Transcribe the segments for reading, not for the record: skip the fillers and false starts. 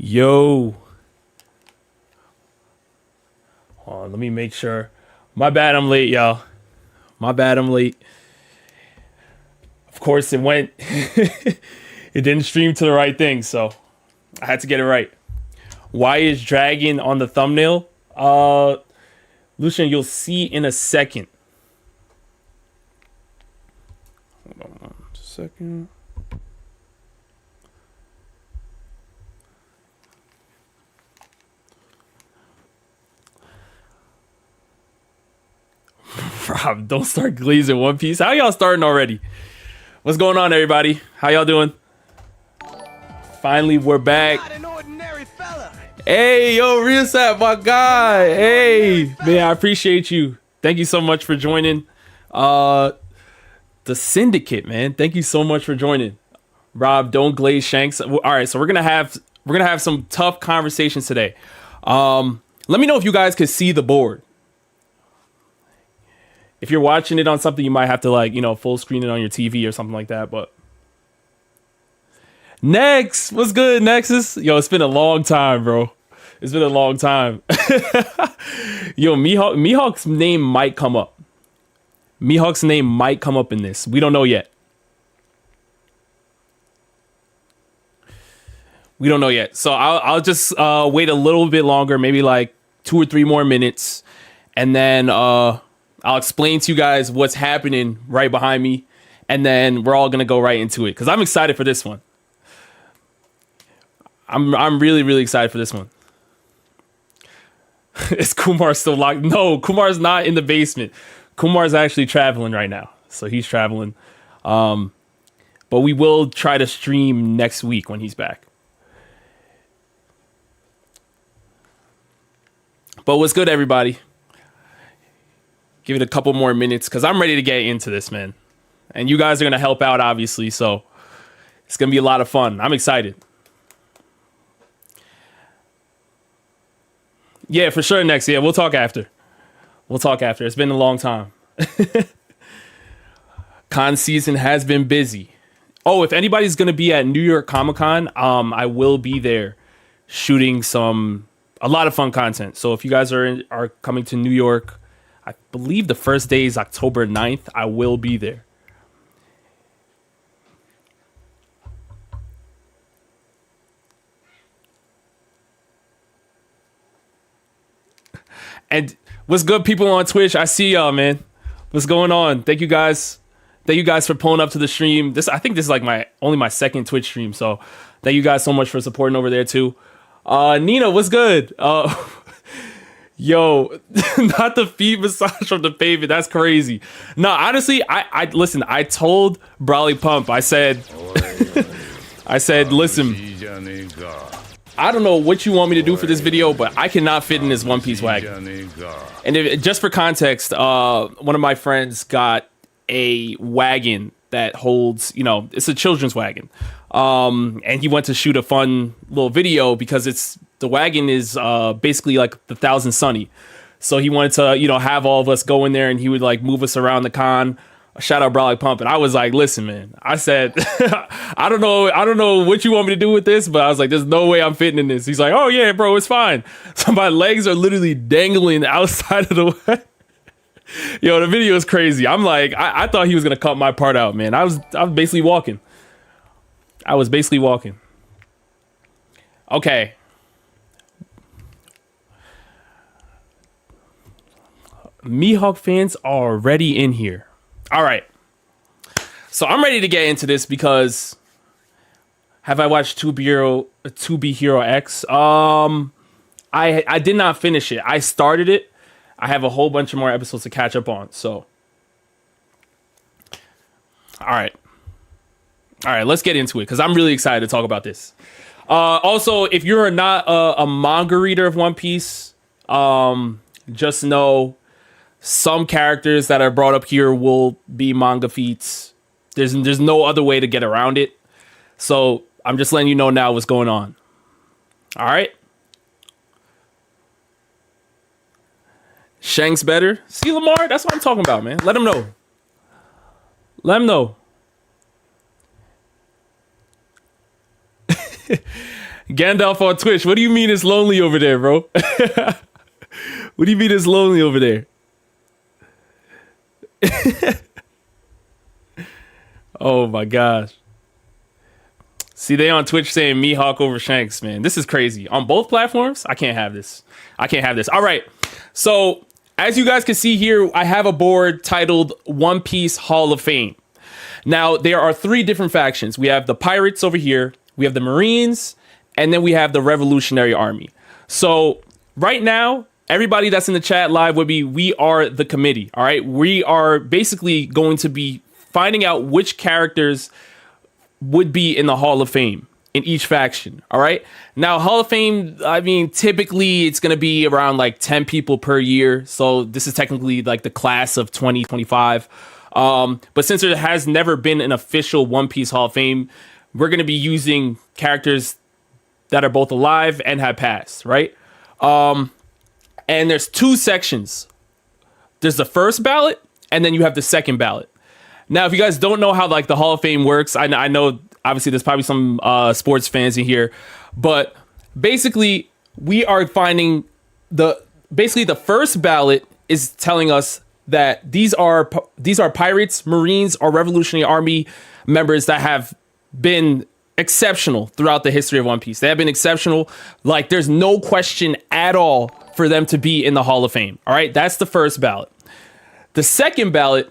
Yo. Hold on, let me make sure. My bad, I'm late, y'all. My bad, I'm late. Of course, it went. It didn't stream to the right thing, so I had to get it right. Why is dragon on the thumbnail? Lucian, you'll see in a second. Hold on a second. Rob, don't start glazing One Piece. How y'all starting already? What's going on, everybody? How y'all doing? Finally, we're back. Hey, yo, Reset, my guy. Hey, man, I appreciate you. Thank you so much for joining. The Syndicate, man. Thank you so much for joining. Rob, don't glaze Shanks. All right, so we're gonna have some tough conversations today. Let me know if you guys could see the board. If you're watching it on something, you might have to, like, you know, full screen it on your TV or something like that. But Nex, what's good, Nexus? Yo, it's been a long time, bro. It's been a long time. Yo, Mihawk's name might come up. Mihawk's name might come up in this. We don't know yet. We don't know yet. So I'll just wait a little bit longer, maybe like 2 or 3 more minutes, and then I'll explain to you guys what's happening right behind me, and then we're all gonna go right into it because I'm excited for this one. I'm really, really excited for this one. Is Kumar still locked? No, Kumar's not in the basement. Kumar's actually traveling right now, so he's traveling. But we will try to stream next week when he's back. But what's good, everybody? Give it a couple more minutes because I'm ready to get into this, man. And you guys are going to help out, obviously. So it's going to be a lot of fun. I'm excited. Yeah, for sure, next. Yeah, we'll talk after. We'll talk after. It's been a long time. Con season has been busy. Oh, if anybody's going to be at New York Comic Con, I will be there shooting a lot of fun content. So if you guys are coming to New York, I believe the first day is October 9th. I will be there. And what's good, people on Twitch? I see y'all, man. What's going on? Thank you guys. Thank you guys for pulling up to the stream. I think this is like only my second Twitch stream. So thank you guys so much for supporting over there too. Nina, what's good? Yo, not the feet massage from the pavement. That's crazy. No, honestly, I listen. I told Brawley Pump. I said, listen. I don't know what you want me to do for this video, but I cannot fit in this One Piece wagon. And just for context, one of my friends got a wagon that holds, you know, it's a children's wagon. And he went to shoot a fun little video because the wagon is basically like the Thousand Sunny. So he wanted to, you know, have all of us go in there and he would like move us around the con. Shout out Brawley Pump. And I was like, listen, man, I said, I don't know what you want me to do with this, but I was like, there's no way I'm fitting in this. He's like, oh yeah, bro, it's fine. So my legs are literally dangling outside of the way. Yo, the video is crazy. I'm like, I thought he was going to cut my part out, man. I was basically walking. Okay. Mihawk fans are already in here. All right. So I'm ready to get into this because have I watched 2B Hero X? I did not finish it. I started it. I have a whole bunch of more episodes to catch up on. So all right, let's get into it because I'm really excited to talk about this. Also, if you're not a manga reader of One Piece, just know some characters that are brought up here will be manga feats. There's no other way to get around it. So I'm just letting you know now what's going on. All right. Shanks better. See, Lamar, that's what I'm talking about, man. Let him know. Let him know. Gandalf on Twitch. What do you mean it's lonely over there, bro? What do you mean it's lonely over there? Oh my gosh. See, they on Twitch saying Mihawk over Shanks, man. This is crazy. On both platforms, I can't have this. I can't have this. All right. So, as you guys can see here, I have a board titled One Piece Hall of Fame. Now, there are 3 different factions. We have the Pirates over here, we have the Marines, and then we have the Revolutionary Army. So, right now, everybody that's in the chat live with me, we are the committee, all right? We are basically going to be finding out which characters would be in the Hall of Fame in each faction, all right? Now, Hall of Fame, I mean, typically it's going to be around like 10 people per year. So this is technically like the class of 2025. But since there has never been an official One Piece Hall of Fame, we're going to be using characters that are both alive and have passed, right? And there's 2 sections. There's the first ballot, and then you have the second ballot. Now, if you guys don't know how like the Hall of Fame works, I know obviously there's probably some sports fans in here, but basically we are finding the first ballot is telling us that these are pirates, Marines, or Revolutionary Army members that have been exceptional throughout the history of One Piece. They have been exceptional. Like, there's no question at all for them to be in the Hall of Fame. All right, that's the first ballot. The second ballot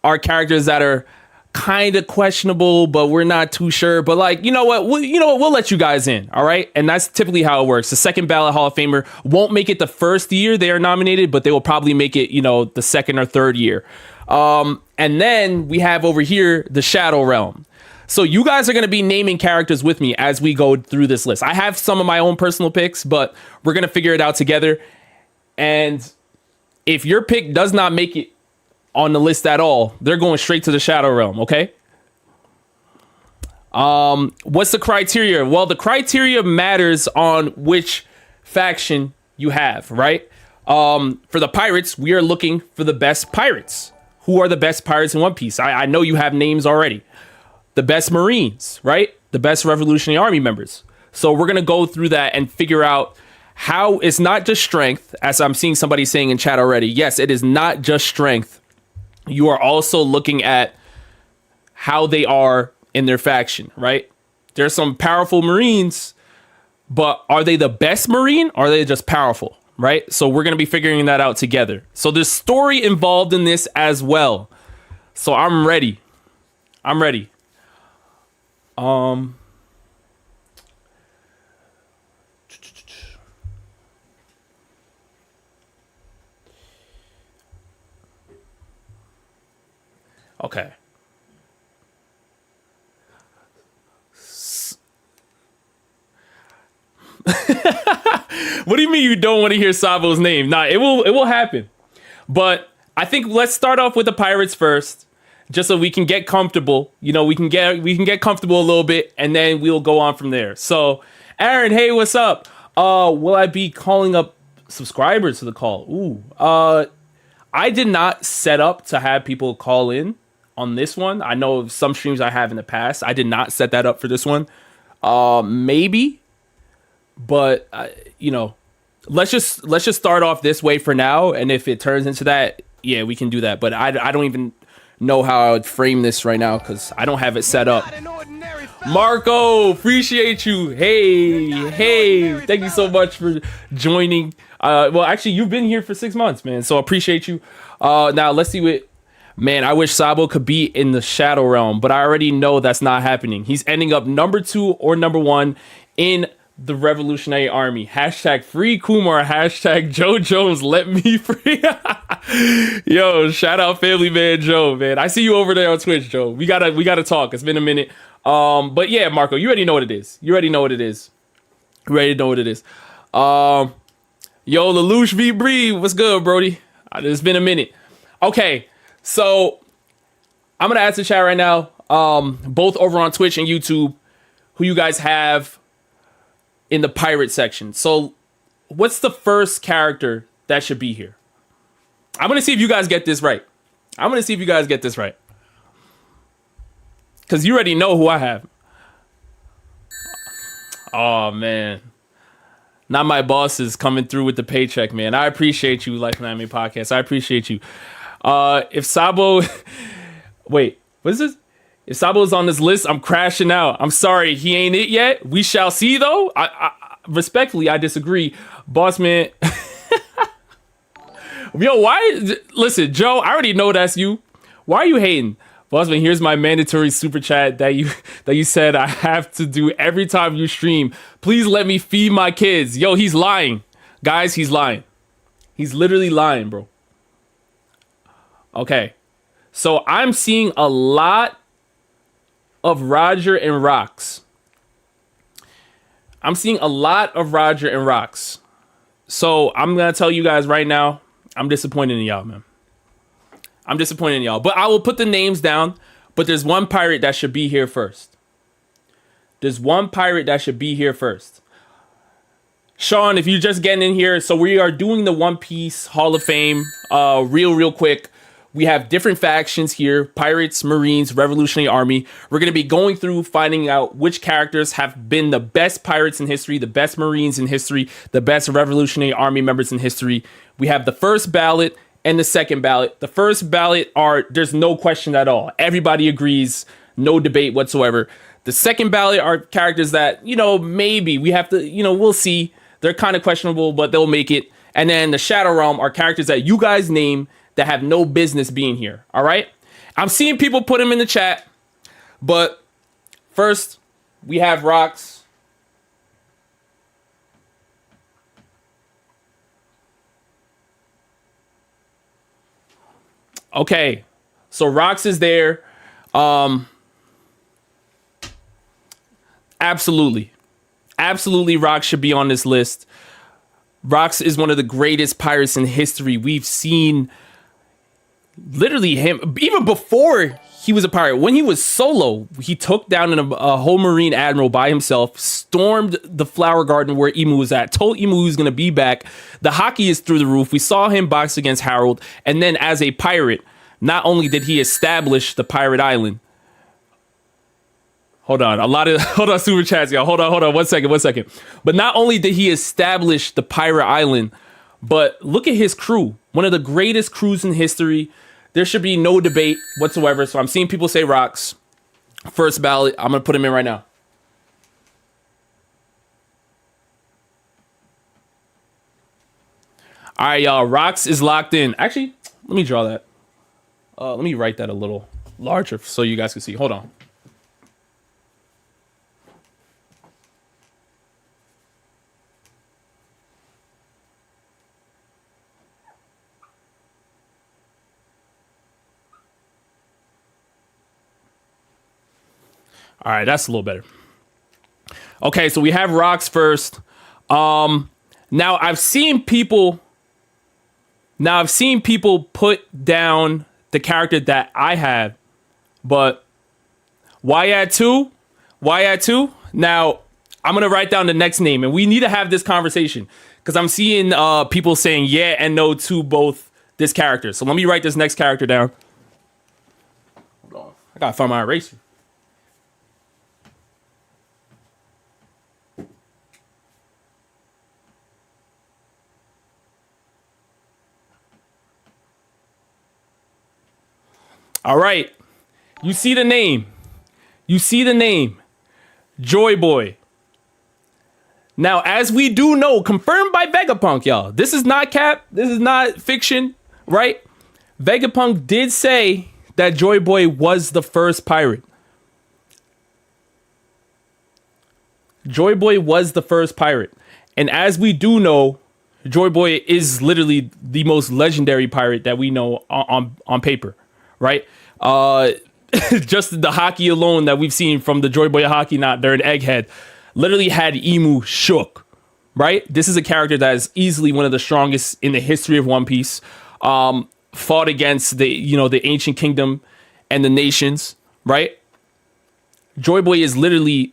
are characters that are kind of questionable, but we're not too sure. But like, you know what? We'll let you guys in. All right. And that's typically how it works. The second ballot Hall of Famer won't make it the first year they are nominated, but they will probably make it, the second or third year. And then we have over here the Shadow Realm. So you guys are going to be naming characters with me as we go through this list. I have some of my own personal picks, but we're going to figure it out together. And if your pick does not make it on the list at all, they're going straight to the Shadow Realm, okay? What's the criteria? Well, the criteria matters on which faction you have, right? For the pirates, we are looking for the best pirates. Who are the best pirates in One Piece? I know you have names already. The best Marines, right? The best Revolutionary Army members. So we're going to go through that and figure out how it's not just strength, as I'm seeing somebody saying in chat already. Yes, it is not just strength. You are also looking at how they are in their faction, right? There's some powerful Marines, but are they the best Marine or are they just powerful, right? So we're going to be figuring that out together. So there's story involved in this as well. So I'm ready. Okay. What do you mean you don't want to hear Sabo's name? Nah, it will happen. But I think let's start off with the pirates first, just so we can get comfortable. We can get comfortable a little bit, and then we'll go on from there. So, Aaron, hey, what's up? Will I be calling up subscribers to the call? Ooh. I did not set up to have people call in on this one. I know some streams I have in the past. I did not set that up for this one. Maybe, but let's just start off this way for now. And if it turns into that, yeah, we can do that. But I don't even know how I would frame this right now because I don't have it set up. Marco, appreciate you. Hey, thank you so much for joining. Well, actually, you've been here for 6 months, man. So appreciate you. Now let's see what. Man, I wish Sabo could be in the Shadow Realm, but I already know that's not happening. He's ending up number 2 or number 1 in the Revolutionary Army. Hashtag free Kumar. Hashtag Joe Jones, let me free. Yo, shout out family man Joe, man. I see you over there on Twitch, Joe. We gotta talk. It's been a minute. But yeah, Marco, you already know what it is. Yo, Lelouch V Bree, what's good, Brody? It's been a minute. Okay. So I'm going to ask the chat right now, both over on Twitch and YouTube, who you guys have in the pirate section. So what's the first character that should be here? I'm going to see if you guys get this right. Because you already know who I have. Oh man. Not my bosses coming through with the paycheck, man. I appreciate you, Life and Anime Podcast. I appreciate you. If Sabo wait, what is this? If Sabo's on this list, I'm crashing out. I'm sorry, he ain't it yet. We shall see though. I respectfully, I disagree. Boss man. Yo, why? Listen, Joe, I already know that's you. Why are you hating? Bossman, here's my mandatory super chat that you said I have to do every time you stream. Please let me feed my kids. Yo, he's lying. Guys, he's lying. He's literally lying, bro. Okay. So I'm seeing a lot of Roger and Rocks. I'm seeing a lot of Roger and Rocks. So I'm going to tell you guys right now, I'm disappointed in y'all, man. I'm disappointed in y'all, but I will put the names down. But there's one pirate that should be here first. There's one pirate that should be here first. Sean, if you're just getting in here, so we are doing the One Piece Hall of Fame real quick. We have different factions here: Pirates, Marines, Revolutionary Army. We're going to be going through finding out which characters have been the best pirates in history, the best Marines in history, the best Revolutionary Army members in history. We have the first ballot and the second ballot. The first ballot there's no question at all. Everybody agrees, no debate whatsoever. The second ballot are characters that, maybe we have to, we'll see. They're kind of questionable, but they'll make it. And then the Shadow Realm are characters that you guys name that have no business being here. All right. I'm seeing people put them in the chat, but first we have Rocks. Okay, so Rocks is there. Absolutely, Rocks should be on this list. Rocks is one of the greatest pirates in history. We've seen literally him even before he was a pirate. When he was solo, he took down a whole Marine admiral by himself, stormed the flower garden where Imu was at, told Imu he was going to be back. The hockey is through the roof. We saw him box against Harold. And then as a pirate, not only did he establish the pirate island. Hold on, super chats, y'all. Hold on. One second. But not only did he establish the pirate island, but look at his crew. One of the greatest crews in history. There should be no debate whatsoever. So I'm seeing people say Rocks. First ballot. I'm going to put him in right now. All right, y'all. Rocks is locked in. Actually, let me draw that. Let me write that a little larger so you guys can see. Hold on. All right, that's a little better. Okay, so we have Rocks first. Now I've seen people put down the character that I have, but why add two? Now I'm gonna write down the next name, and we need to have this conversation because I'm seeing people saying yeah and no to both this character. So let me write this next character down. Hold on, I gotta find my eraser. All right. You see the name. Joy Boy. Now, as we do know, confirmed by Vegapunk, y'all. This is not cap. This is not fiction, right? Vegapunk did say that Joy Boy was the first pirate. Joy Boy was the first pirate. And as we do know, Joy Boy is literally the most legendary pirate that we know on paper. Right? Just the hockey alone that we've seen from the Joy Boy hockey knot during Egghead literally had Imu shook. Right? This is a character that is easily one of the strongest in the history of One Piece. Fought against the ancient kingdom and the nations. Right? Joy Boy is literally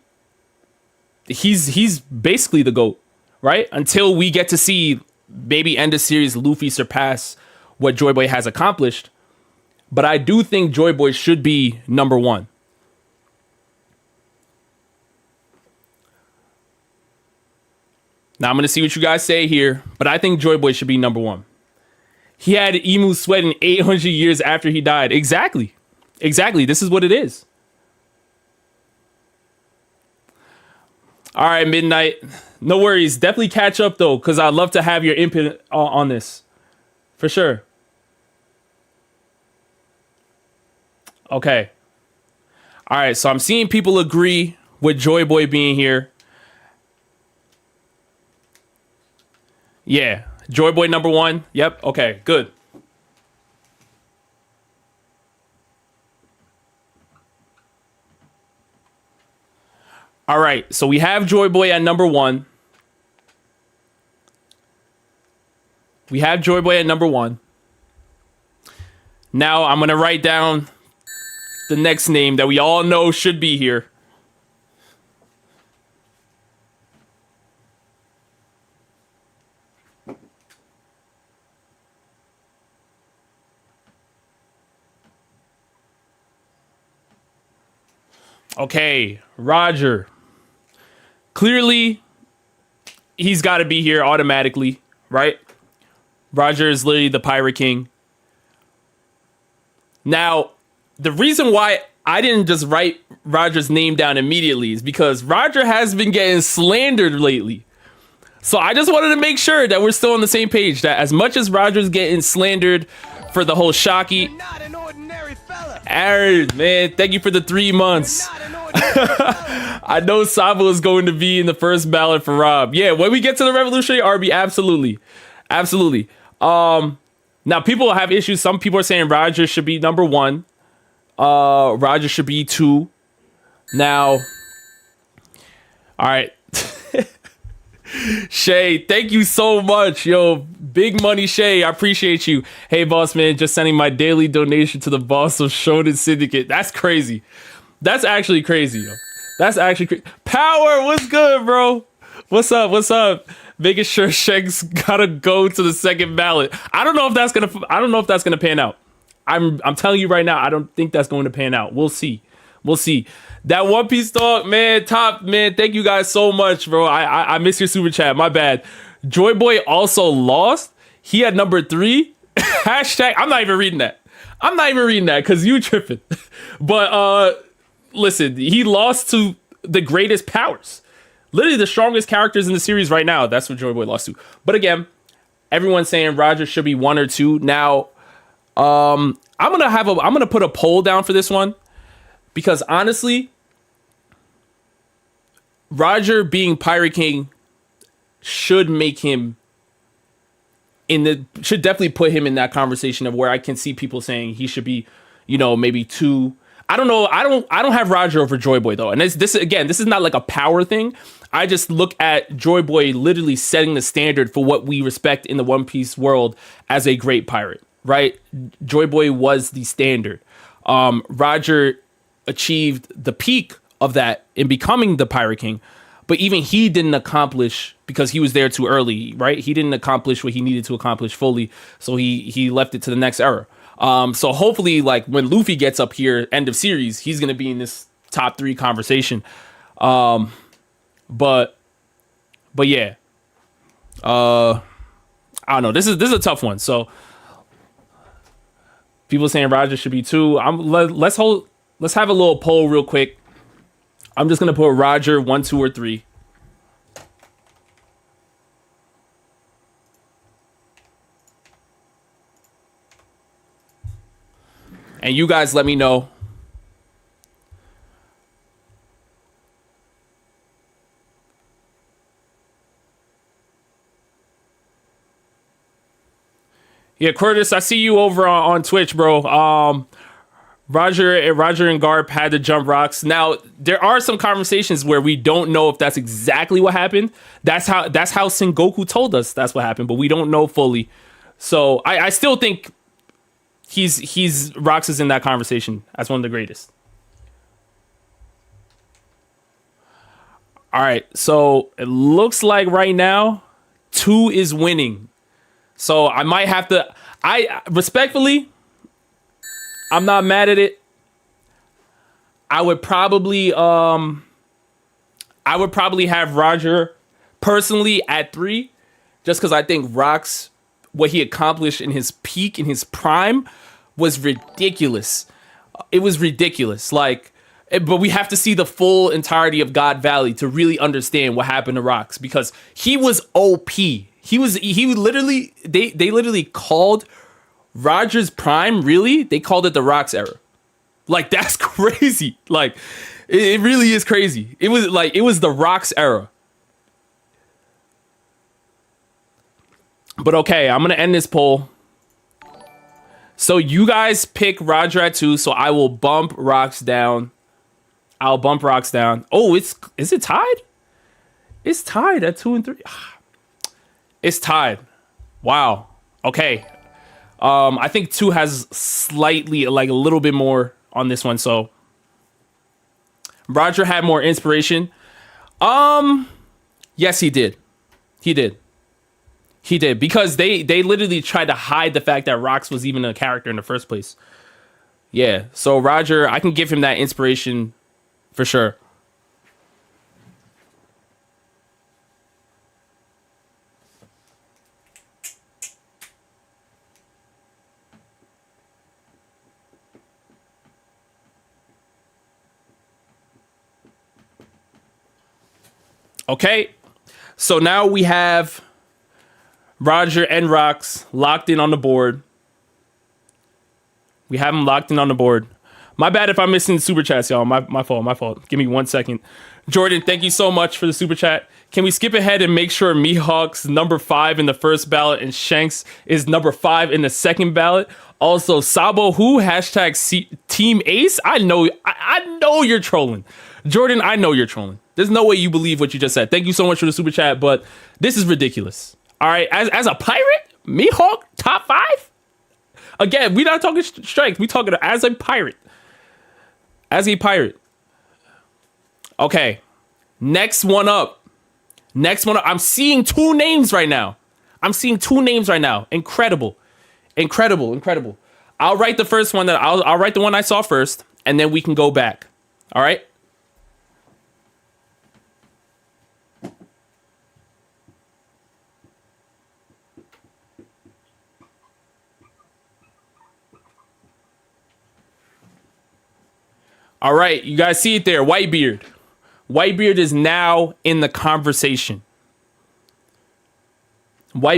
he's basically the GOAT. Right? Until we get to see maybe end of series Luffy surpass what Joy Boy has accomplished. But I do think Joy Boy should be number one. Now I'm gonna see what you guys say here, but I think Joy Boy should be number 1. He had emu sweating 800 years after he died. Exactly. This is what it is. All right, Midnight. No worries. Definitely catch up though, because I'd love to have your input on this. For sure. Okay. All right, so I'm seeing people agree with Joy Boy being here. Yeah, Joy Boy number 1. Yep, okay, good. All right, so we have Joy Boy at number 1. We have Joy Boy at number 1. Now I'm going to write down the next name that we all know should be here. Okay, Roger. Clearly, he's got to be here automatically, right? Roger is literally the Pirate King. Now, the reason why I didn't just write Roger's name down immediately is because Roger has been getting slandered lately. So I just wanted to make sure that we're still on the same page, that as much as Roger's getting slandered for the whole Shocky. Aaron, man, thank you for the 3 months. I know Sabo is going to be in the first ballot for Rob. Yeah, when we get to the Revolutionary Army, absolutely. Now people have issues. Some people are saying Roger should be number 1. Roger should be 2. Now, all right. Shay, thank you so much. Yo, big money Shay, I appreciate you. Hey boss man, just sending my daily donation to the boss of Shonen Syndicate. That's crazy. That's actually crazy, yo. That's actually crazy. Power, what's good, bro? What's up? Making sure Sheg's gotta go to the second ballot. I don't know if that's gonna pan out. I'm telling you right now, I don't think that's going to pan out. We'll see. That One Piece talk, man, top, man. Thank you guys so much, bro. I miss your super chat. My bad. Joy Boy also lost. He had number 3. Hashtag. I'm not even reading that because you tripping. But listen, he lost to the greatest powers. Literally the strongest characters in the series right now. That's what Joy Boy lost to. But again, everyone's saying Roger should be 1 or 2. Now, I'm gonna put a poll down for this one. Because honestly, Roger being Pirate King should make him should definitely put him in that conversation of where I can see people saying he should be, maybe 2. I don't know. I don't have Roger over Joy Boy though. And this is not like a power thing. I just look at Joy Boy literally setting the standard for what we respect in the One Piece world as a great pirate, right? Joy Boy was the standard. Roger achieved the peak of that in becoming the Pirate King, but even he didn't accomplish because he was there too early, right? He didn't accomplish what he needed to accomplish fully, so he left it to the next era. So hopefully, like when Luffy gets up here, end of series, he's gonna be in this top 3 conversation. But yeah, I don't know. This is a tough one. So people saying Roger should be 2. Let's have a little poll real quick. I'm just gonna put Roger 1, 2, or 3. And you guys let me know. Yeah, Curtis, I see you over on Twitch, bro. Roger and Garp had to jump rocks. Now, there are some conversations where we don't know if that's exactly what happened. That's how Sengoku told us that's what happened, but we don't know fully. So I still think Rox is in that conversation as one of the greatest. All right, so it looks like right now 2 is winning. So I might have to. Respectfully, I'm not mad at it. I would probably have Roger personally at 3, just because I think Rock's, what he accomplished in his peak, in his prime, was ridiculous. It was ridiculous. Like, but we have to see the full entirety of God Valley to really understand what happened to Rocks, because he was OP. He literally, they literally called Roger's prime, really? They called it the Rocks era. Like, that's crazy. Like, it really is crazy. It was the Rocks era. But okay, I'm going to end this poll. So you guys pick Roger at 2, so I will bump Rocks down. I'll bump Rocks down. Oh, is it tied? It's tied at 2 and 3. It's tied. Wow. Okay. I think 2 has slightly, like, a little bit more on this one. So Roger had more inspiration. Yes, he did. He did, because they literally tried to hide the fact that Rocks was even a character in the first place. Yeah, so Roger, I can give him that inspiration for sure. Okay, so now we have Roger and Rocks locked in on the board. We have them locked in on the board. My bad if I'm missing super chats, y'all. My fault. Give me 1 second. Jordan, thank you so much for the super chat. Can we skip ahead and make sure Mihawk's number 5 in the first ballot and Shanks is number 5 in the second ballot? Also, Sabo who? Hashtag Team Ace? I know you're trolling. Jordan, I know you're trolling. There's no way you believe what you just said. Thank you so much for the super chat, but this is ridiculous. All right, as a pirate, Mihawk top 5. Again, we're not talking strength. We're talking as a pirate. As a pirate. Okay, next one up. I'm seeing 2 names right now. Incredible. I'll write the first one I'll write the one I saw first, and then we can go back. All right. All right, you guys see it there. Whitebeard. Whitebeard is now in the conversation. Now,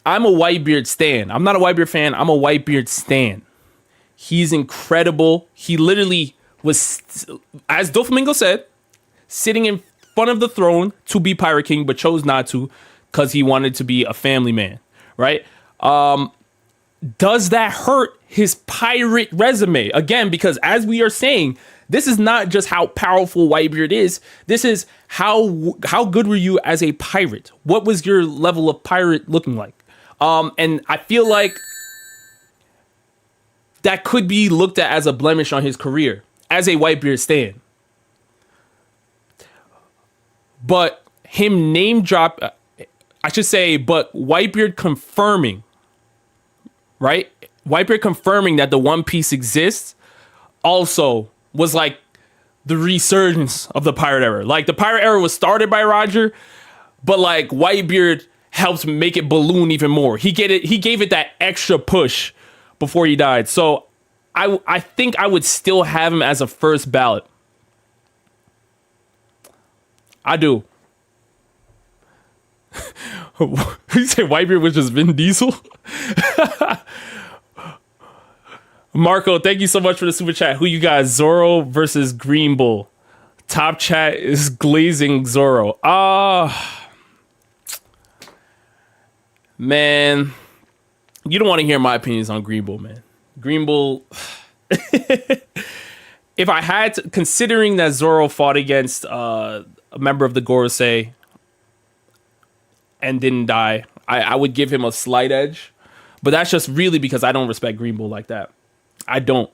I'm a Whitebeard stan. I'm not a Whitebeard fan. I'm a Whitebeard stan. He's incredible. He literally was, as Doflamingo said, sitting in front of the throne to be Pirate King, but chose not to because he wanted to be a family man, right? Does that hurt his pirate resume? Again, because as we are saying, this is not just how powerful Whitebeard is. This is how good were you as a pirate? What was your level of pirate looking like? And I feel like that could be looked at as a blemish on his career as a Whitebeard stan. But him name drop, but Whitebeard confirming, right? Whitebeard confirming that the One Piece exists also was like the resurgence of the pirate era. Like, the pirate era was started by Roger, but like Whitebeard helped make it balloon even more. He gave it that extra push before he died. So I think I would still have him as a first ballot. I do. You say Whitebeard was just Vin Diesel? Marco, thank you so much for the super chat. Who you got? Zoro versus Green Bull. Top chat is glazing Zoro. Man, you don't want to hear my opinions on Green Bull, man. Green Bull. If I had to, considering that Zoro fought against a member of the Gorosei and didn't die, I would give him a slight edge. But that's just really because I don't respect Green Bull like that. I don't.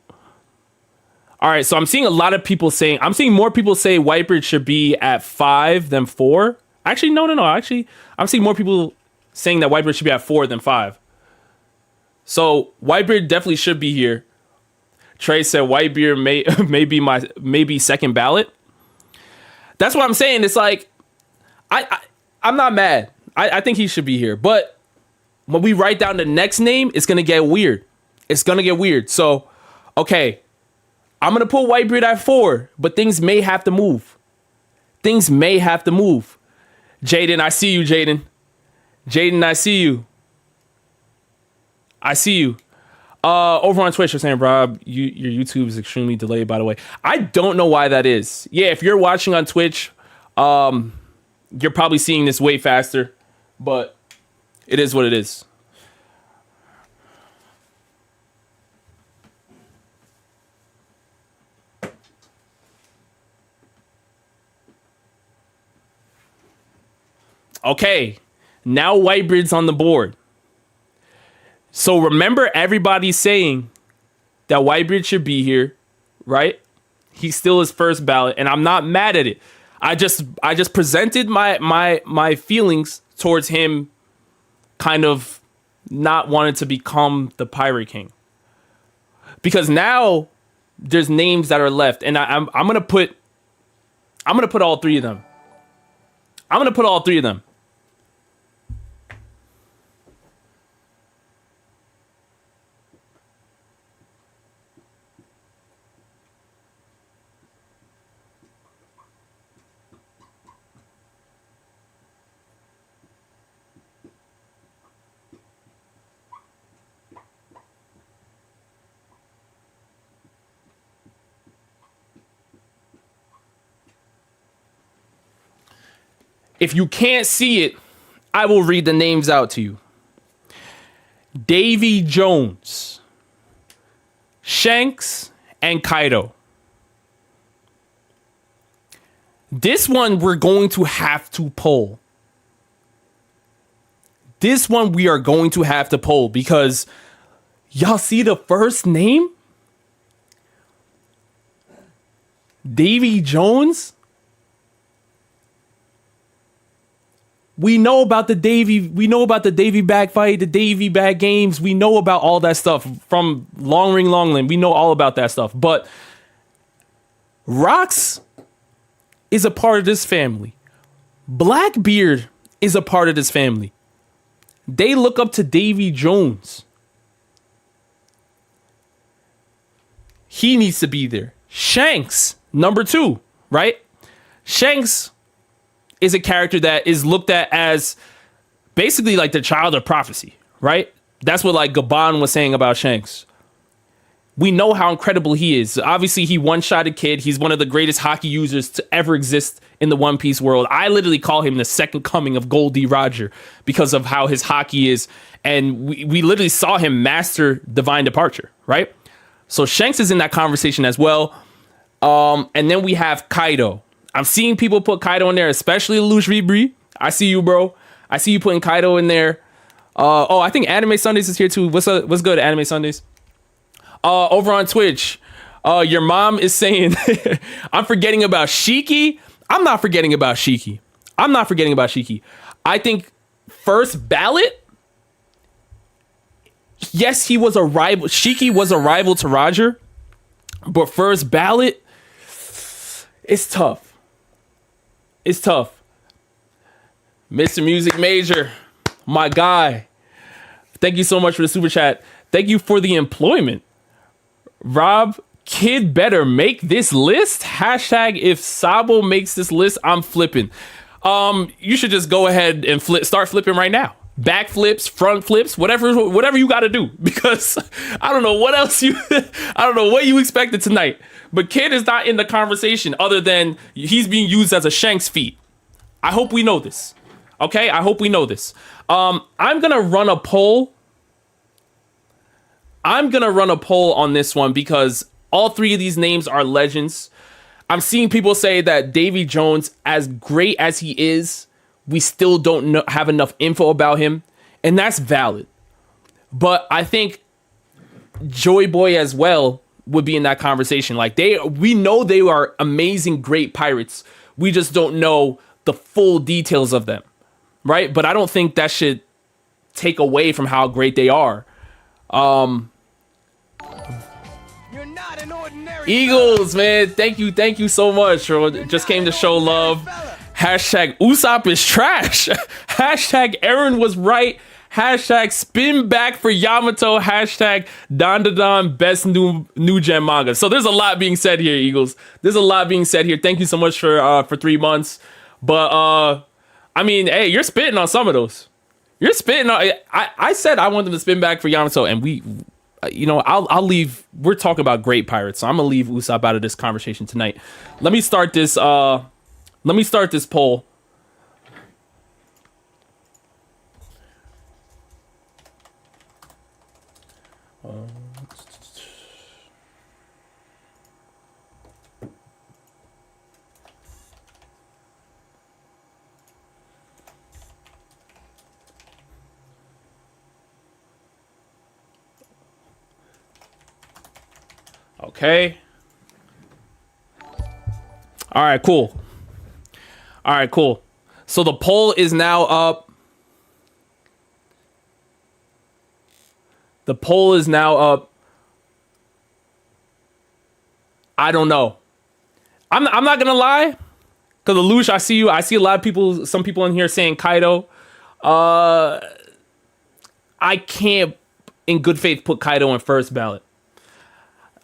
All right, so I'm seeing a lot of people saying, I'm seeing more people say Whitebeard should be at 5 than 4. Actually, no. Actually, I'm seeing more people saying that Whitebeard should be at 4 than 5. So Whitebeard definitely should be here. Trey said Whitebeard may be second ballot. That's what I'm saying. It's like, I'm not mad. I think he should be here. But when we write down the next name, it's going to get weird. It's going to get weird. So, okay. I'm going to put Whitebeard at 4, but things may have to move. Things may have to move. Jaden, I see you, Jaden. Jaden, I see you. I see you. Over on Twitch, you're saying, Rob, your YouTube is extremely delayed, by the way. I don't know why that is. Yeah, if you're watching on Twitch, you're probably seeing this way faster, but it is what it is. Okay, now Whitebeard's on the board. So remember, everybody's saying that Whitebeard should be here, right? He's still his first ballot, and I'm not mad at it. I just presented my feelings towards him, kind of not wanting to become the Pirate King, because now there's names that are left, and I'm gonna put all 3 of them. I'm gonna put all 3 of them. If you can't see it, I will read the names out to you. Davy Jones, Shanks, and Kaido. This one we're going to have to pull. This one we are going to have to pull because y'all see the first name? Davy Jones? We know about the Davy bag fight, the Davy bag games. We know about all that stuff from Long Ring Longland. We know all about that stuff. But Rocks is a part of this family. Blackbeard is a part of this family. They look up to Davy Jones. He needs to be there. Shanks, number 2, right? Shanks is a character that is looked at as basically like the child of prophecy, right? That's what like Gabon was saying about Shanks. We know how incredible he is. Obviously, he one-shotted kid. He's one of the greatest hockey users to ever exist in the One Piece world. I literally call him the second coming of Goldie Roger because of how his hockey is. And we literally saw him master Divine Departure, right? So Shanks is in that conversation as well. And then we have Kaido. I'm seeing people put Kaido in there, especially Lush Vibri. I see you, bro. I see you putting Kaido in there. I think Anime Sundays is here too. What's good, Anime Sundays? Over on Twitch, your mom is saying, I'm forgetting about Shiki. I'm not forgetting about Shiki. I think first ballot, yes, he was a rival. Shiki was a rival to Roger, but first ballot, it's tough. It's tough. Mr. Music Major, my guy. Thank you so much for the super chat. Thank you for the employment. Rob, kid better make this list. Hashtag if Sabo makes this list, I'm flipping. You should just go ahead and start flipping right now. Back flips, front flips, whatever you got to do, because I don't know what else I don't know what you expected tonight. But Kid is not in the conversation other than he's being used as a Shanks feat. I hope we know this. Okay, I hope we know this. I'm gonna run a poll. On this one because all 3 of these names are legends. I'm seeing people say that Davy Jones, as great as he is, we still don't have enough info about him, and that's valid. But I think Joy Boy as well would be in that conversation. Like we know they are amazing, great pirates. We just don't know the full details of them, right? But I don't think that should take away from how great they are. Eagles, man, thank you so much. Just came to show love. Hashtag Usopp is trash. Hashtag Aaron was right. Hashtag spin back for Yamato. Hashtag Don best new gen manga. So there's a lot being said here, Eagles. There's a lot being said here. Thank you so much for 3 months. But I mean, hey, you're spitting on some of those. You're spitting on. I said I want them to spin back for Yamato, and we, you know, I'll leave. We're talking about great pirates, so I'm gonna leave Usopp out of this conversation tonight. Let me start this. Let me start this poll. Okay. All right, cool. All right, cool. So the poll is now up. The poll is now up. I don't know. I'm not gonna lie. Cause Lelouch, I see you. I see a lot of people, some people in here saying Kaido. I can't in good faith put Kaido in first ballot.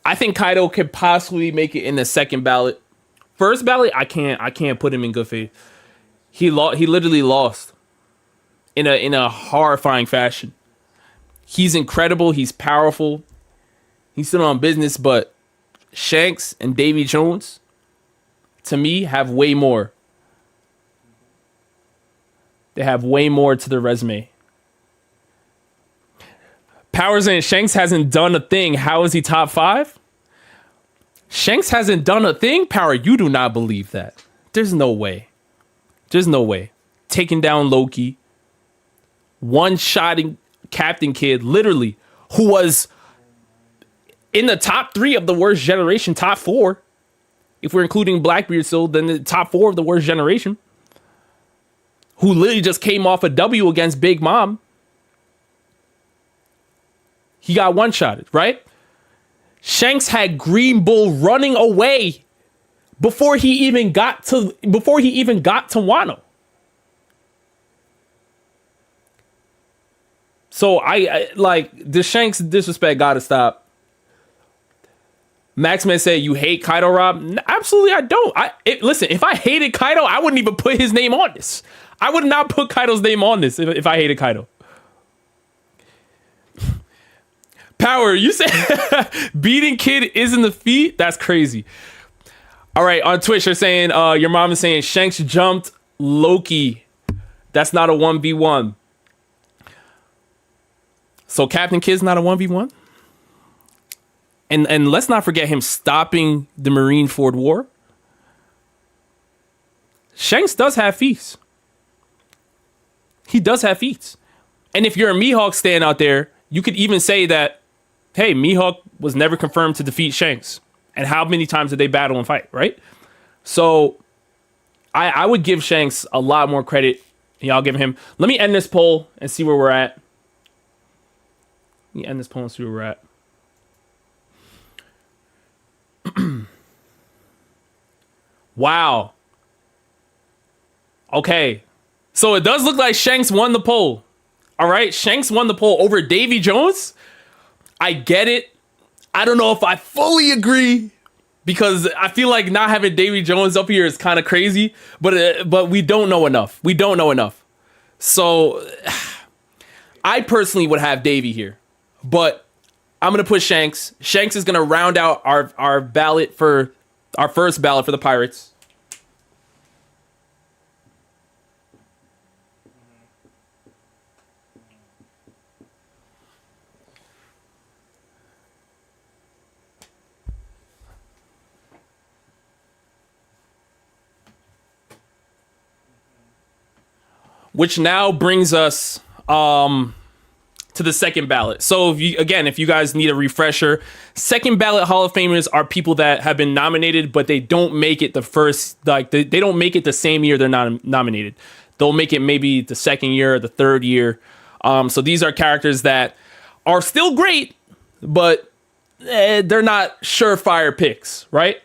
I think Kaido could possibly make it in the second ballot. First ballot, I can't put him in good faith. He literally lost in a horrifying fashion. He's incredible, he's powerful. He's still on business, but Shanks and Davy Jones, to me, have way more. They have way more to their resume. Powers and Shanks hasn't done a thing. How is he top 5? Shanks hasn't done a thing? Power, you do not believe that. There's no way. There's no way. Taking down Loki. One-shotting Captain Kid, literally, who was in the top 3 of the worst generation, top 4. If we're including Blackbeard, so then the top 4 of the worst generation. Who literally just came off a W against Big Mom. He got one-shotted, right? Shanks had Green Bull running away before he even got to Wano. So I like the Shanks disrespect gotta stop. Maxman said you hate Kaido, Rob. Absolutely, I don't. Listen, if I hated Kaido, I wouldn't even put his name on this. I would not put Kaido's name on this if I hated Kaido. Power, you said beating Kid isn't the feat? That's crazy. All right, on Twitch, they're saying, your mom is saying Shanks jumped Loki. That's not a 1v1. So Captain Kid's not a 1v1? And let's not forget him stopping the Marineford War. Shanks does have feats. He does have feats. And if you're a Mihawk stan out there, you could even say that, hey, Mihawk was never confirmed to defeat Shanks. And how many times did they battle and fight, right? So I would give Shanks a lot more credit. Y'all give him. Let me end this poll and see where we're at. Let me end this poll and see where we're at. Wow. Okay. So it does look like Shanks won the poll. All right. Shanks won the poll over Davy Jones. I get it. I don't know if I fully agree because I feel like not having Davy Jones up here is kind of crazy, but we don't know enough. We don't know enough. So I personally would have Davy here, but I'm going to put Shanks. Shanks is going to round out our ballot for our first ballot for the Pirates. Which now brings us to the second ballot. So if you guys need a refresher, second ballot Hall of Famers are people that have been nominated, but they don't make it the first, like they don't make it the same year they're not nominated. They'll make it maybe the second year or the third year. So these are characters that are still great, but they're not surefire picks, right?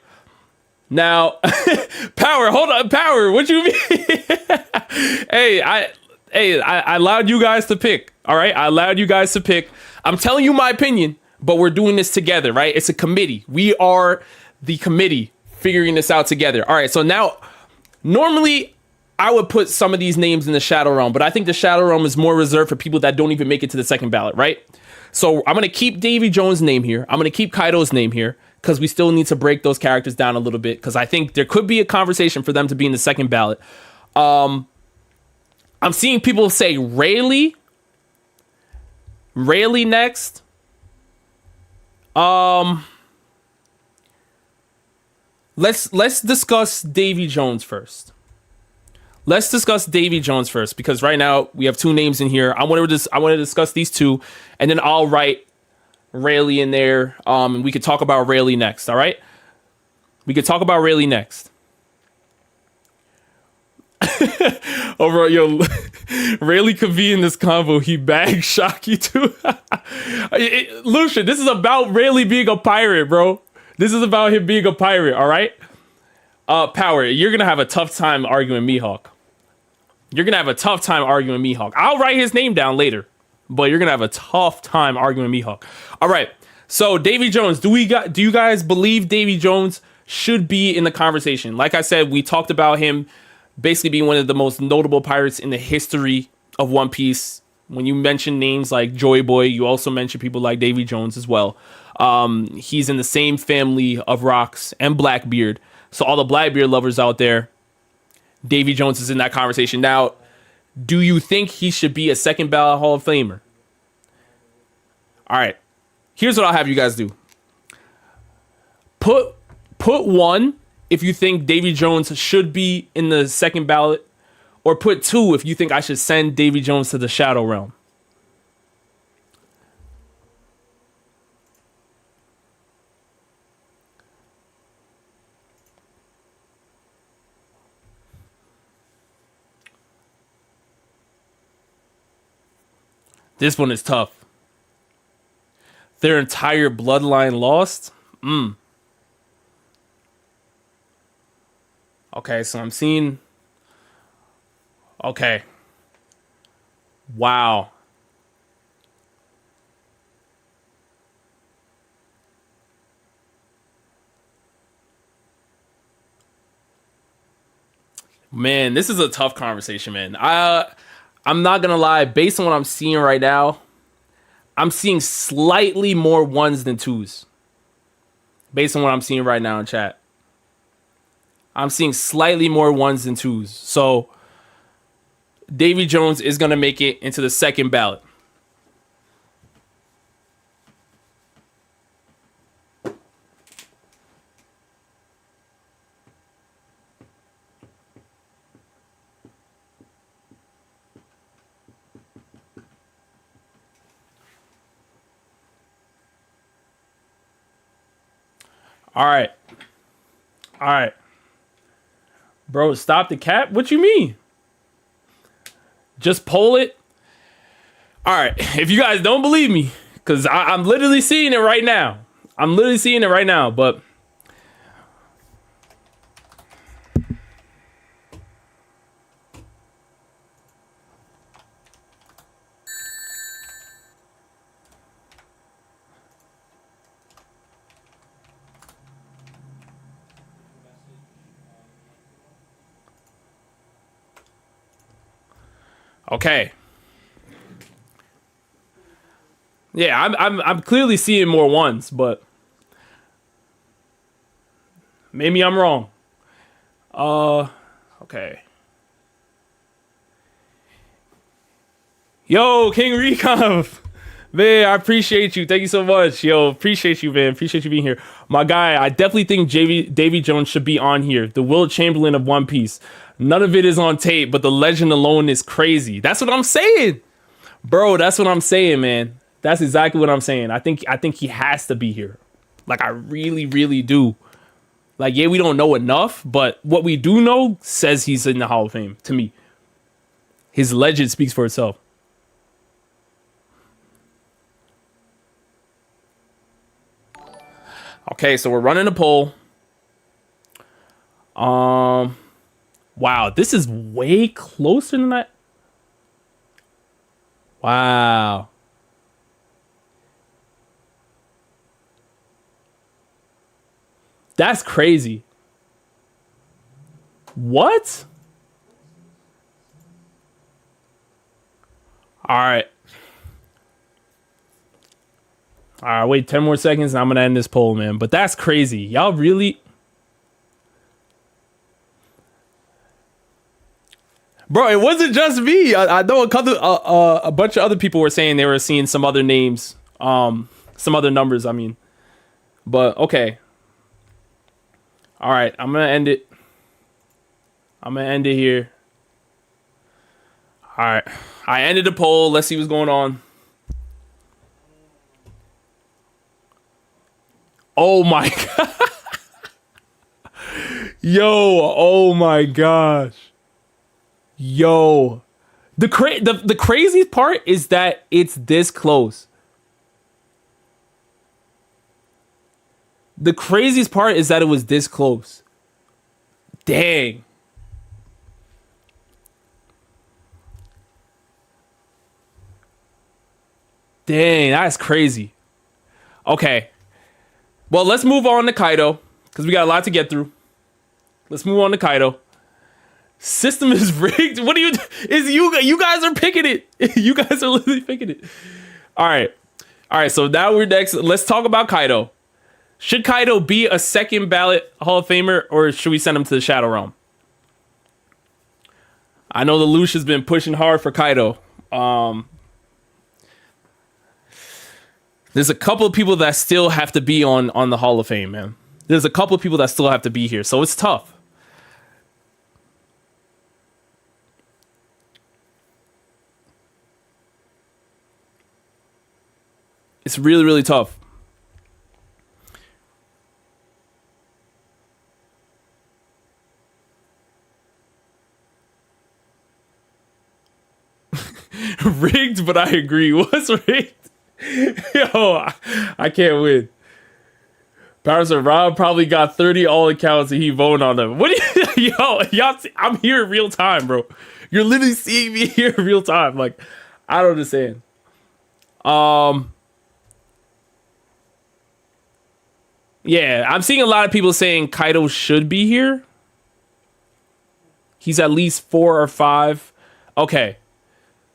Now, Power, hold on, Power, what you mean? Hey, I allowed you guys to pick, all right? I allowed you guys to pick. I'm telling you my opinion, but we're doing this together, right? It's a committee. We are the committee figuring this out together. All right, so now, normally, I would put some of these names in the Shadow Realm, but I think the Shadow Realm is more reserved for people that don't even make it to the second ballot, right? So I'm going to keep Davy Jones' name here. I'm going to keep Kaido's name here because we still need to break those characters down a little bit because I think there could be a conversation for them to be in the second ballot. I'm seeing people say Rayleigh next. Let's discuss Davy Jones first. Let's discuss Davy Jones first because right now we have two names in here. I want to discuss these two, and then I'll write Rayleigh in there. And we could talk about Rayleigh next. All right, we could talk about Rayleigh next. Overall, yo, Rayleigh could be in this convo. He bagged Shocky too. Lucian, this is about Rayleigh being a pirate, bro. This is about him being a pirate. All right. Power, you're gonna have a tough time arguing Mihawk. You're gonna have a tough time arguing Mihawk. I'll write his name down later, but you're gonna have a tough time arguing Mihawk. All right. So Davy Jones, do you guys believe Davy Jones should be in the conversation? Like I said, we talked about him basically being one of the most notable pirates in the history of One Piece. When you mention names like Joy Boy, you also mention people like Davy Jones as well. He's in the same family of Rocks and Blackbeard. So all the Blackbeard lovers out there, Davy Jones is in that conversation. Now, do you think he should be a second ballot Hall of Famer? All right. Here's what I'll have you guys do. Put one if you think Davy Jones should be in the second ballot, or put two if you think I should send Davy Jones to the Shadow Realm. This one is tough. Their entire bloodline lost? Okay, so I'm seeing... Okay. Wow. Man, this is a tough conversation, man. I'm not gonna lie, based on what I'm seeing right now, I'm seeing slightly more ones than twos. Based on what I'm seeing right now in chat. I'm seeing slightly more ones than twos. So, Davy Jones is gonna make it into the second ballot. All right. Bro, stop the cap? What you mean? Just poll it? All right. If you guys don't believe me, because I'm literally seeing it right now. But... Okay. Yeah, I'm clearly seeing more ones, but maybe I'm wrong. Okay. Yo, King Recon. Man, I appreciate you. Thank you so much. Yo, appreciate you, man. Appreciate you being here. My guy, I definitely think Davy Jones should be on here. The Will Chamberlain of One Piece. None of it is on tape, but the legend alone is crazy. That's what I'm saying. Bro, that's what I'm saying, man. That's exactly what I'm saying. I think he has to be here. Like, I really, really do. Like, yeah, we don't know enough, but what we do know says he's in the Hall of Fame, to me. His legend speaks for itself. Okay, so we're running a poll. Wow, this is way closer than that. Wow. That's crazy. What? All right. All right, wait 10 more seconds and I'm going to end this poll, man. But that's crazy. Y'all really... Bro, it wasn't just me. I know a bunch of other people were saying they were seeing some other names. Some other numbers, I mean. But, okay. All right, I'm going to end it. I'm going to end it here. All right. I ended the poll. Let's see what's going on. Oh my god. Yo, oh my gosh. Yo. The craziest part is that it's this close. The craziest part is that it was this close. Dang. Dang, that's crazy. Okay. Well, let's move on to Kaido, because we got a lot to get through. Let's move on to Kaido. System is rigged. What do you... You guys are picking it. You guys are literally picking it. All right. All right, so now we're next. Let's talk about Kaido. Should Kaido be a second ballot Hall of Famer, or should we send him to the Shadow Realm? I know the Lush has been pushing hard for Kaido. There's a couple of people that still have to be on the Hall of Fame, man. There's a couple of people that still have to be here, so it's tough. It's really, really tough. Rigged, but I agree. What's rigged? Yo, I can't win. Powers of Rob probably got 30 all accounts and he voted on them. What do you... Yo, y'all... I'm here in real time, bro. You're literally seeing me here in real time. Like, I don't understand. Yeah, I'm seeing a lot of people saying Kaido should be here. He's at least 4 or 5. Okay.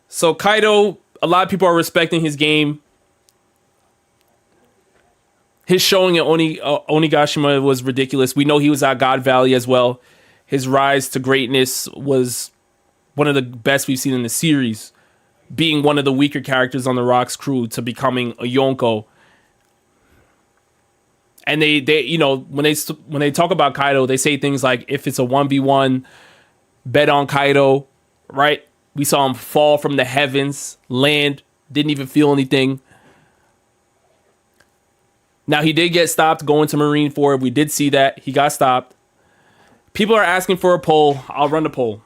So Kaido, a lot of people are respecting his game. His showing at Onigashima was ridiculous. We know he was at God Valley as well. His rise to greatness was one of the best we've seen in the series. Being one of the weaker characters on the Rocks crew to becoming a Yonko. And they you know, when they talk about Kaido, they say things like, if it's a 1v1, bet on Kaido, right? We saw him fall from the heavens, land, didn't even feel anything. Now, he did get stopped going to Marineford. We did see that. He got stopped. People are asking for a poll. I'll run the poll.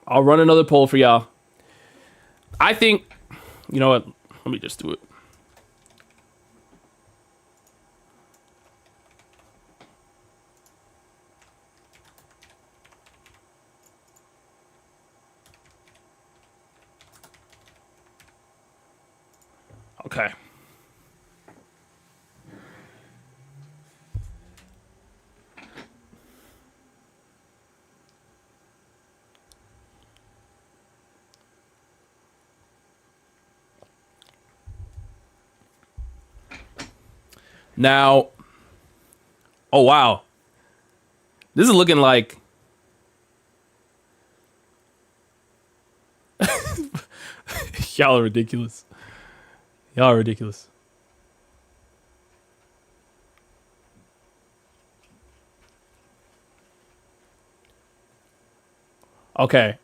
I'll run another poll for y'all. I think, you know what? Let me just do it. Okay. Now, oh wow. This is looking like y'all are ridiculous. Y'all are ridiculous. Okay.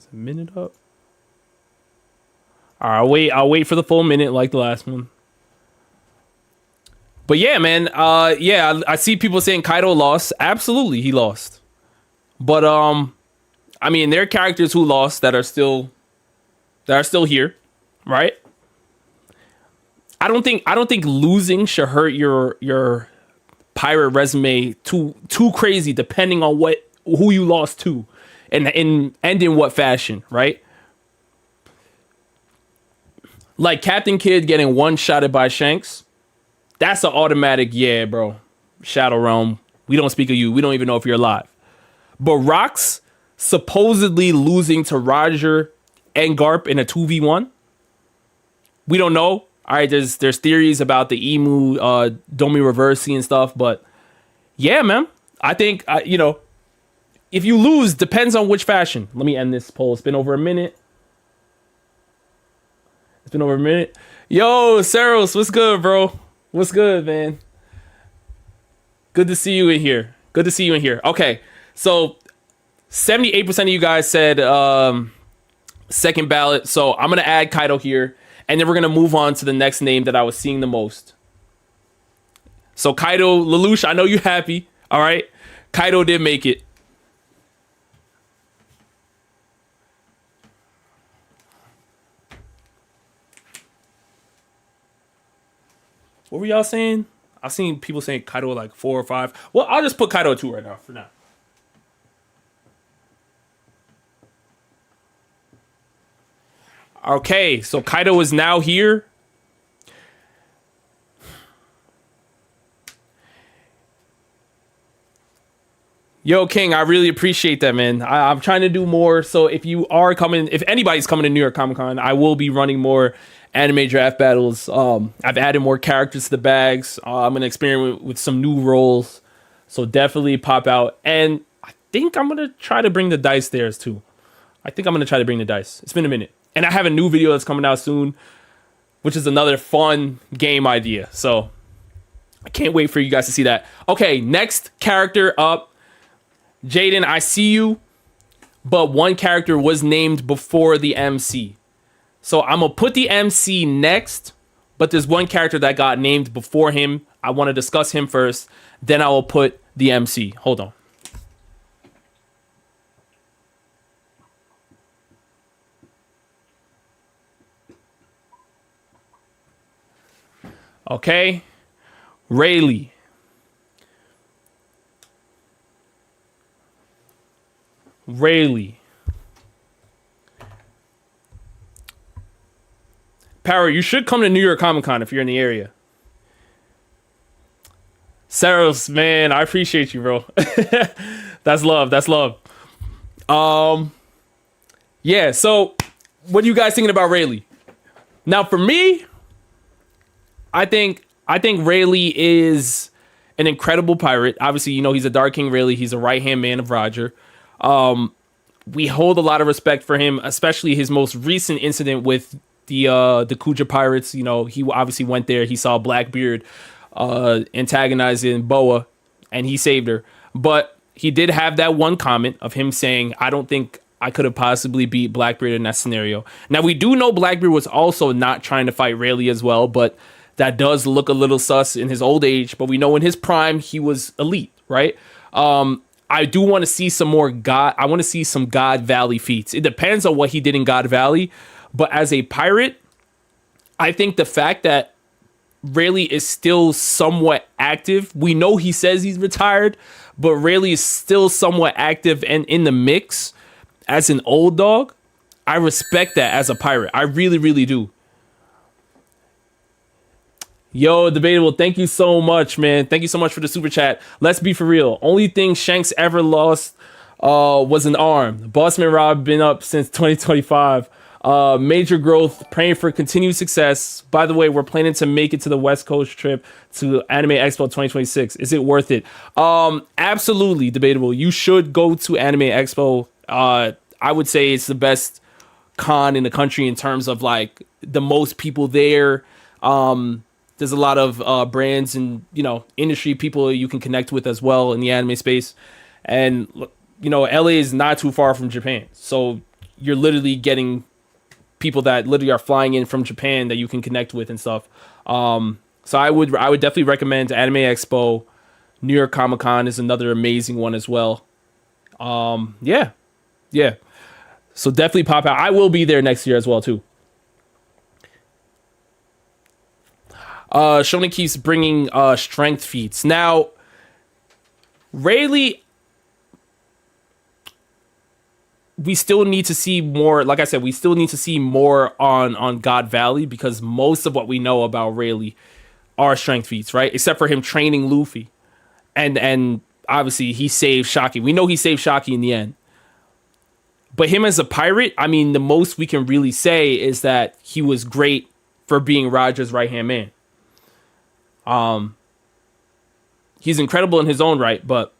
Is a minute up? All right, I'll wait for the full minute like the last one. But yeah, man, yeah, I see people saying Kaido lost. Absolutely, he lost. But I mean, there are characters who lost that are still here, right? I don't think losing should hurt your pirate resume too crazy, depending on who you lost to, and in what fashion, right? Like Captain Kidd getting one shotted by Shanks, that's an automatic, yeah, bro. Shadow Realm, we don't speak of you. We don't even know if you're alive. But Rocks supposedly losing to Roger and Garp in a 2v1. We don't know. All right, there's theories about the Emu, Domi Reversi and stuff, but yeah, man. I think, if you lose, depends on which fashion. Let me end this poll. It's been over a minute. Yo, Saros, what's good, bro? What's good, man? Good to see you in here. Okay, so 78% of you guys said second ballot. So I'm going to add Kaido here. And then we're going to move on to the next name that I was seeing the most. So Kaido, Lelouch, I know you're happy. All right. Kaido did make it. What were y'all saying? I've seen people saying Kaido like 4 or 5. Well, I'll just put Kaido 2 right now for now. Okay, so Kaido is now here. Yo, King, I really appreciate that, man. I'm trying to do more. So if anybody's coming to New York Comic Con, I will be running more anime draft battles. I've added more characters to the bags. I'm going to experiment with some new roles. So definitely pop out. And I think I'm going to try to bring the dice there too. It's been a minute. And I have a new video that's coming out soon, which is another fun game idea. So I can't wait for you guys to see that. Okay, next character up. Jaden, I see you, but one character was named before the MC. So I'm going to put the MC next, but there's one character that got named before him. I want to discuss him first. Then I will put the MC. Hold on. Okay, Rayleigh. Power, you should come to New York Comic Con if you're in the area. Saros, man, I appreciate you, bro. That's love. Yeah, so what are you guys thinking about Rayleigh? Now, for me, I think Rayleigh is an incredible pirate. Obviously, he's a Dark King Rayleigh. He's a right-hand man of Roger. We hold a lot of respect for him, especially his most recent incident with the Kuja pirates. He obviously went there. He saw Blackbeard antagonizing Boa, and he saved her. But he did have that one comment of him saying, I don't think I could have possibly beat Blackbeard in that scenario. Now, we do know Blackbeard was also not trying to fight Rayleigh as well, but that does look a little sus in his old age, but we know in his prime, he was elite, right? I do want to see some more I want to see some God Valley feats. It depends on what he did in God Valley, but as a pirate, I think the fact that Rayleigh is still somewhat active. We know he says he's retired, but Rayleigh is still somewhat active and in the mix as an old dog. I respect that as a pirate. I really, really do. Yo, Debatable, thank you so much, man. Thank you so much for the super chat. Let's be for real. Only thing Shanks ever lost was an arm. Bossman Rob been up since 2025. Major growth, praying for continued success. By the way, we're planning to make it to the West Coast trip to Anime Expo 2026. Is it worth it? Absolutely, Debatable. You should go to Anime Expo. I would say it's the best con in the country in terms of like the most people there. There's a lot of brands and, industry people you can connect with as well in the anime space. And, LA is not too far from Japan. So you're literally getting people that literally are flying in from Japan that you can connect with and stuff. So I would definitely recommend Anime Expo. New York Comic Con is another amazing one as well. Yeah. So definitely pop out. I will be there next year as well, too. Shonen keeps bringing strength feats. Now, Rayleigh, we still need to see more. Like I said, we still need to see more on God Valley, because most of what we know about Rayleigh are strength feats, right? Except for him training Luffy, and obviously he saved Shaki. We know he saved Shaki in the end. But him as a pirate, I mean, the most we can really say is that he was great for being Roger's right-hand man. He's incredible in his own right, but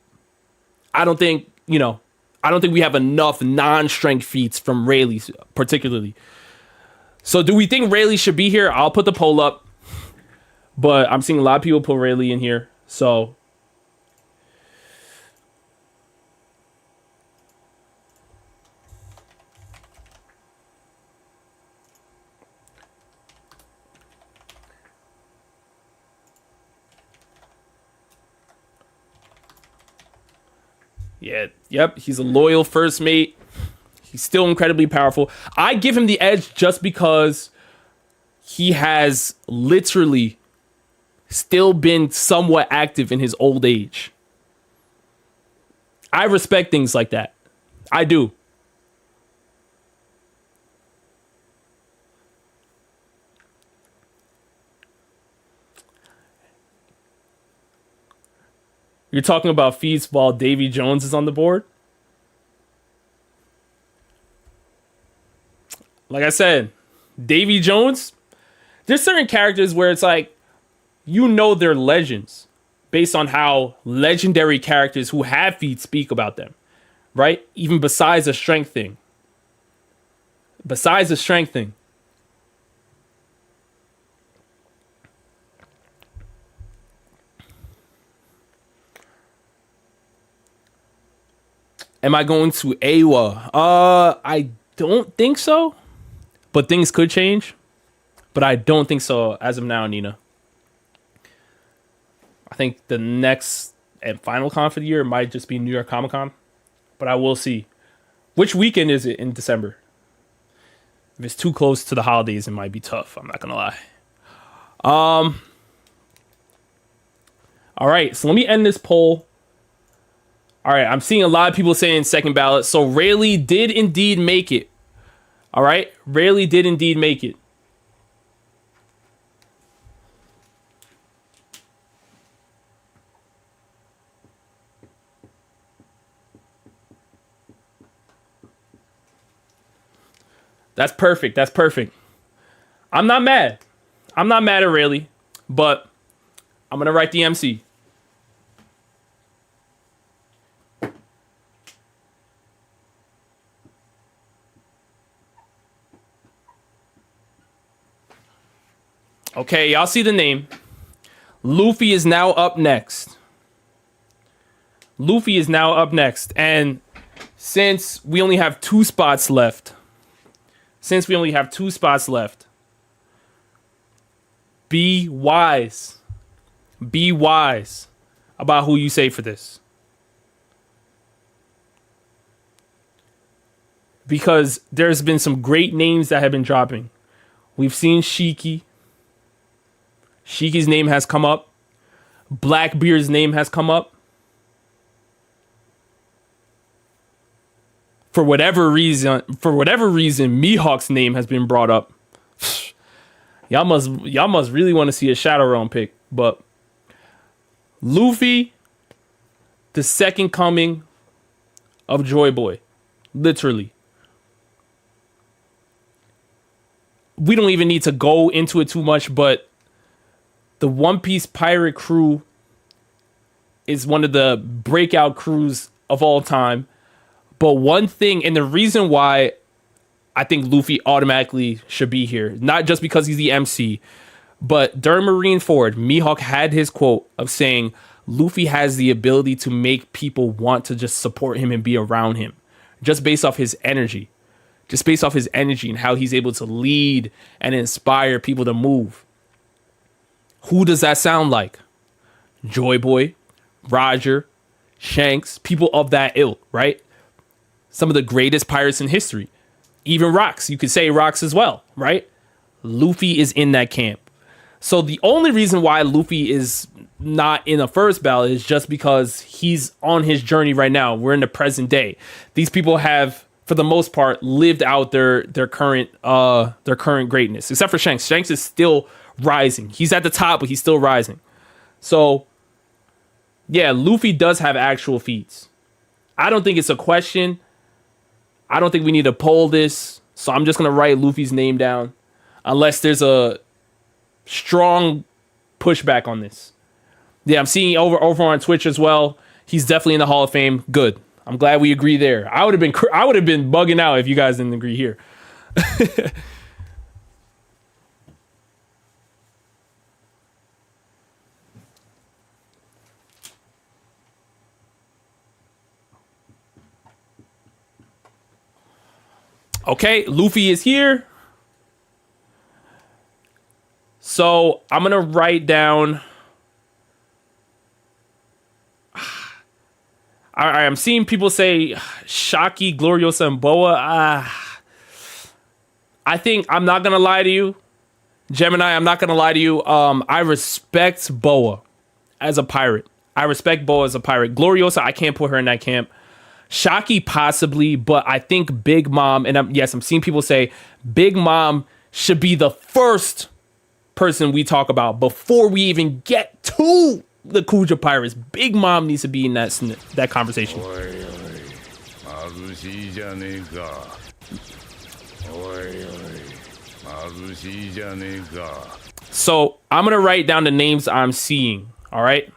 I don't think we have enough non-strength feats from Rayleigh particularly. So do we think Rayleigh should be here? I'll put the poll up, but I'm seeing a lot of people put Rayleigh in here. So yeah, yep, he's a loyal first mate. He's still incredibly powerful. I give him the edge just because he has literally still been somewhat active in his old age. I respect things like that. I do. You're talking about feats while Davy Jones is on the board? Like I said, Davy Jones, there's certain characters where it's like, they're legends based on how legendary characters who have feats speak about them, right? Even besides the strength thing. Am I going to Awa? I don't think so, but things could change. But I don't think so as of now, Nina. I think the next and final con for the year might just be New York Comic Con, but I will see. Which weekend is it in December? If it's too close to the holidays, it might be tough. I'm not gonna lie. All right, so let me end this poll. All right, I'm seeing a lot of people saying second ballot. So Rayleigh did indeed make it. All right, Rayleigh did indeed make it. That's perfect. That's perfect. I'm not mad. I'm not mad at Rayleigh, but I'm going to write the MC. Okay, y'all see the name. Luffy is now up next. Luffy is now up next. And since we only have two spots left, be wise. Be wise about who you say for this. Because there's been some great names that have been dropping. We've seen Shiki. Shiki's name has come up. Blackbeard's name has come up. For whatever reason, Mihawk's name has been brought up. Y'all must really want to see a Shadow Realm pick. But Luffy, the second coming of Joy Boy. Literally. We don't even need to go into it too much, but the One Piece pirate crew is one of the breakout crews of all time. But one thing, and the reason why I think Luffy automatically should be here, not just because he's the MC, but during Marineford, Mihawk had his quote of saying, Luffy has the ability to make people want to just support him and be around him, just based off his energy. Just based off his energy and how he's able to lead and inspire people to move. Who does that sound like? Joy Boy, Roger, Shanks, people of that ilk, right? Some of the greatest pirates in history. Even Rocks, you could say Rocks as well, right? Luffy is in that camp. So the only reason why Luffy is not in the first ballot is just because he's on his journey right now. We're in the present day. These people have, for the most part, lived out their current greatness, except for Shanks. Shanks is still rising. He's at the top, but he's still rising. So yeah, Luffy does have actual feats. I don't think it's a question. I don't think we need to poll this. So I'm just gonna write Luffy's name down, unless there's a strong pushback on this. Yeah, I'm seeing over on Twitch as well. He's definitely in the Hall of Fame. Good. I'm glad we agree there. I would have been bugging out if you guys didn't agree here. Okay, Luffy is here. So I'm gonna write down. I'm seeing people say Shaki, Gloriosa, and Boa. I think, I'm not gonna lie to you, Gemini. I'm not gonna lie to you. I respect Boa as a pirate. Gloriosa, I can't put her in that camp. Shaki possibly, but I think Big Mom, and I'm seeing people say Big Mom should be the first person we talk about before we even get to the Kuja Pirates. Big Mom needs to be in that conversation. So I'm gonna write down the names I'm seeing. All right.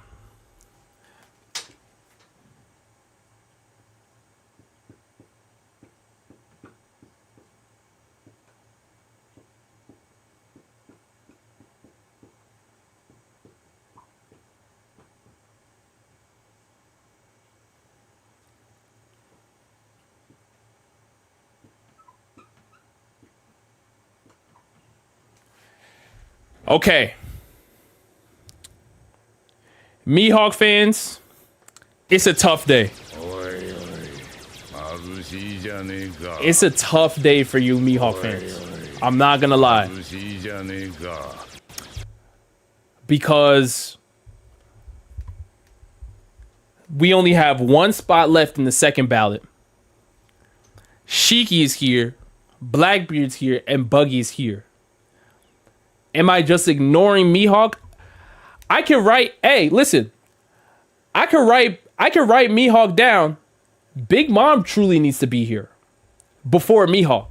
Okay. Mihawk fans, it's a tough day. It's a tough day for you Mihawk fans. I'm not gonna lie. Because we only have one spot left in the second ballot. Shiki is here, Blackbeard's here, and Buggy's here. Am I just ignoring Mihawk? I can write, hey, listen. I can write Mihawk down. Big Mom truly needs to be here before Mihawk.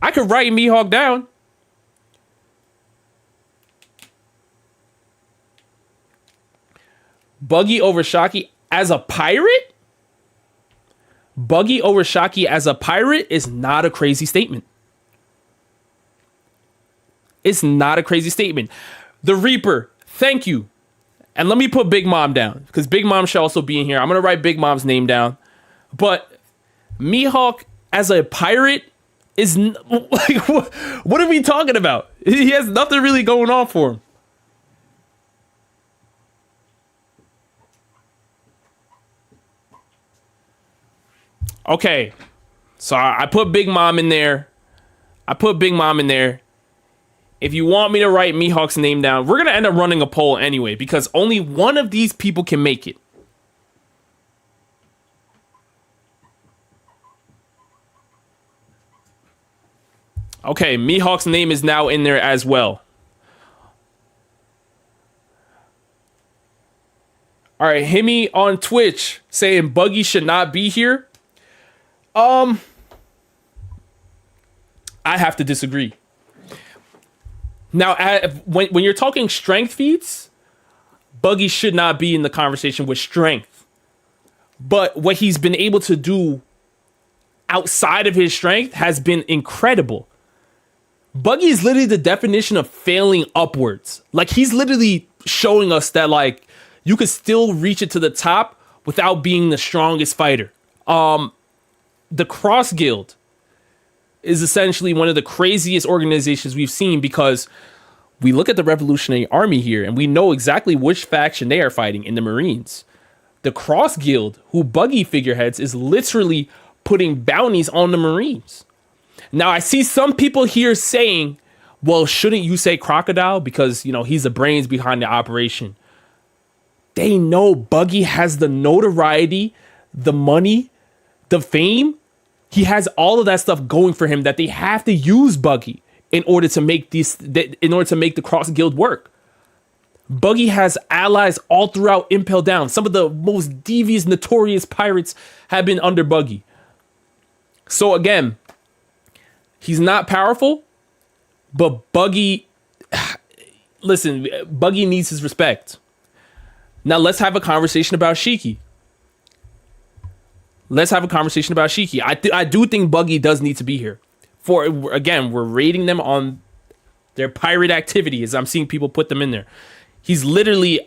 I could write Mihawk down. Buggy over Shaki as a pirate? Buggy over Shaki as a pirate is not a crazy statement. It's not a crazy statement. The Reaper, thank you. And let me put Big Mom down, because Big Mom should also be in here. I'm going to write Big Mom's name down. But Mihawk as a pirate is... like, what are we talking about? He has nothing really going on for him. Okay. So I put Big Mom in there. If you want me to write Mihawk's name down, we're going to end up running a poll anyway, because only one of these people can make it. Okay, Mihawk's name is now in there as well. All right, Himi on Twitch saying Buggy should not be here. I have to disagree. Now, when you're talking strength feats, Buggy should not be in the conversation with strength. But what he's been able to do outside of his strength has been incredible. Buggy is literally the definition of failing upwards. Like, he's literally showing us that, like, you could still reach it to the top without being the strongest fighter. The Cross Guild is essentially one of the craziest organizations we've seen, because we look at the Revolutionary Army here and we know exactly which faction they are fighting in the Marines. The Cross Guild, who Buggy figureheads, is literally putting bounties on the Marines. Now, I see some people here saying well, shouldn't you say crocodile? Because, you know, he's the brains behind the operation. They know Buggy has the notoriety, the money, the fame. He has all of that stuff going for him that they have to use Buggy in order to make the Cross Guild work. Buggy has allies all throughout Impel Down. Some of the most devious, notorious pirates have been under Buggy. So again, he's not powerful, but Buggy, listen, Buggy needs his respect. Now let's have a conversation about Shiki. I do think Buggy does need to be here. Again, we're rating them on their pirate activity as I'm seeing people put them in there. He's literally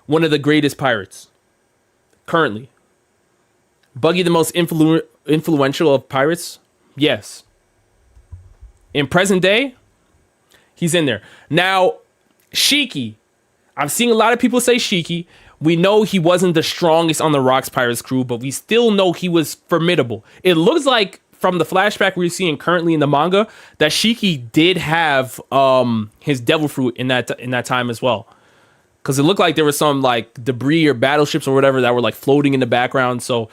one of the greatest pirates currently. Buggy, the most influential of pirates? Yes. In present day, he's in there. Now, Shiki. I'm seeing a lot of people say Shiki. We know he wasn't the strongest on the Rocks Pirates crew, but we still know he was formidable. It looks like from the flashback we're seeing currently in the manga that Shiki did have his devil fruit in that time as well. Because it looked like there was some like debris or battleships or whatever that were like floating in the background. So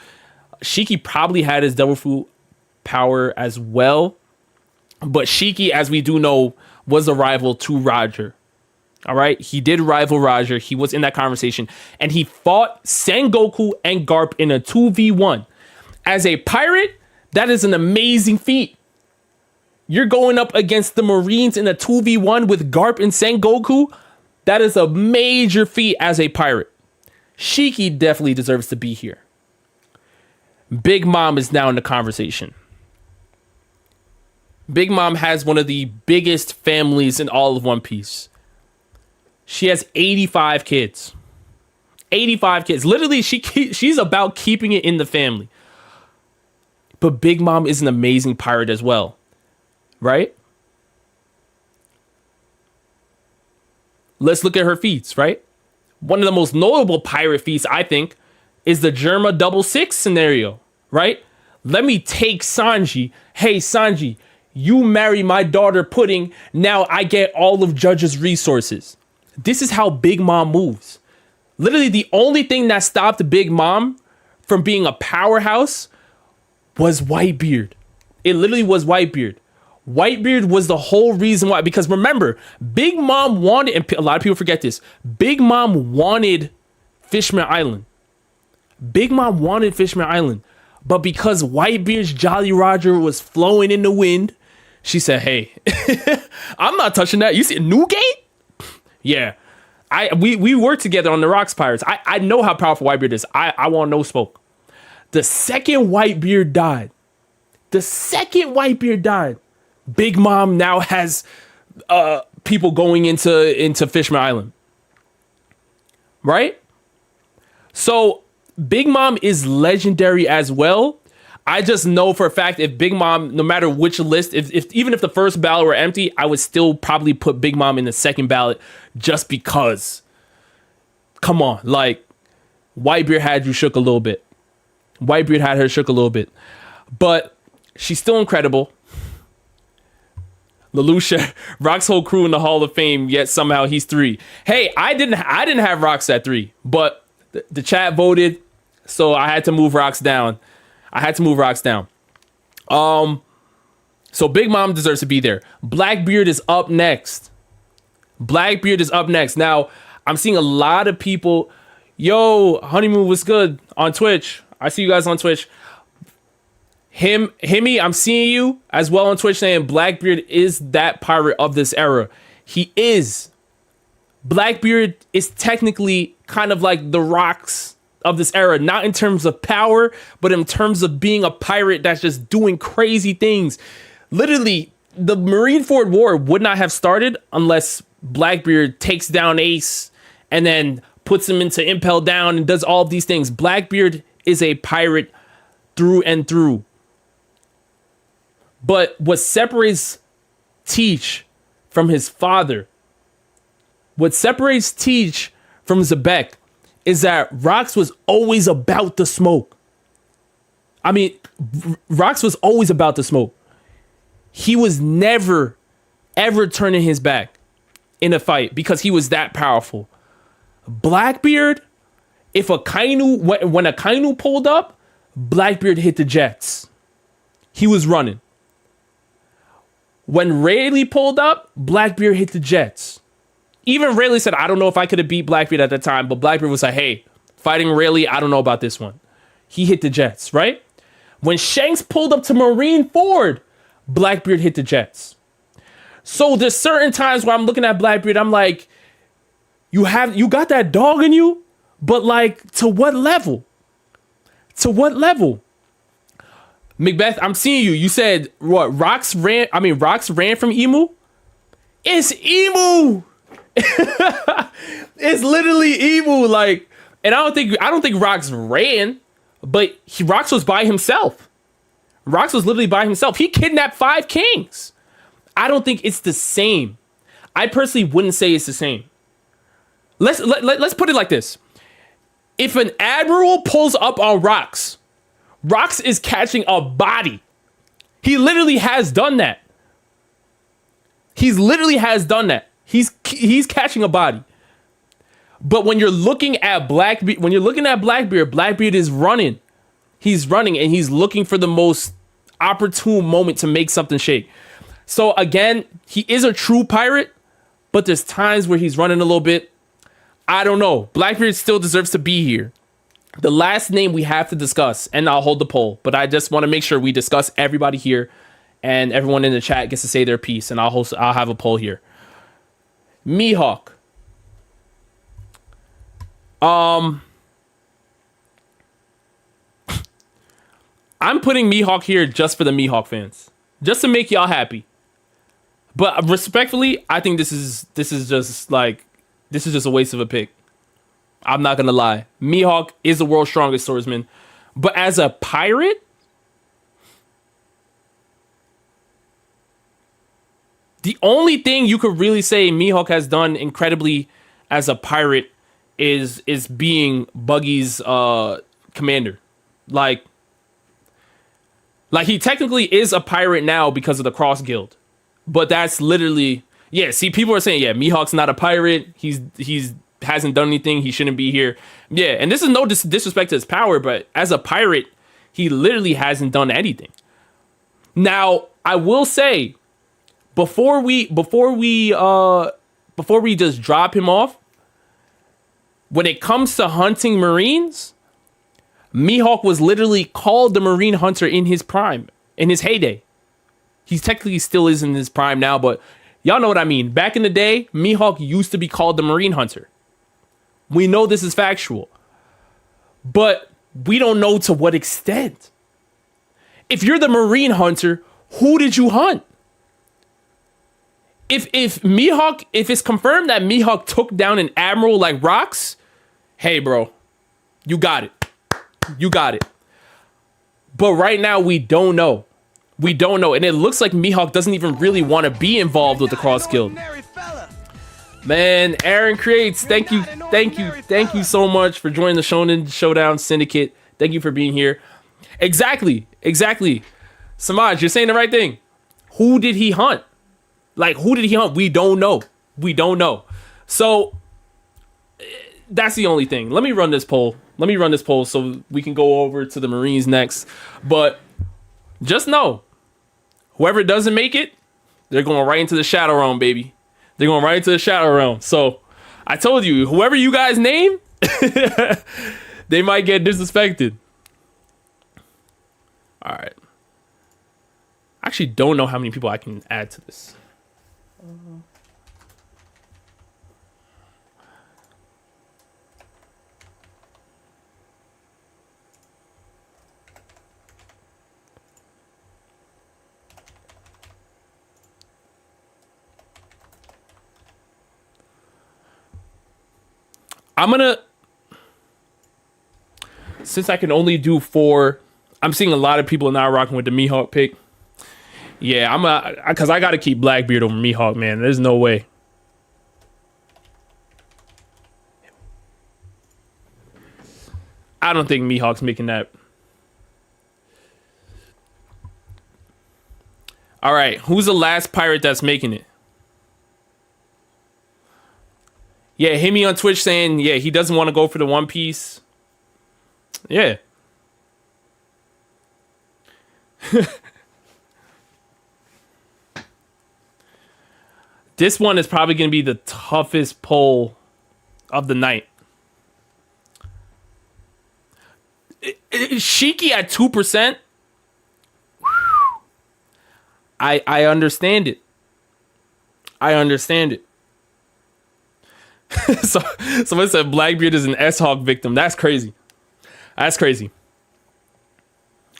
Shiki probably had his devil fruit power as well. But Shiki, as we do know, was a rival to Roger. All right. He did rival Roger. He was in that conversation and he fought Sengoku and Garp in a 2v1. As a pirate, that is an amazing feat. You're going up against the Marines in a 2v1 with Garp and Sengoku. That is a major feat as a pirate. Shiki definitely deserves to be here. Big Mom is now in the conversation. Big Mom has one of the biggest families in all of One Piece. She has 85 kids. 85 kids. Literally, she's about keeping it in the family. But Big Mom is an amazing pirate as well. Right? Let's look at her feats, right? One of the most notable pirate feats, I think, is the Germa 66 scenario, right? Let me take Sanji. Hey, Sanji, you marry my daughter Pudding. Now I get all of Judge's resources. This is how Big Mom moves. Literally, the only thing that stopped Big Mom from being a powerhouse was Whitebeard. It literally was Whitebeard. Whitebeard was the whole reason why. Because remember, Big Mom wanted, and a lot of people forget this, Big Mom wanted Fishman Island. Big Mom wanted Fishman Island. But because Whitebeard's Jolly Roger was flowing in the wind, she said, hey, I'm not touching that. You see Newgate? Yeah. We worked together on the Rocks Pirates. I know how powerful Whitebeard is. I want no smoke. The second Whitebeard died, Big Mom now has people going into Fishman Island. Right? So Big Mom is legendary as well. I just know for a fact if Big Mom, no matter which list, even if the first ballot were empty, I would still probably put Big Mom in the second ballot just because. Come on, like Whitebeard had you shook a little bit. Whitebeard had her shook a little bit, but she's still incredible. Lelouch, Rock's whole crew in the Hall of Fame, yet somehow he's 3. Hey, I didn't have Rocks at 3, but the chat voted, so I had to move Rocks down. So Big Mom deserves to be there. Blackbeard is up next. Now, I'm seeing a lot of people. Yo, Honeymoon, what's good on Twitch? I see you guys on Twitch. Himmy, I'm seeing you as well on Twitch saying Blackbeard is that pirate of this era. He is. Blackbeard is technically kind of like the Rocks of this era, not in terms of power, but in terms of being a pirate that's just doing crazy things. Literally, the Marineford War would not have started unless Blackbeard takes down Ace and then puts him into Impel Down and does all of these things. Blackbeard is a pirate through and through. But what separates Teach from his father, what separates Teach from Zebek, is that Rocks was always about the smoke. I mean, Rocks was always about the smoke. He was never, ever turning his back in a fight because he was that powerful. Blackbeard, if a Kainu, when a Kainu pulled up, Blackbeard hit the jets. He was running. When Rayleigh pulled up, Blackbeard hit the jets. Even Rayleigh said, I don't know if I could have beat Blackbeard at the time, but Blackbeard was like, hey, fighting Rayleigh, I don't know about this one. He hit the jets, right? When Shanks pulled up to Marineford, Blackbeard hit the jets. So there's certain times where I'm looking at Blackbeard, I'm like, you got that dog in you, but like, to what level? To what level? Macbeth, I'm seeing you. You said what? Rocks ran from Emu? It's Emu. It's literally Emu. Like, and I don't think Rocks ran, but Rocks was by himself. Rocks was literally by himself. He kidnapped 5 kings. I don't think it's the same. I personally wouldn't say it's the same. Let's put it like this. If an admiral pulls up on Rocks, Rocks is catching a body. He literally has done that. He's catching a body. But when you're looking at Blackbeard, Blackbeard is running. He's running and he's looking for the most opportune moment to make something shake. So again, he is a true pirate, but there's times where he's running a little bit. I don't know. Blackbeard still deserves to be here. The last name we have to discuss, and I'll hold the poll, but I just want to make sure we discuss everybody here and everyone in the chat gets to say their piece, and I'll have a poll here. Mihawk. I'm putting Mihawk here just for the Mihawk fans, just to make y'all happy. But respectfully, I think this is just a waste of a pick. I'm not gonna lie. Mihawk is the world's strongest swordsman, but as a pirate, the only thing you could really say Mihawk has done incredibly as a pirate is being Buggy's commander. Like he technically is a pirate now because of the Cross Guild. But that's literally, yeah, see, people are saying, yeah, Mihawk's not a pirate. He's hasn't done anything. He shouldn't be here. Yeah, and this is no disrespect to his power, but as a pirate, he literally hasn't done anything. Now, I will say, before we just drop him off, when it comes to hunting Marines, Mihawk was literally called the Marine Hunter in his prime, in his heyday. He technically still is in his prime now, but y'all know what I mean. Back in the day, Mihawk used to be called the Marine Hunter. We know this is factual, but we don't know to what extent. If you're the Marine Hunter, who did you hunt? If it's confirmed that Mihawk took down an admiral like Rocks, hey, bro, you got it. You got it. But right now, we don't know. We don't know. And it looks like Mihawk doesn't even really want to be involved with the Cross Guild. Man, Aaron Creates, thank you so much for joining the Shonen Showdown Syndicate. Thank you for being here. Exactly. Samaj, you're saying the right thing. Who did he hunt? Like, who did he hunt? We don't know. So, that's the only thing. Let me run this poll so we can go over to the Marines next. But just know, whoever doesn't make it, they're going right into the Shadow Realm, baby. They're going right into the Shadow Realm. So, I told you, whoever you guys name, they might get disrespected. All right. I actually don't know how many people I can add to this. Since I can only do 4, I'm seeing a lot of people now rocking with the Mihawk pick. Yeah, because I got to keep Blackbeard over Mihawk, man. There's no way. I don't think Mihawk's making that. All right, who's the last pirate that's making it? Yeah, hit me on Twitch saying, yeah, he doesn't want to go for the One Piece. Yeah. This one is probably going to be the toughest poll of the night. Shiki at 2%. I understand it. I understand it. So someone said Blackbeard is an S-Hawk victim. That's crazy. That's crazy.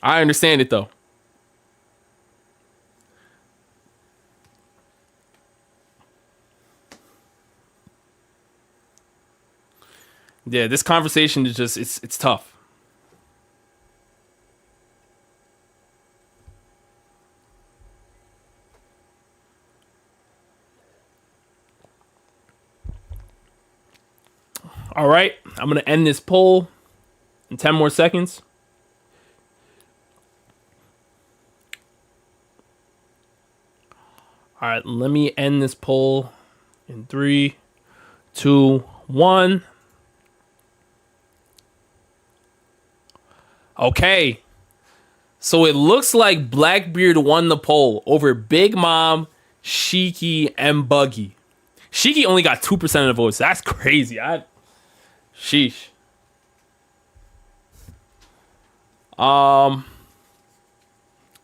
I understand it though. Yeah, this conversation is just it's tough. All right, I'm going to end this poll in 10 more seconds. All right, let me end this poll in 3, 2, 1. Okay. So it looks like Blackbeard won the poll over Big Mom, Shiki, and Buggy. Shiki only got 2% of the votes. That's crazy. Sheesh.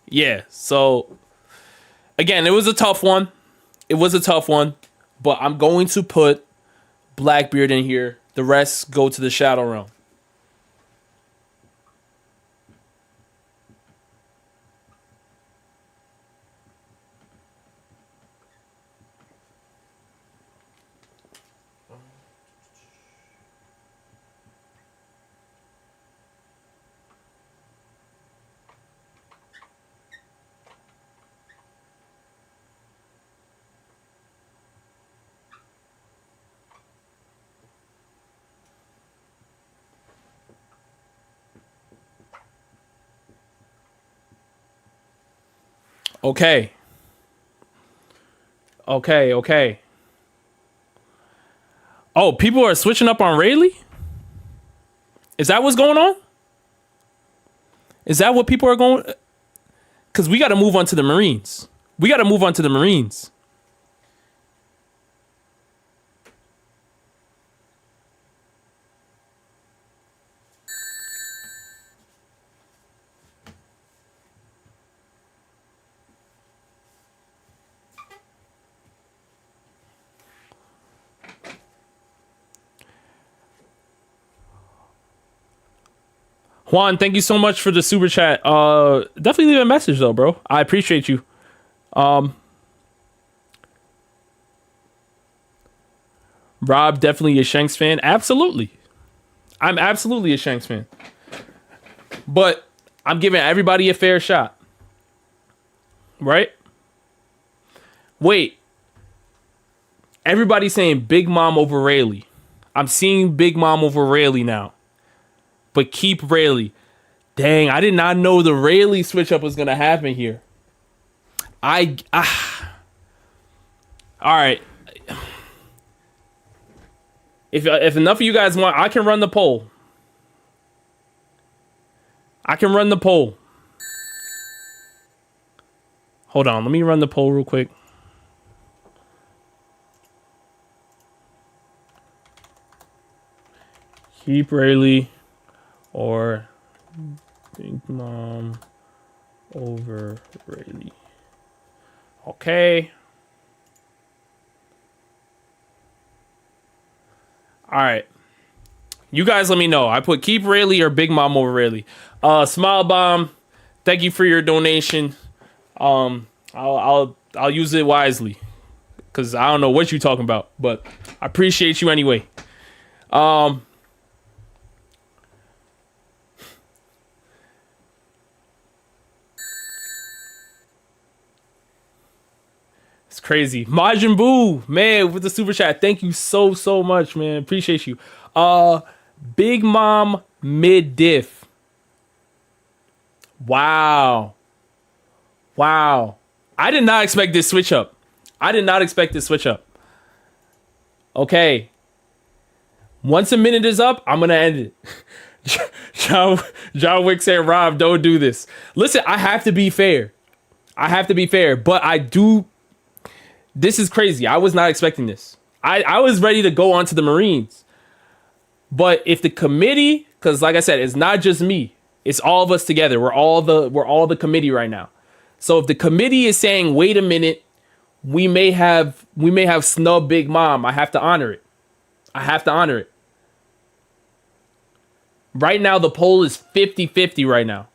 Yeah, so again, it was a tough one. It was a tough one, but I'm going to put Blackbeard in here. The rest go to the Shadow Realm. Okay. Okay. Oh, people are switching up on Rayleigh? Is that what's going on? Is that what people are going? Because we got to move on to the Marines. Juan, thank you so much for the super chat. Definitely leave a message though, bro. I appreciate you. Rob, definitely a Shanks fan. Absolutely. I'm absolutely a Shanks fan. But I'm giving everybody a fair shot. Right? Wait. Everybody's saying Big Mom over Rayleigh. I'm seeing Big Mom over Rayleigh now. But keep Rayleigh. Dang, I did not know the Rayleigh switch up was gonna happen here. All right. If enough of you guys want, I can run the poll. Hold on, let me run the poll real quick. Keep Rayleigh or Big Mom over Rayleigh. Okay. All right. You guys let me know. I put keep Rayleigh or Big Mom over Rayleigh. Smile Bomb, thank you for your donation. I'll use it wisely. Cause I don't know what you're talking about, but I appreciate you anyway. It's crazy. Majin Buu, man, with the super chat. Thank you so much, man. Appreciate you. Big Mom mid diff. Wow. I did not expect this switch up. I did not expect this switch up. Okay. Once a minute is up, I'm going to end it. John Wick said, Rob, don't do this. Listen, I have to be fair. But I do. This is crazy. I was not expecting this. I was ready to go on to the Marines. But if the committee, because like I said, it's not just me. It's all of us together. We're all the committee right now. So if the committee is saying, wait a minute, we may have snubbed Big Mom, I have to honor it. Right now, the poll is 50-50 right now.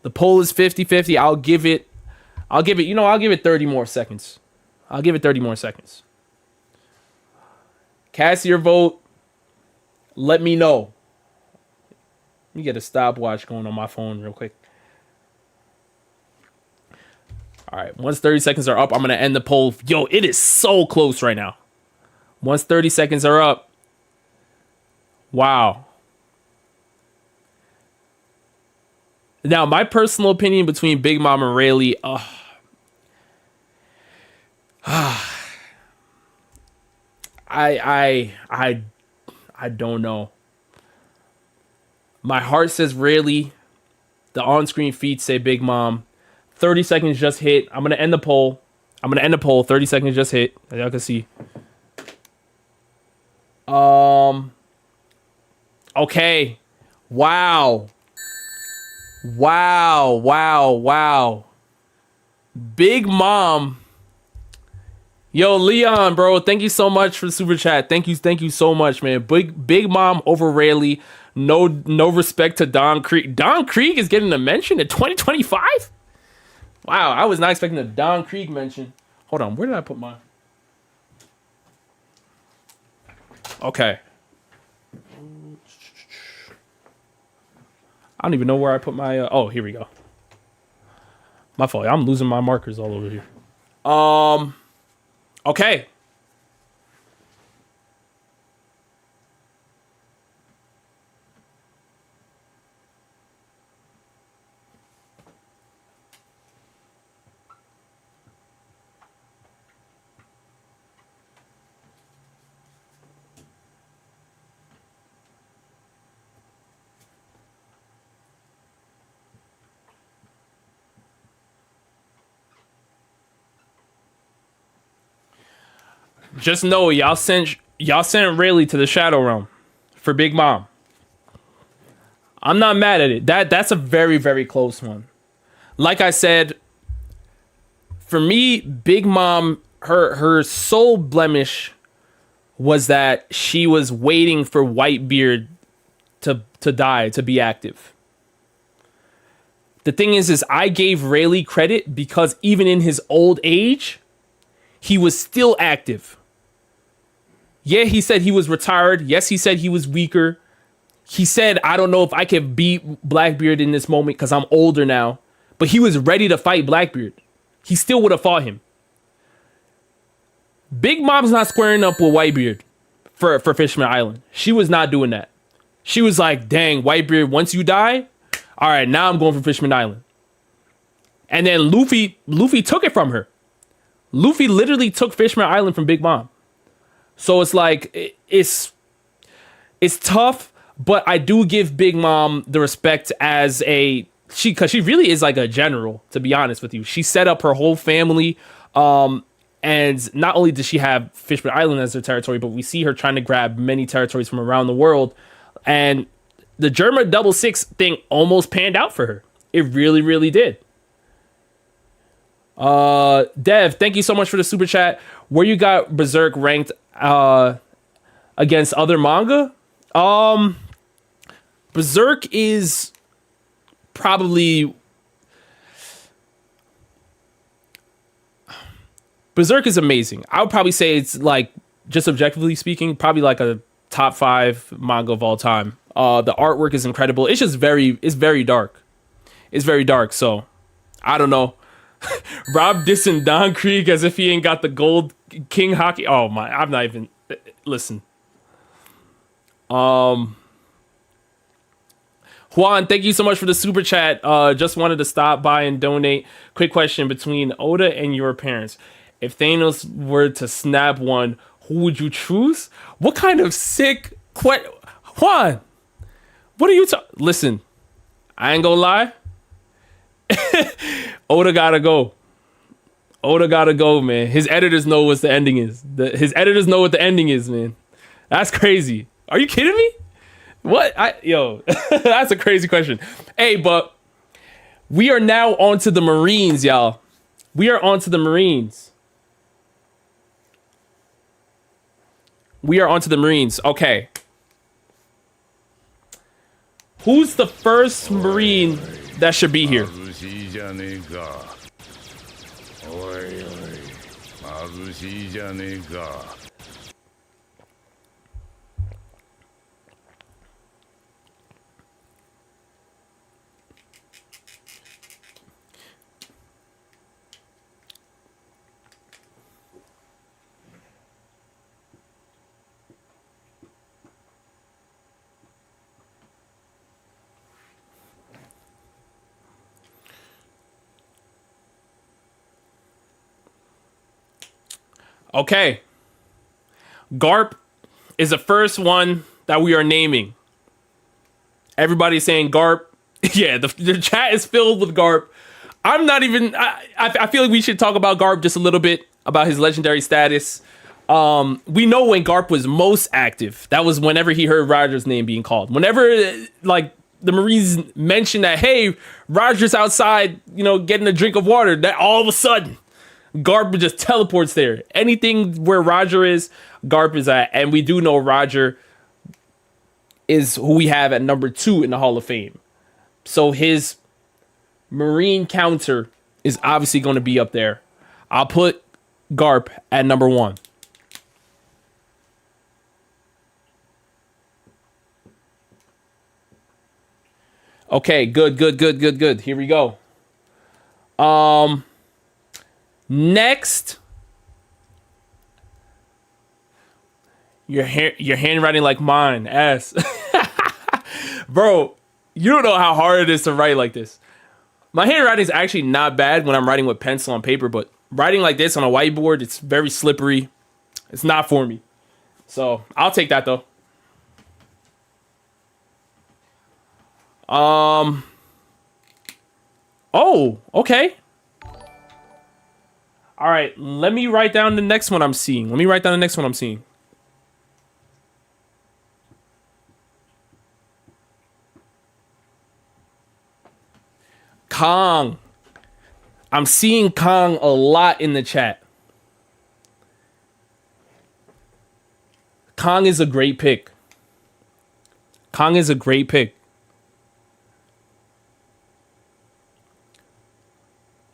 The poll is 50-50. I'll give it 30 more seconds. Cast your vote. Let me know. Let me get a stopwatch going on my phone real quick. All right, once 30 seconds are up, I'm going to end the poll. Yo, it is so close right now. Once 30 seconds are up. Wow. Now, my personal opinion between Big Mom and Rayleigh, I don't know. My heart says Rayleigh. The on-screen feeds say Big Mom. 30 seconds just hit. I'm going to end the poll. 30 seconds just hit. As y'all can see. Okay. Wow. Big Mom. Yo, Leon, bro. Thank you so much for the super chat. Thank you so much, man. Big Mom over Rayleigh. No respect to Don Krieg. Don Krieg is getting a mention in 2025? Wow, I was not expecting a Don Krieg mention. Hold on, where did I put my... Okay. I don't even know where I put my... oh, here we go. My fault. I'm losing my markers all over here. Okay. Just know y'all sent Rayleigh to the Shadow Realm for Big Mom. I'm not mad at it. That's a very, very close one. Like I said, for me, Big Mom, her sole blemish was that she was waiting for Whitebeard to die, to be active. The thing is I gave Rayleigh credit because even in his old age, he was still active. Yeah, he said he was retired. Yes, he said he was weaker. He said, I don't know if I can beat Blackbeard in this moment because I'm older now. But he was ready to fight Blackbeard. He still would have fought him. Big Mom's not squaring up with Whitebeard for Fishman Island. She was not doing that. She was like, dang, Whitebeard, once you die, all right, now I'm going for Fishman Island. And then Luffy took it from her. Luffy literally took Fishman Island from Big Mom. So it's like, it's tough, but I do give Big Mom the respect as because she really is like a general, to be honest with you. She set up her whole family. And not only does she have Fishman Island as her territory, but we see her trying to grab many territories from around the world. And the Germa 66 thing almost panned out for her. It really, really did. Dev, thank you so much for the super chat. Where you got Berserk ranked against other manga? Berserk is probably... Berserk is amazing. I would probably say it's like, just objectively speaking, probably like a top 5 manga of all time. The artwork is incredible. It's just it's very dark. It's very dark. So I don't know. Rob dissing Don Krieg as if he ain't got the gold King Hockey. Oh my, I'm not even, listen. Juan, thank you so much for the super chat. Just wanted to stop by and donate. Quick question between Oda and your parents. If Thanos were to snap one, who would you choose? What kind of sick Juan, what are you Listen, I ain't gonna lie. Oda gotta go. Oda gotta go, man. His editors know what the ending is. His editors know what the ending is, man. That's crazy. Are you kidding me? What? That's a crazy question. Hey, but we are now on to the Marines, y'all. We are on to the Marines. We are on to the Marines. Okay. Who's the first Marine that should be here? Okay. Garp is the first one that we are naming. Everybody's saying Garp. Yeah, the chat is filled with Garp. I'm not even... I feel like we should talk about Garp just a little bit, about his legendary status. We know when Garp was most active. That was whenever he heard Roger's name being called. Whenever, like, the Marines mentioned that, hey, Roger's outside, getting a drink of water, that all of a sudden... Garp just teleports there. Anything where Roger is, Garp is at. And we do know Roger is who we have at number 2 in the Hall of Fame. So his Marine counter is obviously going to be up there. I'll put Garp at number 1. Okay, good. Here we go. Next, your handwriting like mine, ass. Bro, you don't know how hard it is to write like this. My handwriting is actually not bad when I'm writing with pencil on paper, but writing like this on a whiteboard, it's very slippery. It's not for me. So I'll take that though. Oh, okay. All right, let me write down the next one I'm seeing. Kong. I'm seeing Kong a lot in the chat. Kong is a great pick.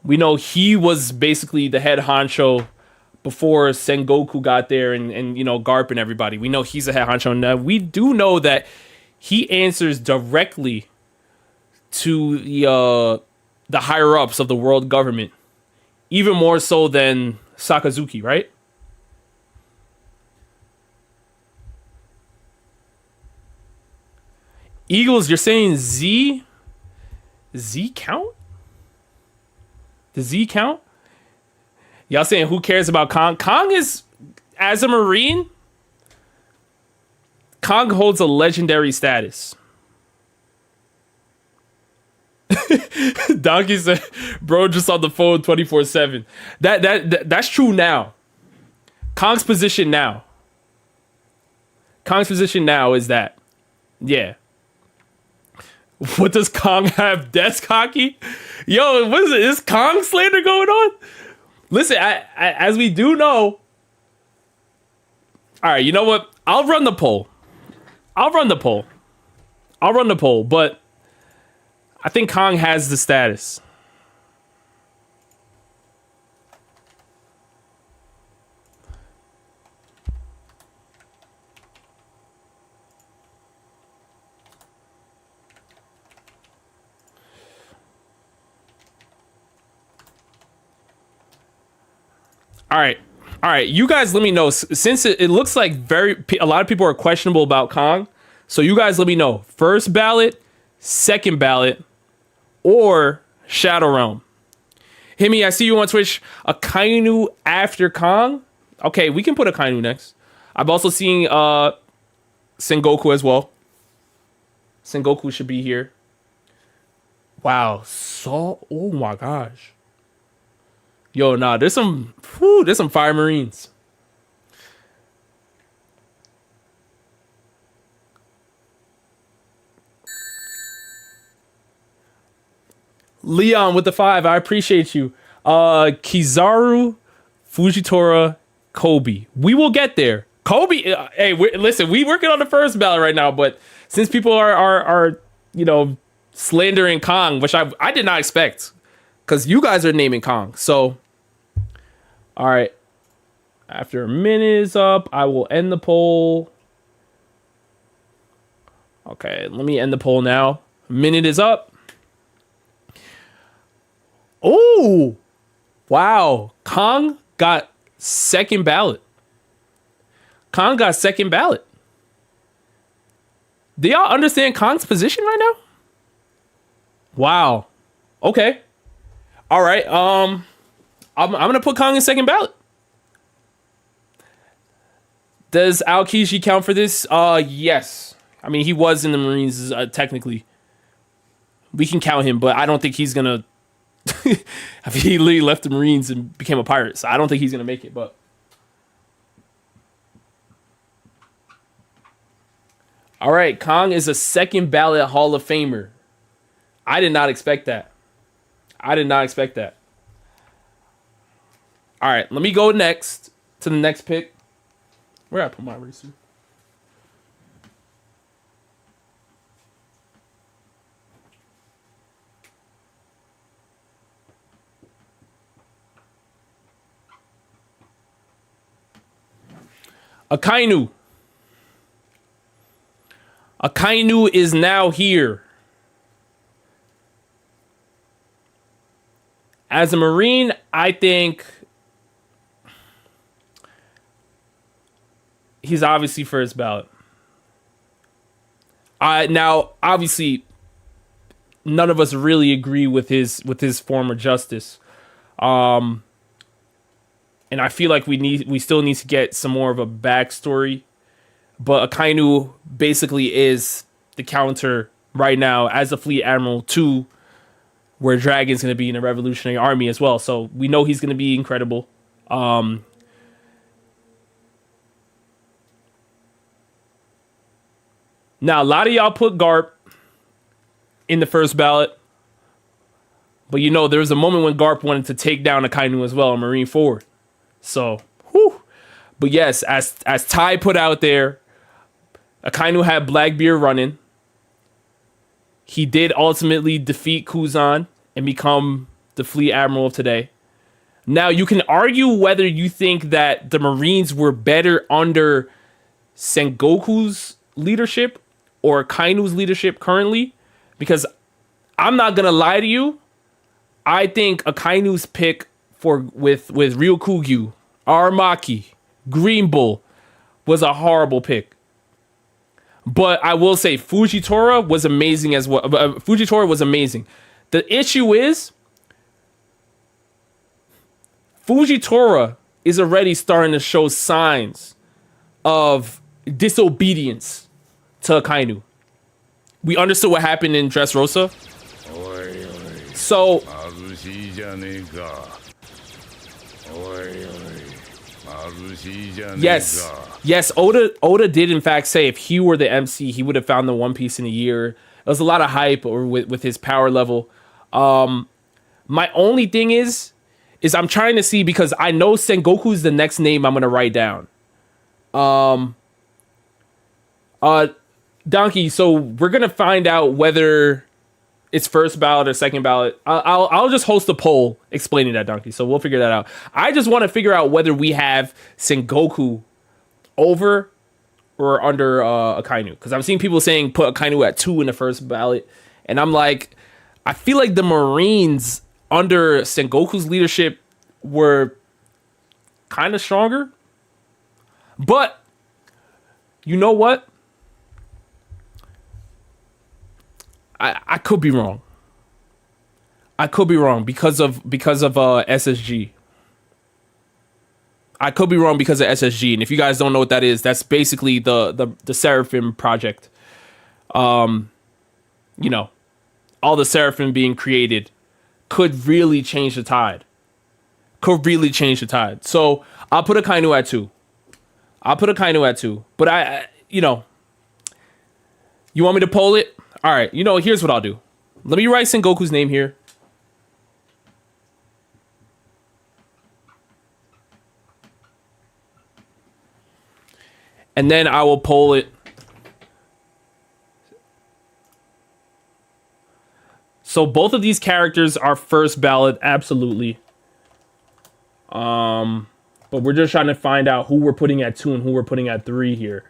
We know he was basically the head honcho before Sengoku got there and Garp and everybody. We know he's a head honcho. Now, we do know that he answers directly to the higher-ups of the world government. Even more so than Sakazuki, right? Eagles, you're saying Z? Z count? The Z count? Y'all saying who cares about Kong? Kong is, as a Marine, Kong holds a legendary status. Donkey said, bro, just on the phone 24/7. That's true now. Kong's position now is that. Yeah. What does Kong have? Desk hockey? Yo, what is it? Is Kong slander going on? Listen, I as we do know. All right, you know what? I'll run the poll, but I think Kong has the status. All right. You guys let me know, since it looks like a lot of people are questionable about Kong. So you guys let me know. First ballot, second ballot, or Shadow Realm. Himi, I see you on Twitch. Akainu after Kong? Okay, we can put Akainu next. I've also seen Sengoku as well. Sengoku should be here. Wow. So, oh my gosh. Yo, nah, there's some fire marines. Leon with the 5, I appreciate you. Kizaru, Fujitora, Kobe. We will get there. Kobe, hey, listen, we working on the first ballot right now, but since people are slandering Kong, which I did not expect, because you guys are naming Kong. So, all right. After a minute is up, I will end the poll. Okay, let me end the poll now. A minute is up. Oh, wow. Kong got second ballot. Kong got second ballot. Do y'all understand Kong's position right now? Wow. Okay. All right. I'm gonna put Kong in second ballot. Does Aokishi count for this? Yes. I mean, he was in the Marines technically. We can count him, but I don't think he's gonna. He left the Marines and became a pirate, so I don't think he's gonna make it. But all right, Kong is a second ballot Hall of Famer. I did not expect that. All right, let me go next to the next pick. Where I put my eraser? Akainu. Akainu is now here. As a Marine, I think he's obviously first ballot. Now, obviously, none of us really agree with his form of justice. And I feel like we still need to get some more of a backstory. But Akainu basically is the counter right now as a fleet admiral to where Dragon's going to be in the Revolutionary Army as well. So we know he's going to be incredible. Now, a lot of y'all put Garp in the first ballot. But there was a moment when Garp wanted to take down Akainu as well, a Marine forward. So, whew. But yes, as Ty put out there, Akainu had Blackbeard running. He did ultimately defeat Kuzan and become the fleet admiral of today. Now, you can argue whether you think that the Marines were better under Sengoku's leadership or Akainu's leadership currently, because I'm not gonna lie to you. I think Akainu's pick with Ryukugyu, Aramaki, Green Bull was a horrible pick. But I will say Fujitora was amazing as well. Fujitora was amazing. The issue is Fujitora is already starting to show signs of disobedience to Akainu. We understood what happened in Dressrosa. So yes, Oda did in fact say if he were the MC, he would have found the One Piece in a year. There was a lot of hype with his power level. My only thing is I'm trying to see, because I know Sengoku's the next name I'm gonna write down. Donkey, so we're gonna find out whether it's first ballot or second ballot. I'll just host a poll explaining that, Donkey. So we'll figure that out. I just want to figure out whether we have Sengoku over or under Akainu, because I'm seeing people saying put Akainu at 2 in the first ballot, and I'm like, I feel like the Marines under Sengoku's leadership were kind of stronger. But you know what? I could be wrong. I could be wrong because of SSG. I could be wrong because of SSG, and if you guys don't know what that is, that's basically the Seraphim project. You know, all the Seraphim being created could really change the tide. Could really change the tide. So I'll put Akainu at 2. But I you know, you want me to poll it? All right. You know, here's what I'll do. Let me write Sengoku's name here. And then I will poll it. So both of these characters are first ballot, absolutely. But we're just trying to find out who we're putting at 2 and who we're putting at 3 here.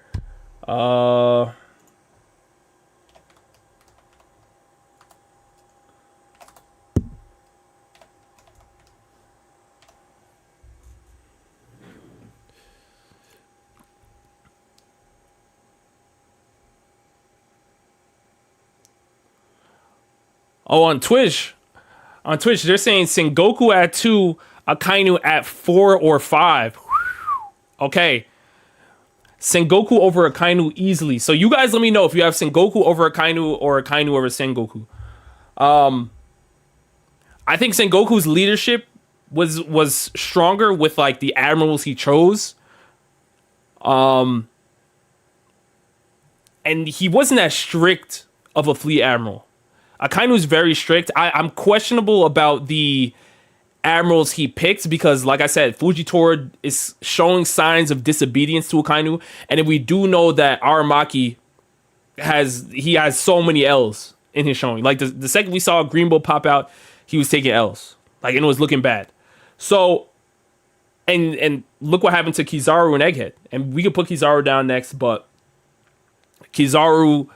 Oh, on Twitch, they're saying Sengoku at 2, Akainu at 4 or 5. Okay. Sengoku over Akainu easily. So you guys let me know if you have Sengoku over Akainu or Akainu over Sengoku. I think Sengoku's leadership was stronger with like the admirals he chose. And he wasn't as strict of a fleet admiral. Akainu's very strict. I'm questionable about the admirals he picked because, like I said, Fujitora is showing signs of disobedience to Akainu, and we do know that Aramaki has so many L's in his showing. Like the second we saw Greenbow pop out, he was taking L's, like, and it was looking bad. So, and look what happened to Kizaru and Egghead, and we could put Kizaru down next, but Kizaru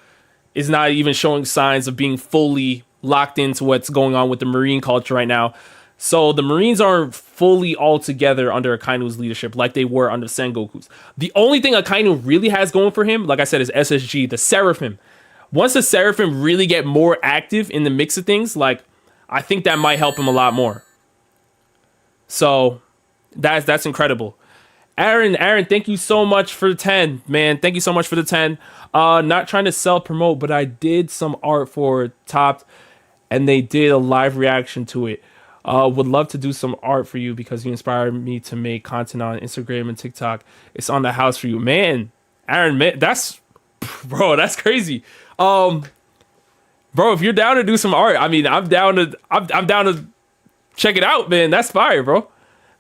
is not even showing signs of being fully locked into what's going on with the Marine culture right now. So the Marines aren't fully all together under Akainu's leadership like they were under Sengoku's. The only thing Akainu really has going for him, like I said, is SSG, the Seraphim. Once the Seraphim really get more active in the mix of things, like, I think that might help him a lot more. So that's incredible. Aaron, thank you so much for the 10, man. Thank you so much for the 10. Not trying to sell promote, but I did some art for Topped, and they did a live reaction to it. Would love to do some art for you because you inspired me to make content on Instagram and TikTok. It's on the house for you, man. Aaron, man, that's crazy. Bro, if you're down to do some art, I mean, I'm down to check it out, man. That's fire, bro.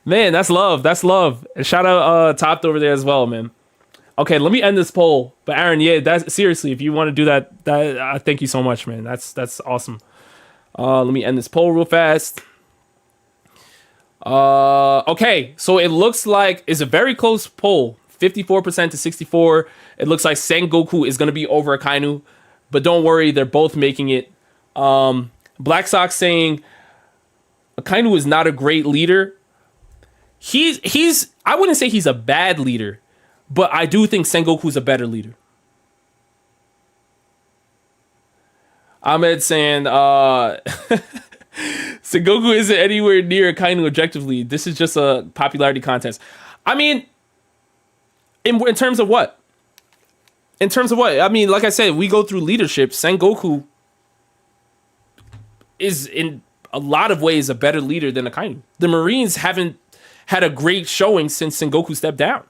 Man, that's love. That's love. And shout out Topped over there as well, man. Okay, let me end this poll. But Aaron, yeah, that's seriously, if you want to do that, thank you so much, man. That's awesome. Let me end this poll real fast. Okay, so it looks like it's a very close poll, 54% to 64. It looks like Sengoku is going to be over Akainu, but don't worry, they're both making it. Black Sox saying Akainu is not a great leader. He's I wouldn't say he's a bad leader, but I do think Sengoku's a better leader. Ahmed saying Sengoku isn't anywhere near Akainu objectively. This is just a popularity contest. I mean, in terms of what? In terms of what? I mean, like I said, we go through leadership. Sengoku is in a lot of ways a better leader than Akainu. The Marines haven't had a great showing since Sengoku stepped down.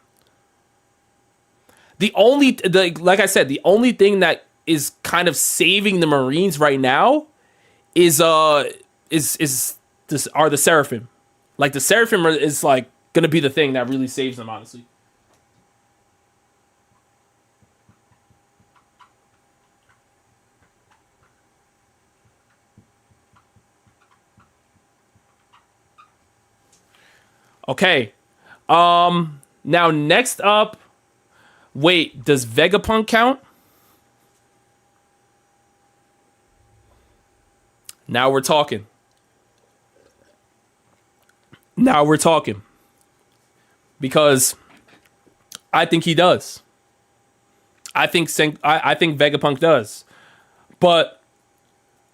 Like I said, the only thing that is kind of saving the Marines right now are the Seraphim. Like the Seraphim is like gonna be the thing that really saves them, honestly. Okay. Now next up, wait, does Vegapunk count? Now we're talking. Because I think he does. I think Vegapunk does. But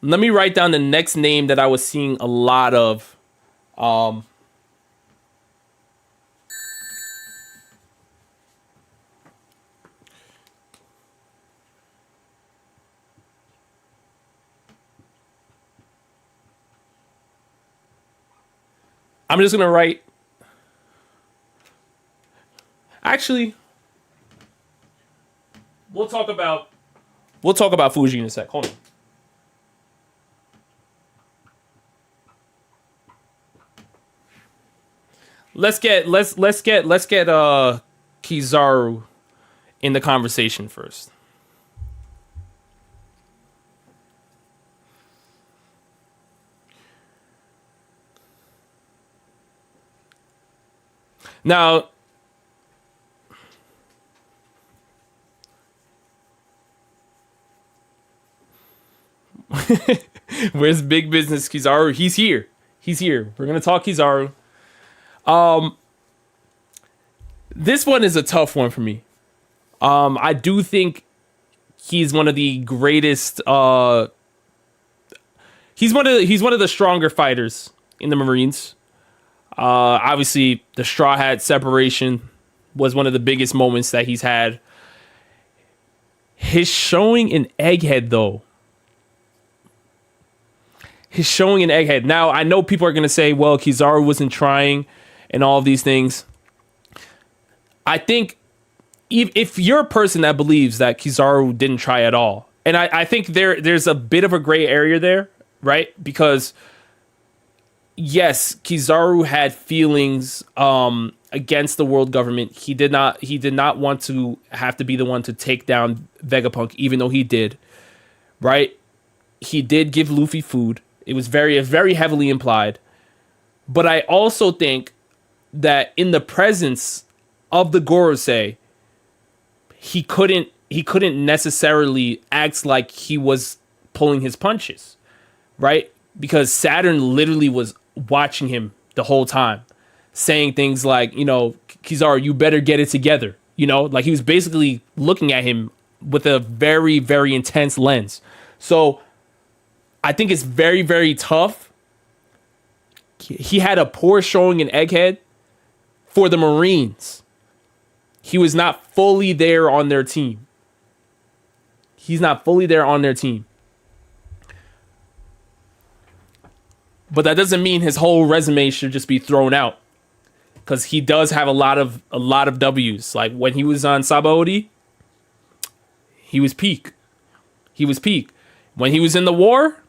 Let me write down the next name that I was seeing a lot of. I'm just gonna write. Actually, we'll talk about Fuji in a sec. Hold on. Let's get Kizaru in the conversation first. Now, where's big business Kizaru? He's here. We're gonna talk Kizaru. This one is a tough one for me. I do think he's one of the greatest. He's one of the stronger fighters in the Marines. Obviously, the Straw Hat separation was one of the biggest moments that he's had. His showing in Egghead, though. Now, I know people are going to say, well, Kizaru wasn't trying and all of these things. I think if you're a person that believes that Kizaru didn't try at all, and I think there's a bit of a gray area there, right? Because yes, Kizaru had feelings against the world government. He did not want to have to be the one to take down Vegapunk, even though he did. Right? He did give Luffy food. It was very heavily implied. But I also think that in the presence of the Gorosei, he couldn't necessarily act like he was pulling his punches, right? Because Saturn literally was watching him the whole time, saying things like, Kizaru, you better get it together. Like he was basically looking at him with a very, very intense lens. So I think it's very, very tough. He had a poor showing in Egghead for the Marines. He was not fully there on their team. But that doesn't mean his whole resume should just be thrown out, because he does have a lot of W's. Like when he was on Sabaody, he was peak. When he was in the war,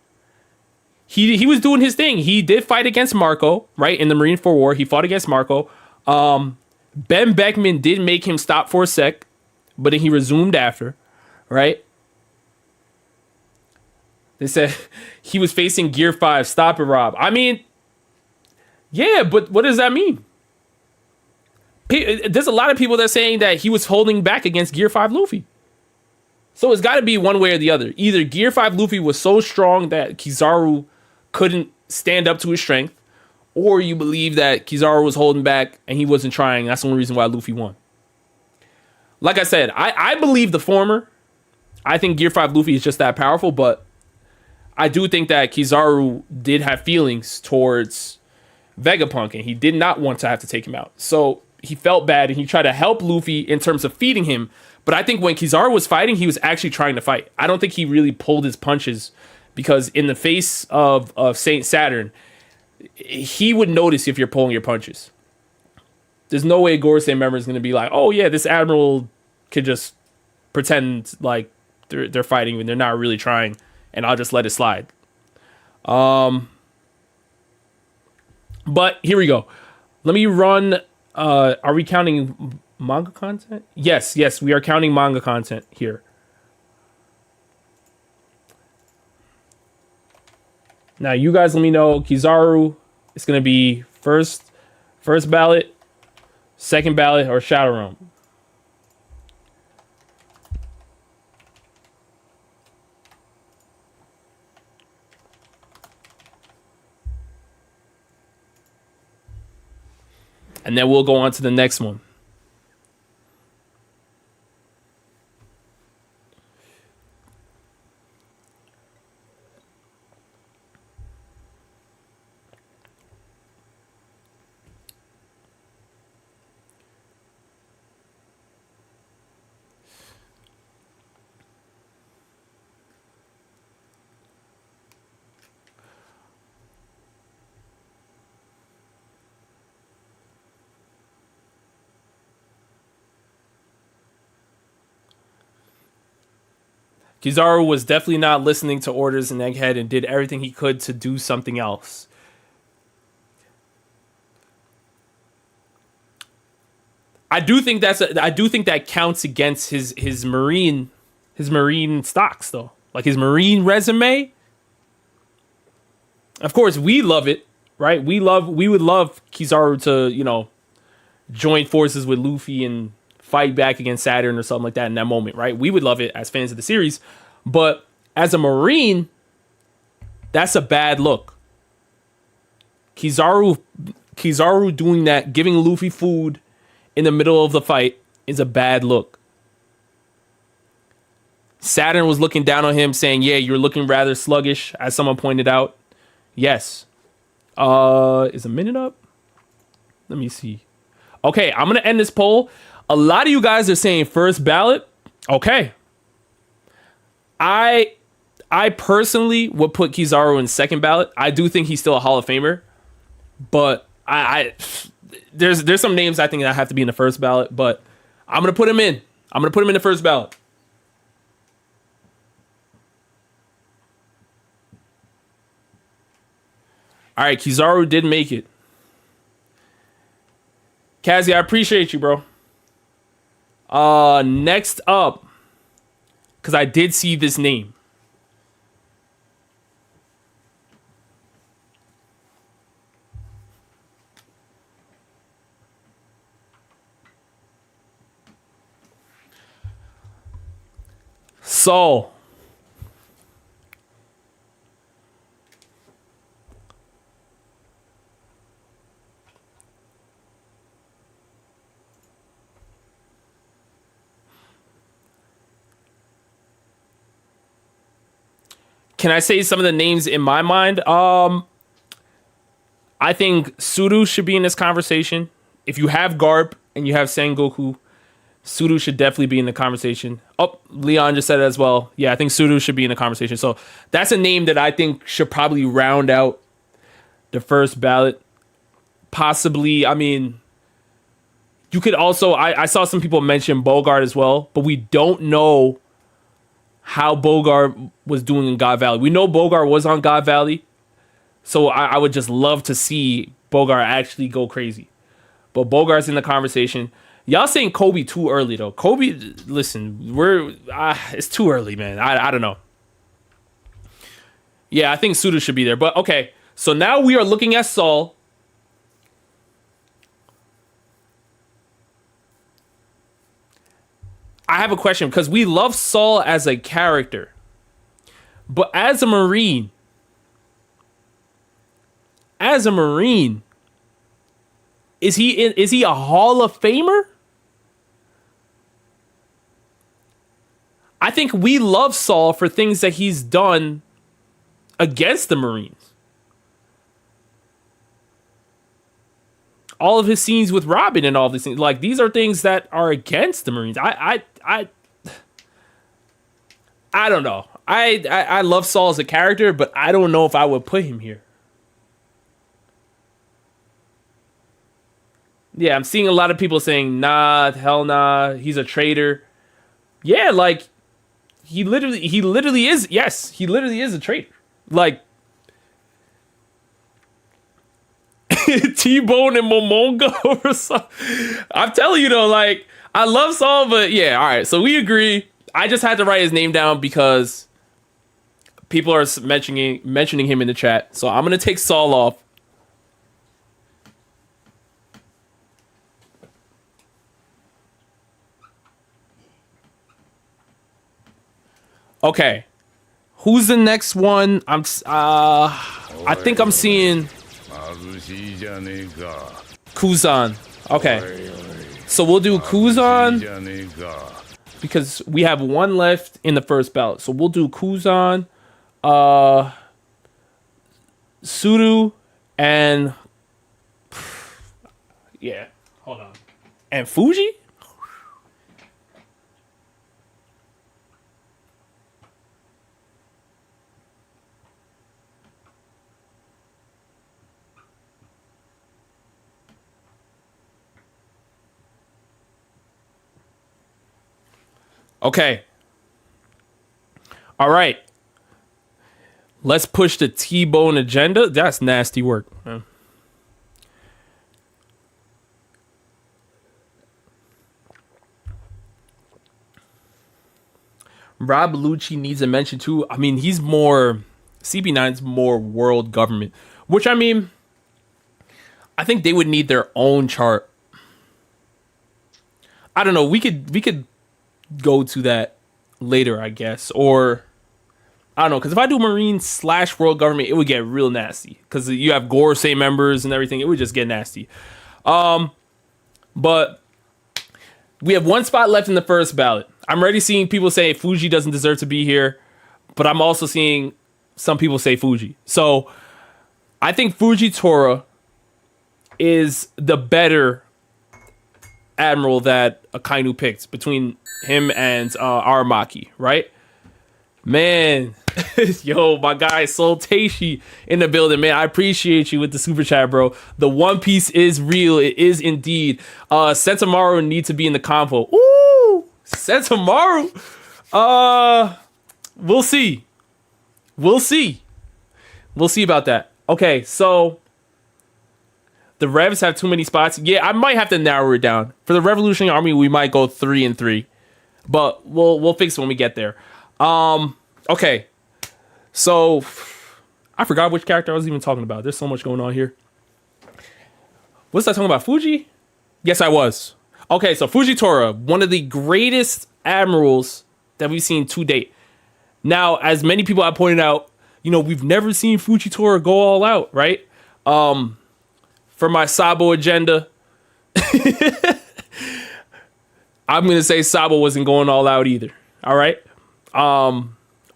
he was doing his thing. He did fight against Marco, right? In the Marine 4 War, he fought against Marco. Ben Beckman did make him stop for a sec, but then he resumed after, right? They said he was facing Gear 5. Stop it, Rob. I mean, yeah, but what does that mean? There's a lot of people that are saying that he was holding back against Gear 5 Luffy. So it's got to be one way or the other. Either Gear 5 Luffy was so strong that Kizaru couldn't stand up to his strength, or you believe that Kizaru was holding back and he wasn't trying. That's the only reason why Luffy won. Like I said, I believe the former. I think Gear 5 Luffy is just that powerful, but I do think that Kizaru did have feelings towards Vegapunk, and he did not want to have to take him out. So he felt bad, and he tried to help Luffy in terms of feeding him. But I think when Kizaru was fighting, he was actually trying to fight. I don't think he really pulled his punches, because in the face of Saint Saturn, he would notice if you're pulling your punches. There's no way a Gorosei member is going to be like, oh yeah, this Admiral could just pretend like they're fighting when they're not really trying, and I'll just let it slide. But here we go. Let me run. Are we counting manga content? Yes, we are counting manga content here. Now, you guys let me know. Kizaru is going to be first ballot, second ballot, or Shadow Realm. And then we'll go on to the next one. Kizaru was definitely not listening to orders in Egghead and did everything he could to do something else. I do think that counts against his marine stocks though. Like his marine resume. Of course, we love it, right? We would love Kizaru to, join forces with Luffy and fight back against Saturn or something like that in that moment, right? We would love it as fans of the series. But as a marine, that's a bad look. Kizaru doing that, giving Luffy food in the middle of the fight is a bad look. Saturn was looking down on him saying, yeah, you're looking rather sluggish, as someone pointed out. Yes. Is a minute up? Let me see. Okay, I'm going to end this poll. A lot of you guys are saying first ballot. Okay. I personally would put Kizaru in second ballot. I do think he's still a Hall of Famer. But there's some names I think that have to be in the first ballot, but I'm going to put him in. I'm going to put him in the first ballot. All right, Kizaru did make it. Kazi, I appreciate you, bro. Next up, because I did see this name. Saul. Can I say some of the names in my mind? I think Suru should be in this conversation. If you have Garp and you have Sengoku, Suru should definitely be in the conversation. Oh, Leon just said it as well. Yeah, I think Suru should be in the conversation. So that's a name that I think should probably round out the first ballot. Possibly, I mean, you could also, I saw some people mention Bogart as well, but we don't know how Bogart was doing in God Valley. We know Bogart was on God Valley, so I would just love to see Bogart actually go crazy. But Bogart's in the conversation. Y'all saying Kobe too early though. Kobe, listen, it's too early, man. I don't know. Yeah, I think Suda should be there. But okay, so now we are looking at Saul. I have a question because we love Saul as a character, but as a Marine, is he a Hall of Famer? I think we love Saul for things that he's done against the Marines. All of his scenes with Robin and all these things, like these are things that are against the Marines. I don't know. I love Saul as a character, but I don't know if I would put him here. Yeah, I'm seeing a lot of people saying, nah, hell nah, he's a traitor. Yeah, like he literally is. Yes, he literally is a traitor. Like T-Bone and Momonga or something. I'm telling you though, like I love Saul, but yeah, all right. So we agree. I just had to write his name down because people are mentioning him in the chat. So I'm gonna take Saul off. Okay, who's the next one? I think I'm seeing Kuzan. Okay, so we'll do Kuzan because we have one left in the first ballot. So we'll do Kuzan, Suru, and yeah, hold on, and Fuji. Okay. All right. Let's push the T-bone agenda. That's nasty work, man. Rob Lucci needs a mention too. I mean, he's more CP9's more world government, which I mean, I think they would need their own chart. I don't know. We could go to that later, I guess, or I don't know. Because if I do Marine / world government, it would get real nasty. Because you have Gorosei members and everything, it would just get nasty. But we have one spot left in the first ballot. I'm already seeing people say Fuji doesn't deserve to be here, but I'm also seeing some people say Fuji. So I think Fujitora is the better admiral that Akainu picked between him and Aramaki, right? Man, yo, my guy Soul Teishi in the building, man. I appreciate you with the super chat, bro. The One Piece is real. It is indeed. Sentamaru needs to be in the convo. Ooh, Sentamaru. We'll see. We'll see about that. Okay, so the Revs have too many spots. Yeah, I might have to narrow it down. For the Revolutionary Army, we might go 3 and 3, but we'll fix it when we get there. Okay, so I forgot which character I was even talking about. There's so much going on here. Was I talking about Fuji? Yes, I was. Okay, so Fujitora, one of the greatest admirals that we've seen to date. Now, as many people have pointed out, you know, we've never seen Fujitora go all out, right? For my Sabo agenda, I'm going to say Sabo wasn't going all out either. All right.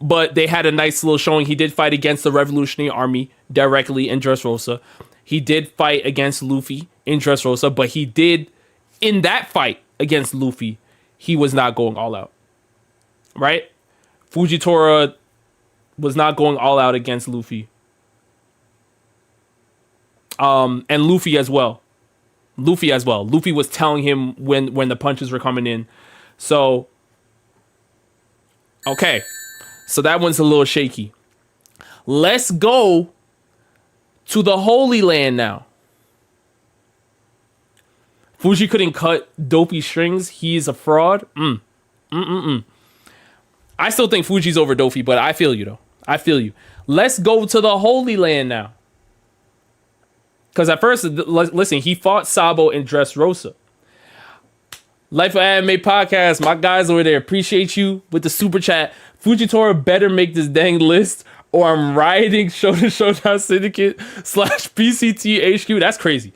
But they had a nice little showing. He did fight against the Revolutionary Army directly in Dressrosa. He did fight against Luffy in Dressrosa, but he did, in that fight against Luffy, he was not going all out. Right? Fujitora was not going all out against Luffy. And Luffy as well. Luffy was telling him when the punches were coming in. So, okay. So that one's a little shaky. Let's go to the Holy Land now. Fuji couldn't cut Dopey strings. He's a fraud. I still think Fuji's over Dopey, but I feel you though. I feel you. Let's go to the Holy Land now. Because at first, listen, he fought Sabo in Dressrosa. Life of Anime Podcast, my guys over there, appreciate you with the super chat. Fujitora better make this dang list, or I'm riding Showdown Syndicate / PCT HQ. That's crazy.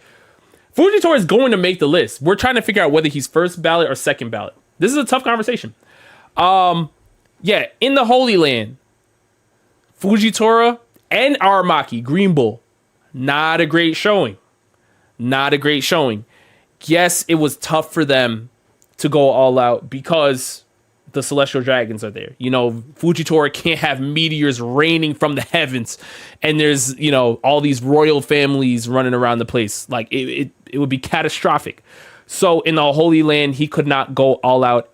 Fujitora is going to make the list. We're trying to figure out whether he's first ballot or second ballot. This is a tough conversation. Yeah, in the Holy Land, Fujitora and Aramaki, Green Bull. Not a great showing. Yes, it was tough for them to go all out because the Celestial Dragons are there. You know, Fujitora can't have meteors raining from the heavens, and there's, you know, all these royal families running around the place. Like, it would be catastrophic. So in the Holy Land, he could not go all out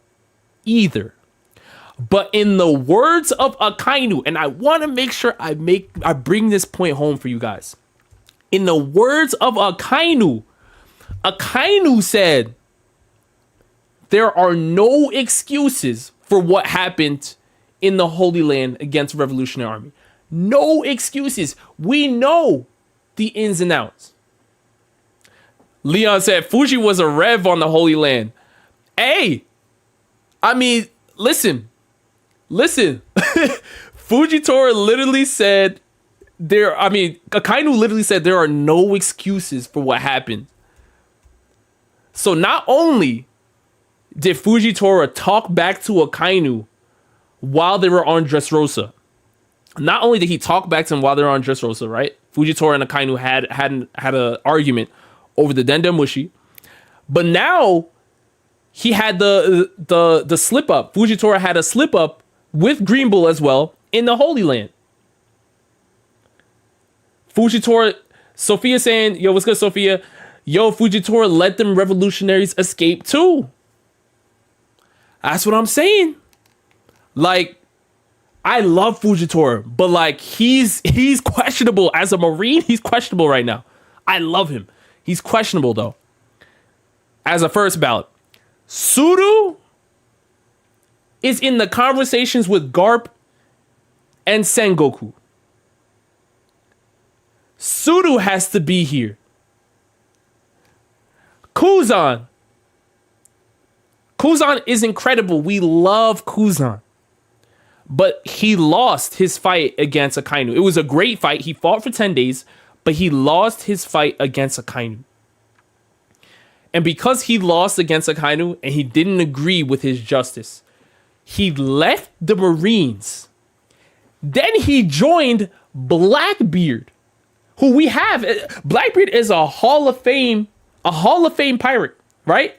either. But in the words of Akainu, and I want to make sure I bring this point home for you guys. In the words of Akainu said, there are no excuses for what happened in the Holy Land against the Revolutionary Army. No excuses. We know the ins and outs. Leon said, Fuji was a rev on the Holy Land. Hey, I mean, listen. Fujitora literally said, Akainu literally said there are no excuses for what happened. So not only did Fujitora talk back to Akainu while they were on Dressrosa, not only did he talk back to him while they were on Dressrosa, right? Fujitora and Akainu had an argument over the Dendamushi, but now he had the slip up. Fujitora had a slip up with Green Bull as well in the Holy Land. Fujitora, Sophia saying, yo, what's good, Sophia? Yo, Fujitora let them revolutionaries escape too. That's what I'm saying. Like, I love Fujitora, but like he's questionable as a Marine. He's questionable right now. I love him. He's questionable though. As a first ballot, Suru is in the conversations with Garp and Sengoku. Suru has to be here. Kuzan is incredible. We love Kuzan. But he lost his fight against Akainu. It was a great fight. He fought for 10 days, but he lost his fight against Akainu. And because he lost against Akainu and he didn't agree with his justice, he left the Marines. Then he joined Blackbeard, who we have. Blackbeard is a Hall of Fame pirate, right?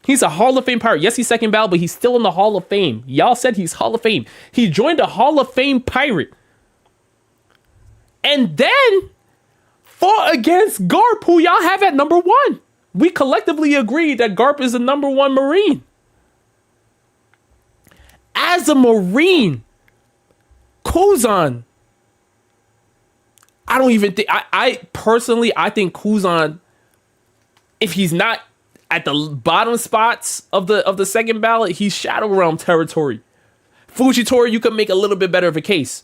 He's a Hall of Fame pirate. Yes, he's second ballot, but he's still in the Hall of Fame. Y'all said he's Hall of Fame. He joined a Hall of Fame pirate. And then fought against Garp, who y'all have at number 1. We collectively agreed that Garp is the number 1 Marine. As a Marine, Kuzan, I don't even think, I personally think Kuzan, if he's not at the bottom spots of the second ballot, he's Shadow Realm territory. Fujitora, you could make a little bit better of a case.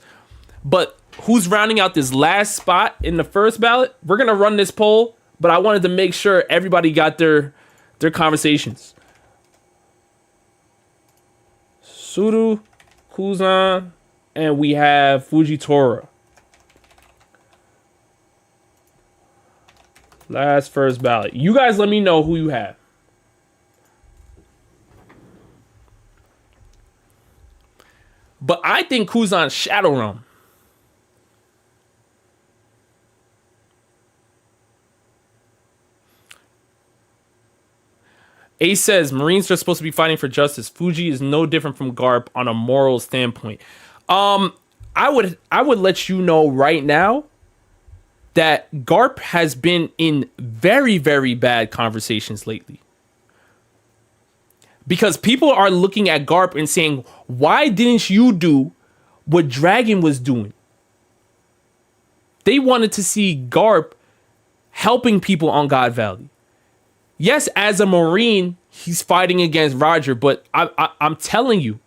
But who's rounding out this last spot in the first ballot? We're going to run this poll, but I wanted to make sure everybody got their conversations. Suru, Kuzan, and we have Fujitora. Last first ballot. You guys let me know who you have. But I think Kuzan's Shadow Realm. Ace says Marines are supposed to be fighting for justice. Fuji is no different from Garp on a moral standpoint. I would let you know right now that Garp has been in very, very bad conversations lately. Because people are looking at Garp and saying, why didn't you do what Dragon was doing? They wanted to see Garp helping people on God Valley. Yes, as a Marine, he's fighting against Roger, but I'm telling you,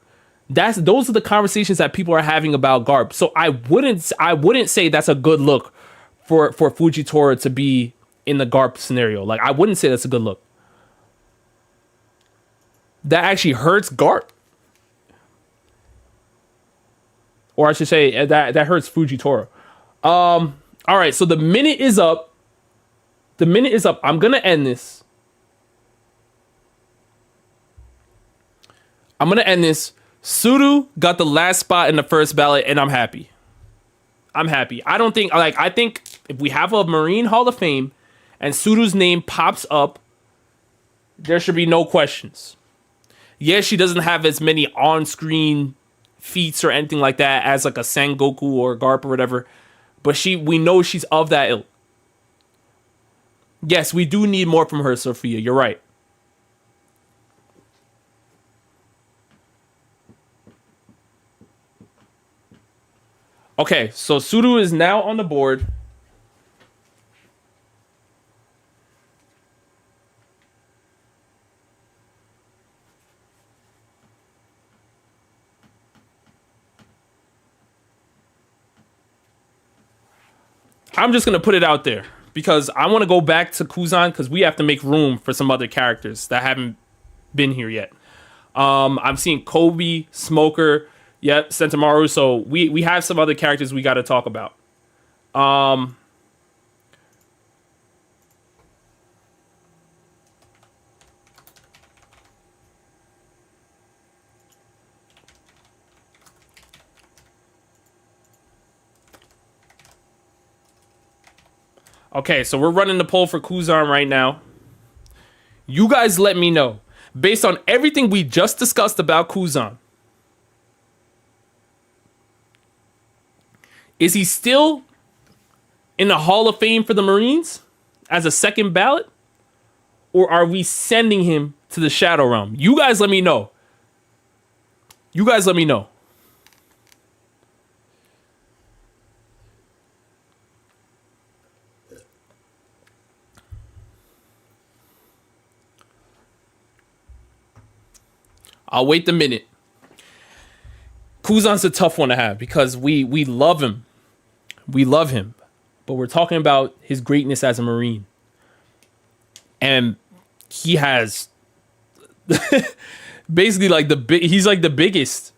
those are the conversations that people are having about Garp. So I wouldn't say that's a good look for Fujitora to be in the Garp scenario. Like, I wouldn't say that's a good look. That actually hurts Garp. Or I should say, that hurts Fujitora. All right, so the minute is up. I'm going to end this. Suru got the last spot in the first ballot, and I'm happy. I think if we have a Marine Hall of Fame and Suru's name pops up, there should be no questions. Yes, she doesn't have as many on-screen feats or anything like that as like a Sengoku or Garp or whatever, but we know she's of that ilk. Yes, we do need more from her, Sophia. You're right. Okay, so Suru is now on the board. I'm just going to put it out there because I want to go back to Kuzan because we have to make room for some other characters that haven't been here yet. I'm seeing Kobe, Smoker, yep, Sentomaru. So we have some other characters we got to talk about. Okay, so we're running the poll for Kuzan right now. You guys let me know. Based on everything we just discussed about Kuzan, is he still in the Hall of Fame for the Marines as a second ballot? Or are we sending him to the Shadow Realm? You guys let me know. I'll wait the minute. Kuzan's a tough one to have because we love him. We love him. But we're talking about his greatness as a Marine. And he has basically like he's like the biggest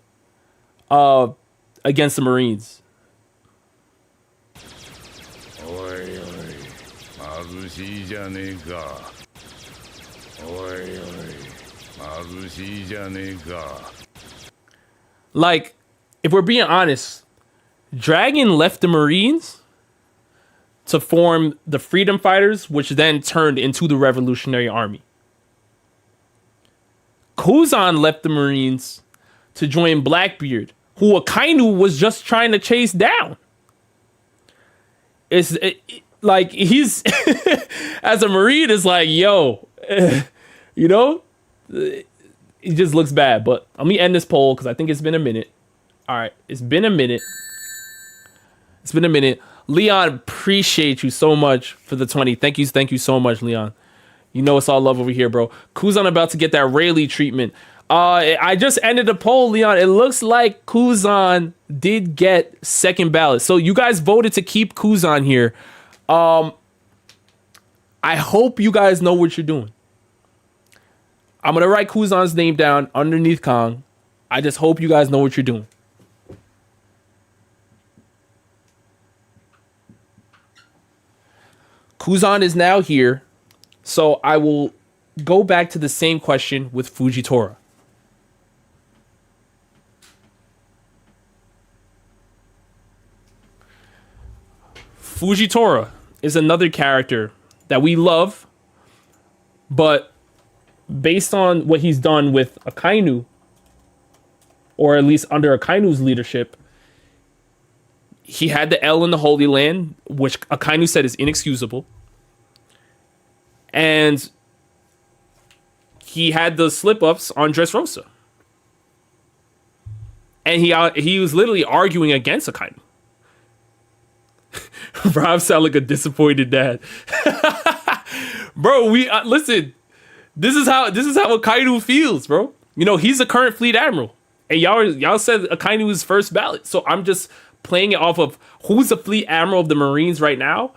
against the Marines. Like, if we're being honest, Dragon left the Marines to form the Freedom Fighters, which then turned into the Revolutionary Army. Kuzan left the Marines to join Blackbeard, who Akainu was just trying to chase down. Like, he's as a Marine, it's like, yo, you know, it just looks bad. But let me end this poll because I think it's been a minute. All right, it's been a minute. It's been a minute. Leon, appreciate you so much for the 20. Thank you so much, Leon. You know it's all love over here, bro. Kuzan about to get that Rayleigh treatment. I just ended the poll, Leon. It looks like Kuzan did get second ballot. So you guys voted to keep Kuzan here. I hope you guys know what you're doing. I'm going to write Kuzan's name down underneath Kong. I just hope you guys know what you're doing. Kuzan is now here. So I will go back to the same question with Fujitora. Fujitora is another character that we love, but based on what he's done with Akainu, or at least under Akainu's leadership, he had the L in the Holy Land, which Akainu said is inexcusable. And he had the slip-ups on Dressrosa. And he was literally arguing against Akainu. Rob sound like a disappointed dad. Bro, listen. This is how Akainu feels, bro. You know, he's the current fleet admiral. And y'all said Akainu is first ballot. So I'm just playing it off of who's the fleet admiral of the Marines right now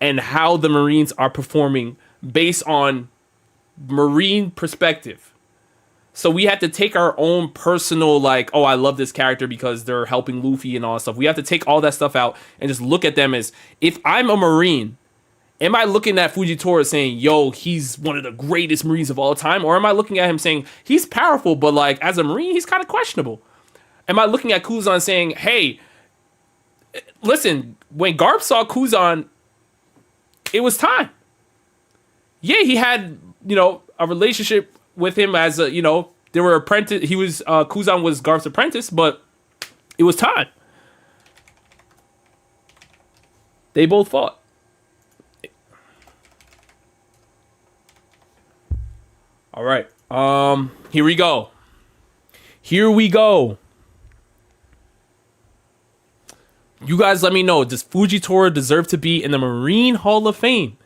and how the Marines are performing based on Marine perspective. So we have to take our own personal, like, oh, I love this character because they're helping Luffy and all that stuff. We have to take all that stuff out and just look at them as, if I'm a Marine, am I looking at Fujitora saying, yo, he's one of the greatest Marines of all time? Or am I looking at him saying, he's powerful, but like, as a Marine, he's kind of questionable? Am I looking at Kuzan saying, hey, listen, when Garp saw Kuzan, it was time. Yeah, he had, you know, a relationship with him as a, you know, they were apprentice. He was, Kuzan was Garp's apprentice, but it was time. They both fought. All right. Here we go. You guys let me know, does Fujitora deserve to be in the Marine Hall of Fame?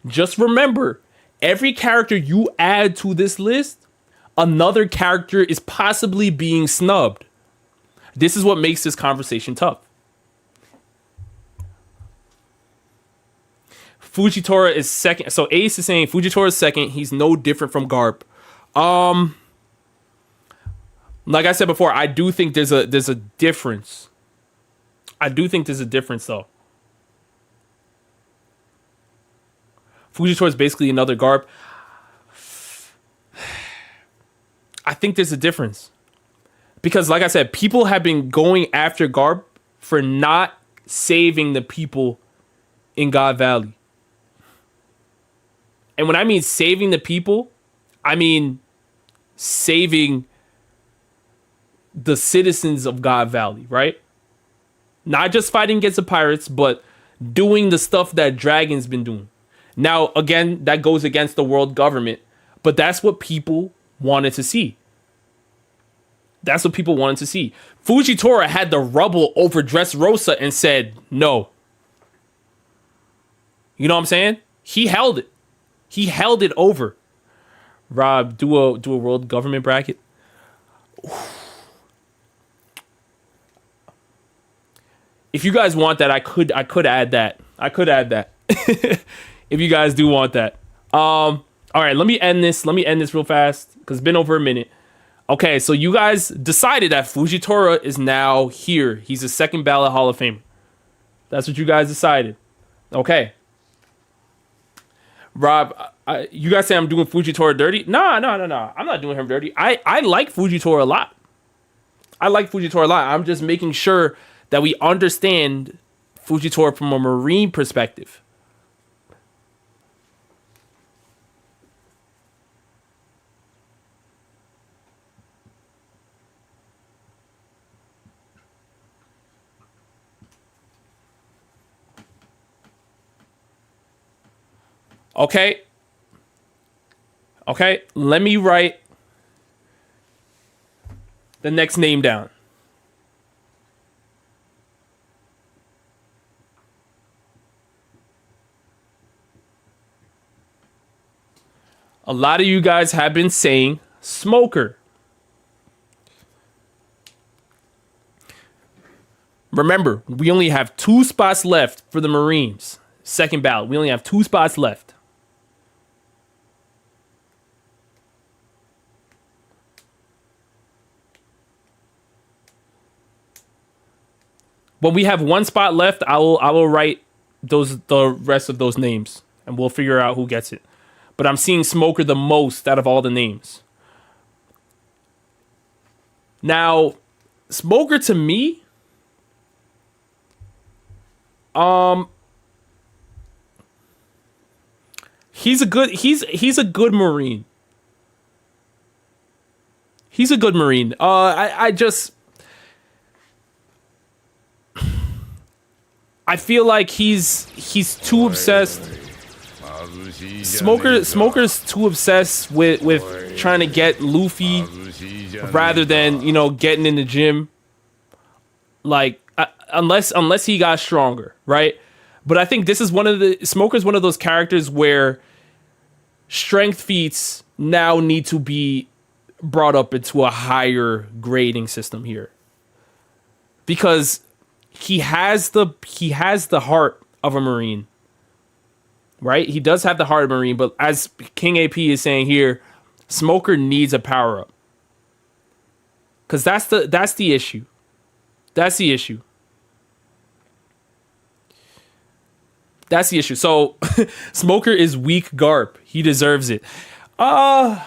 Just remember, every character you add to this list, another character is possibly being snubbed. This is what makes this conversation tough. Fujitora is second. So Ace is saying Fujitora is second. He's no different from Garp. Like I said before, I do think there's a difference. I do think there's a difference, though. Fujitora is basically another Garp. I think there's a difference. Because, like I said, people have been going after Garp for not saving the people in God Valley. And when I mean saving the people, I mean saving the citizens of God Valley, right? Not just fighting against the pirates, but doing the stuff that Dragon's been doing. Now, again, that goes against the world government, but that's what people wanted to see. That's what people wanted to see. Fujitora had the rubble over Dressrosa and said no. You know what I'm saying? He held it. He held it over. Rob, do a world government bracket. if you guys want that, I could add that. I could add that. If you guys do want that. All right, let me end this real fast because it's been over a minute. Okay, so you guys decided that Fujitora is now here. He's a second ballot Hall of Famer. That's what you guys decided. Okay. Rob, you guys say I'm doing Fujitora dirty? No. I'm not doing him dirty. I like Fujitora a lot. I'm just making sure that we understand Fujitora from a Marine perspective. Okay, let me write the next name down. A lot of you guys have been saying Smoker. Remember, we only have 2 spots left for the Marines. Second ballot. We only have 2 spots left. When we have 1 spot left, I will write the rest of those names, and we'll figure out who gets it. But I'm seeing Smoker the most out of all the names. Now, Smoker to me, he's a good Marine. He's a good Marine. I feel like he's too obsessed. Smoker's too obsessed with trying to get Luffy rather than, you know, getting in the gym. Like unless he got stronger, right? But I think this is Smoker's one of those characters where strength feats now need to be brought up into a higher grading system here. Because he has the heart of a Marine. Right? He does have the heart of a Marine, but as King AP is saying here, Smoker needs a power up. Cuz that's the issue. That's the issue. So Smoker is weak garp. He deserves it. Honestly,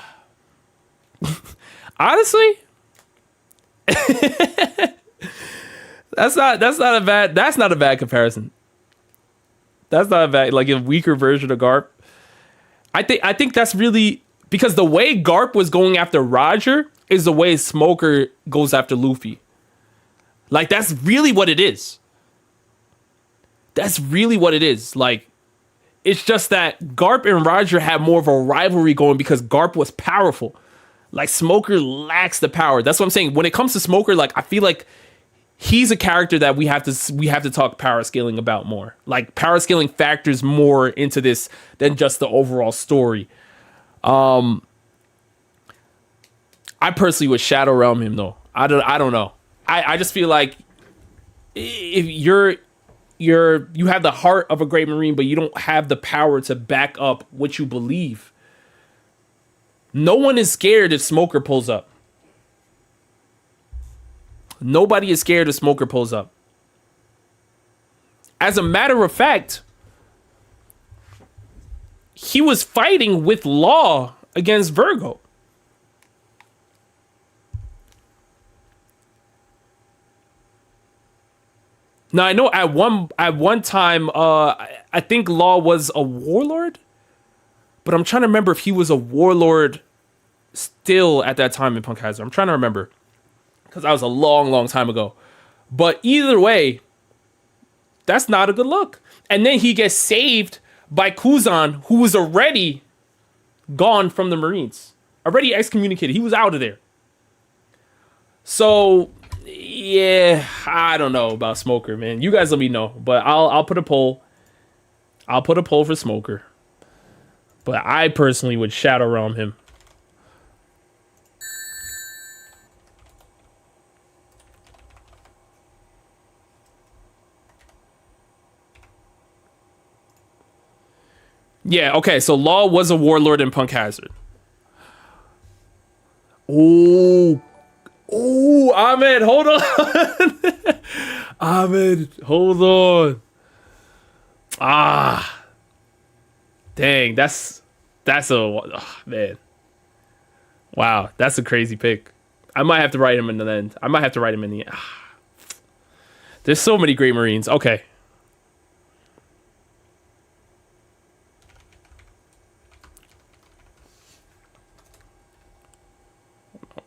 that's not a bad comparison. That's not a bad, like a weaker version of Garp. I think that's really because the way Garp was going after Roger is the way Smoker goes after Luffy. Like that's really what it is. Like it's just that Garp and Roger have more of a rivalry going because Garp was powerful. Like Smoker lacks the power. That's what I'm saying. When it comes to Smoker, like I feel like he's a character that we have to talk power scaling about more. Like power scaling factors more into this than just the overall story. I personally would Shadow Realm him though. I don't know. I just feel like if you have the heart of a great Marine, but you don't have the power to back up what you believe. No one is scared if Smoker pulls up. Nobody is scared if Smoker pulls up. As a matter of fact, he was fighting with Law against Virgo. Now I know at one time, I think Law was a warlord, but I'm trying to remember if he was a warlord still at that time in Punk Hazard. I'm trying to remember because that was a long time ago. But either way, that's not a good look. And then he gets saved by Kuzan, who was already gone from the Marines, already excommunicated. He was out of there. So yeah, I don't know about Smoker, man. You guys let me know, but I'll put a poll. I'll put a poll for Smoker. But I personally would Shadow Realm him. Yeah, okay, so Law was a warlord in Punk Hazard. Oh, Ahmed, hold on. Ahmed, hold on. Ah, dang, that's man. Wow, that's a crazy pick. I might have to write him in the end. I might have to write him in the end. There's so many great Marines. Okay.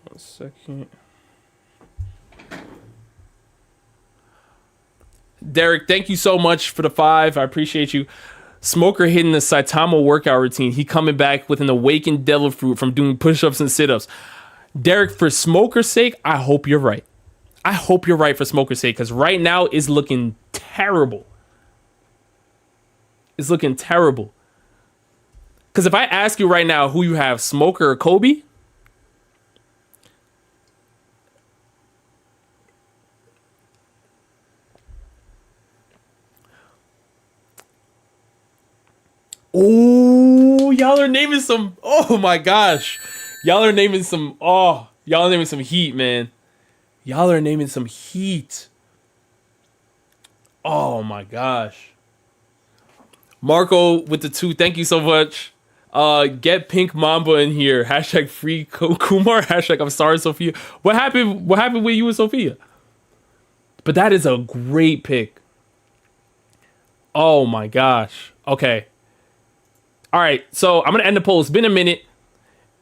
One second. Derek, thank you so much for the 5. I appreciate you. Smoker hitting the Saitama workout routine. He coming back with an awakened devil fruit from doing push-ups and sit-ups. Derek, for Smoker's sake, I hope you're right. I hope you're right for Smoker's sake, because right now it's looking terrible. It's looking terrible. Because if I ask you right now who you have, Smoker or Kobe, oh, y'all are naming some. Oh my gosh, y'all are naming some. Oh, y'all are naming some heat, man. Y'all are naming some heat. Oh my gosh. Marco with the 2. Thank you so much. Get Pink Mamba in here. Hashtag free Kumar. Hashtag I'm sorry, Sophia. What happened? What happened with you and Sophia? But that is a great pick. Oh my gosh. Okay. All right. So I'm gonna end the poll. It's been a minute.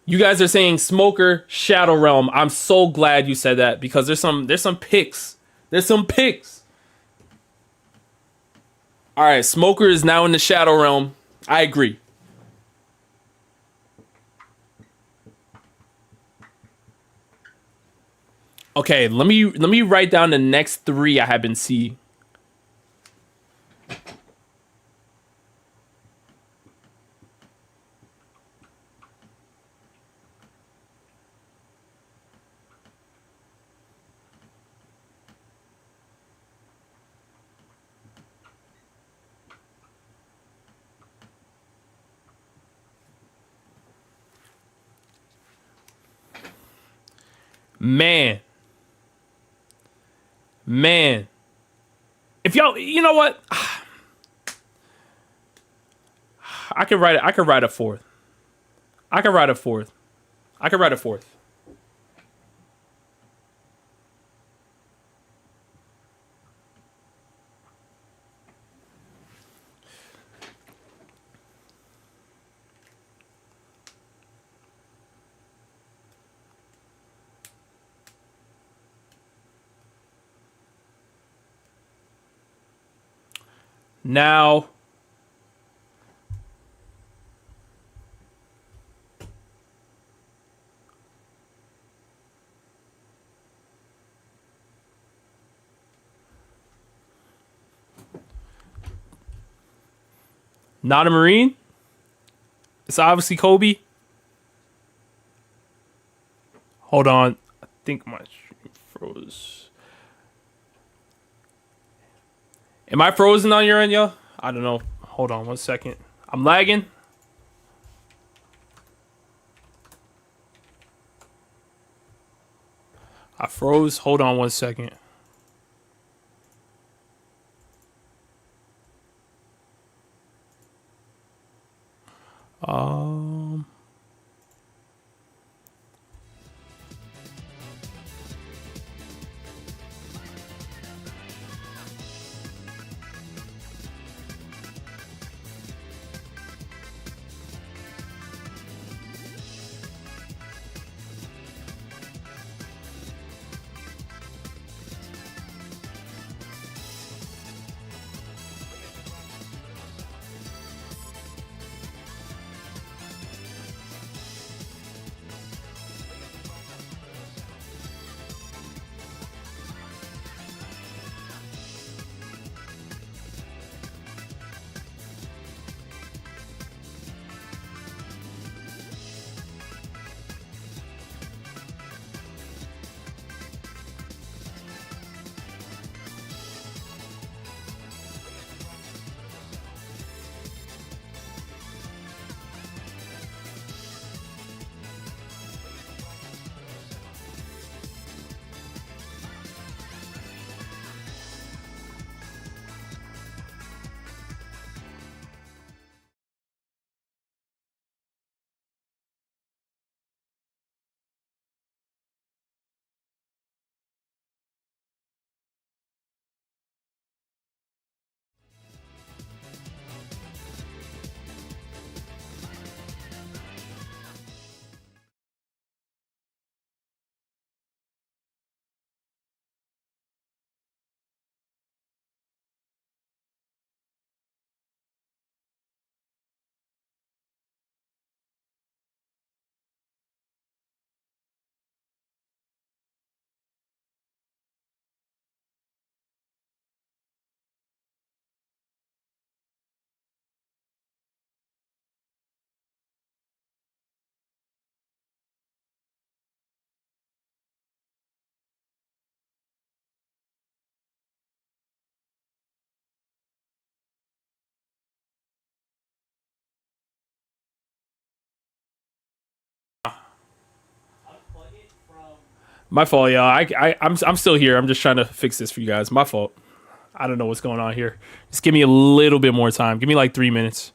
You guys are saying Smoker, Shadow Realm. I'm so glad you said that because there's some picks. There's some picks. All right, Smoker is now in the Shadow Realm. I agree. Okay, let me write down the next 3 I have been seeing. Man. If y'all, you know what? I could write a 4th. I could write a fourth. Now, not a Marine. It's obviously Kobe. Hold on. I think my stream froze. Am I frozen on your end, yo? I don't know. Hold on 1 second. I'm lagging. I froze. Hold on 1 second. My fault, y'all. I'm still here. I'm just trying to fix this for you guys. My fault. I don't know what's going on here. Just give me a little bit more time. Give me like 3 minutes.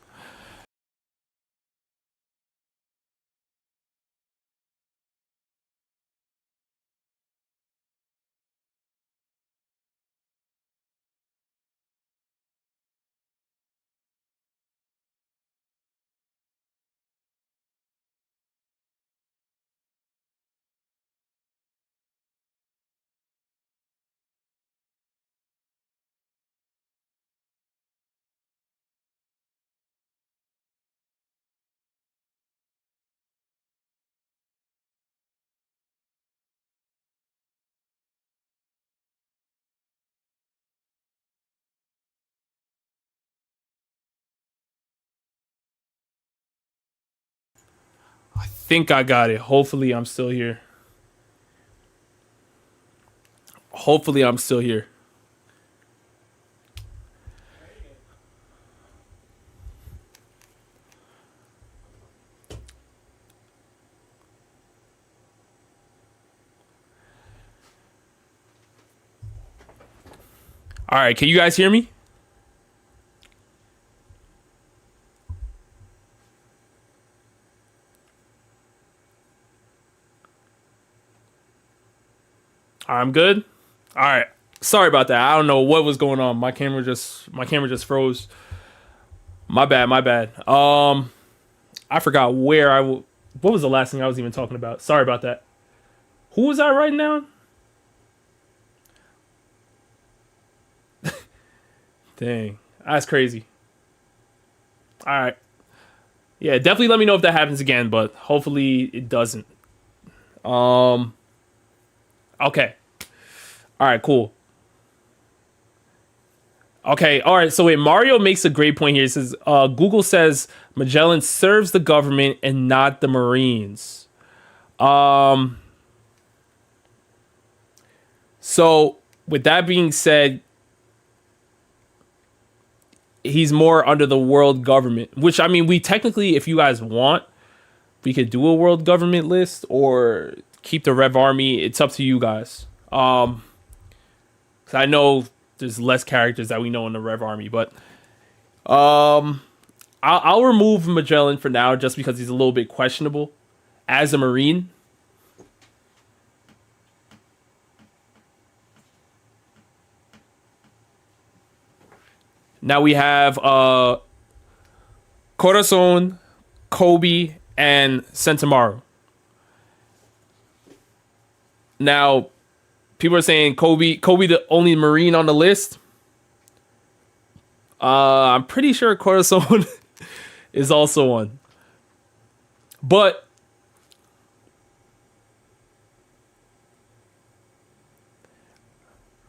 I think I got it. Hopefully I'm still here. Hopefully I'm still here. All right, can you guys hear me? I'm good. All right. Sorry about that. I don't know what was going on. My camera just froze. My bad. My bad. I forgot what was the last thing I was even talking about. Sorry about that. Who was I writing down? Dang, that's crazy. All right. Yeah, definitely let me know if that happens again, but hopefully it doesn't. Um. Okay. All right. Cool. Okay. All right. So wait, Mario makes a great point here. He says, Google says Magellan serves the government and not the Marines. So with that being said, he's more under the world government, which I mean, we technically, if you guys want, we could do a world government list or keep the Rev Army. It's up to you guys. 'Cause I know there's less characters that we know in the Rev Army, but I'll remove Magellan for now just because he's a little bit questionable as a Marine. Now we have Corazon, Kobe, and Sentomaru. Now, people are saying Kobe the only Marine on the list. I'm pretty sure Corazon is also one. But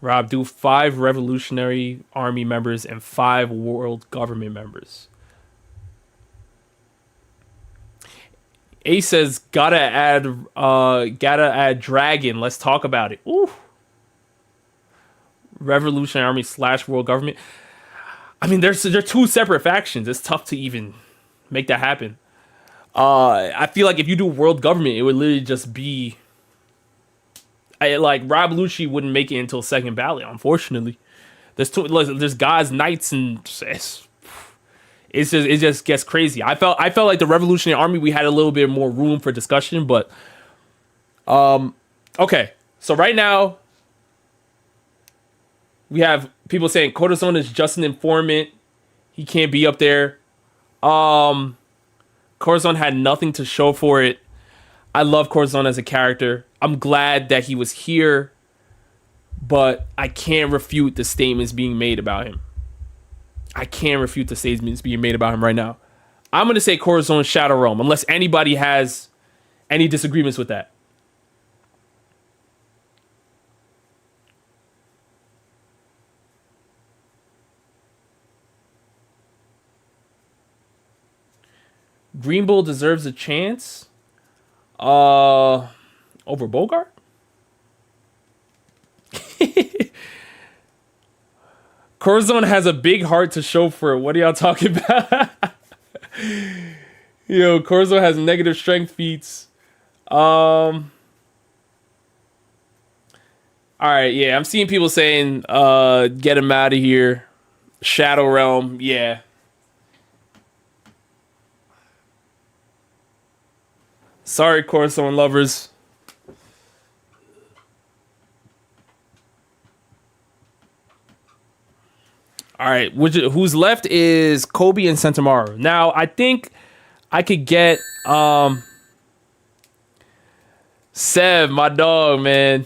Rob, do 5 Revolutionary Army members and 5 World Government members. Ace says gotta add Dragon. Let's talk about it. Ooh. Revolutionary Army / World Government. I mean, they're 2 separate factions. It's tough to even make that happen. I feel like if you do World Government, it would literally just be like Rob Lucci wouldn't make it until second ballot. Unfortunately, there's gods, knights, and it just gets crazy. I felt like the Revolutionary Army, we had a little bit more room for discussion, but okay. So right now we have people saying Corazon is just an informant. He can't be up there. Corazon had nothing to show for it. I love Corazon as a character. I'm glad that he was here, but I can't refute the statements being made about him. I can't refute the statements being made about him right now. I'm going to say Corazon Shadow Realm, unless anybody has any disagreements with that. Green Bull deserves a chance. Over Bogart? Corazon has a big heart to show for it. What are y'all talking about? Yo, Corazon has negative strength feats. All right, yeah, I'm seeing people saying, get him out of here. Shadow Realm, yeah. Sorry, Corso and lovers. All right, who's left is Kobe and Sentomaru. Now, I think I could get Seb, my dog, man.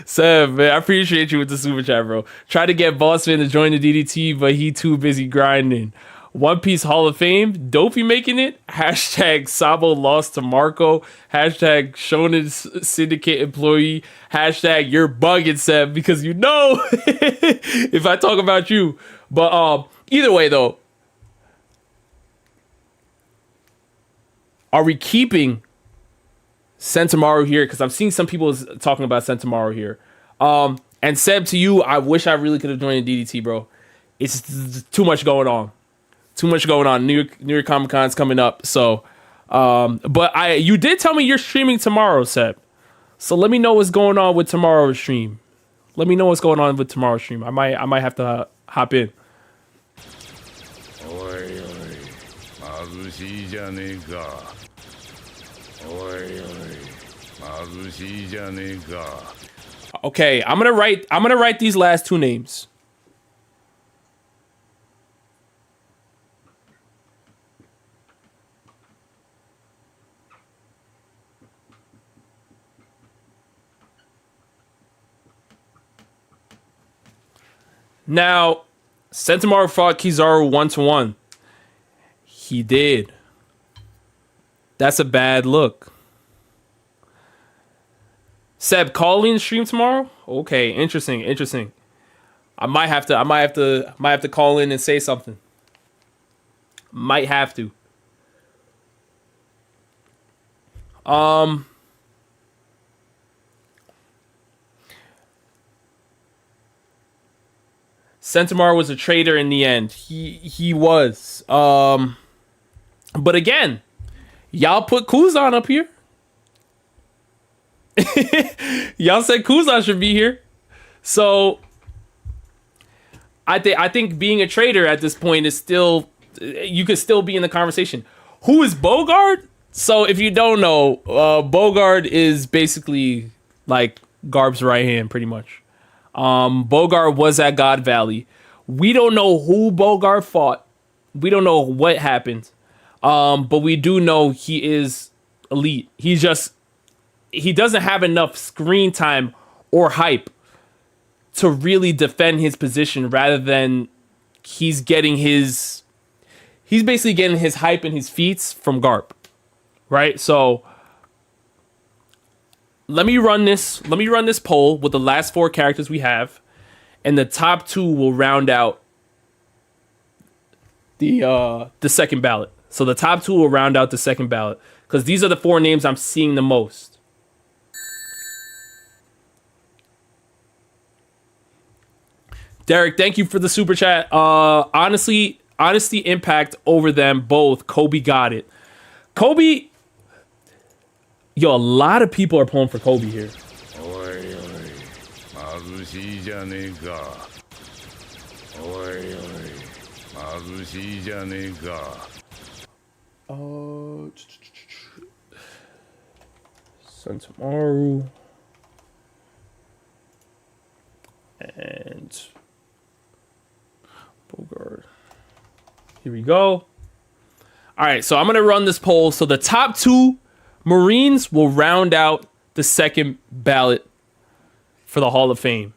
Seb, man, I appreciate you with the super chat, bro. Try to get Bossman to join the DDT, but he too busy grinding. One Piece Hall of Fame, Dopey making it. Hashtag Sabo lost to Marco. Hashtag Shonen Syndicate employee. Hashtag you're bugging, Seb, because you know if I talk about you. But either way, though, are we keeping Sentomaru here? Because I'm seeing some people talking about Sentomaru here. And Seb, to you, I wish I really could have joined the DDT, bro. It's too much going on. Too much going on. New York Comic Con's coming up. So, but you did tell me you're streaming tomorrow, Seb. So let me know what's going on with tomorrow's stream. Let me know what's going on with tomorrow's stream. I might have to hop in. Okay, I'm gonna write these last two names. Now, Sentomaru fought Kizaru 1-1. He did. That's a bad look. Seb, call in stream tomorrow? Okay, interesting. I might have to call in and say something. Might have to. Sentomaru was a traitor in the end. He was. But again, y'all put Kuzan up here. Y'all said Kuzan should be here. So I think being a traitor at this point is still, you could still be in the conversation. Who is Bogard? So if you don't know, Bogard is basically like Garp's right hand, pretty much. Bogard was at God Valley. We don't know who Bogard fought. We don't know what happened. But we do know he is elite. He doesn't have enough screen time or hype to really defend his position, rather than he's basically getting his hype and his feats from Garp. Right? So let me run this poll with the last four characters we have, and the top two will round out the second ballot. So the top two will round out the second ballot, because these are the four names I'm seeing the most. Derek, thank you for the super chat. Honesty impact over them both. Kobe got it. Kobe. Yo, a lot of people are pulling for Kobe here. Sentomaru and Bogard. Here we go. All right, so I'm gonna run this poll. So the top two Marines will round out the second ballot for the Hall of Fame.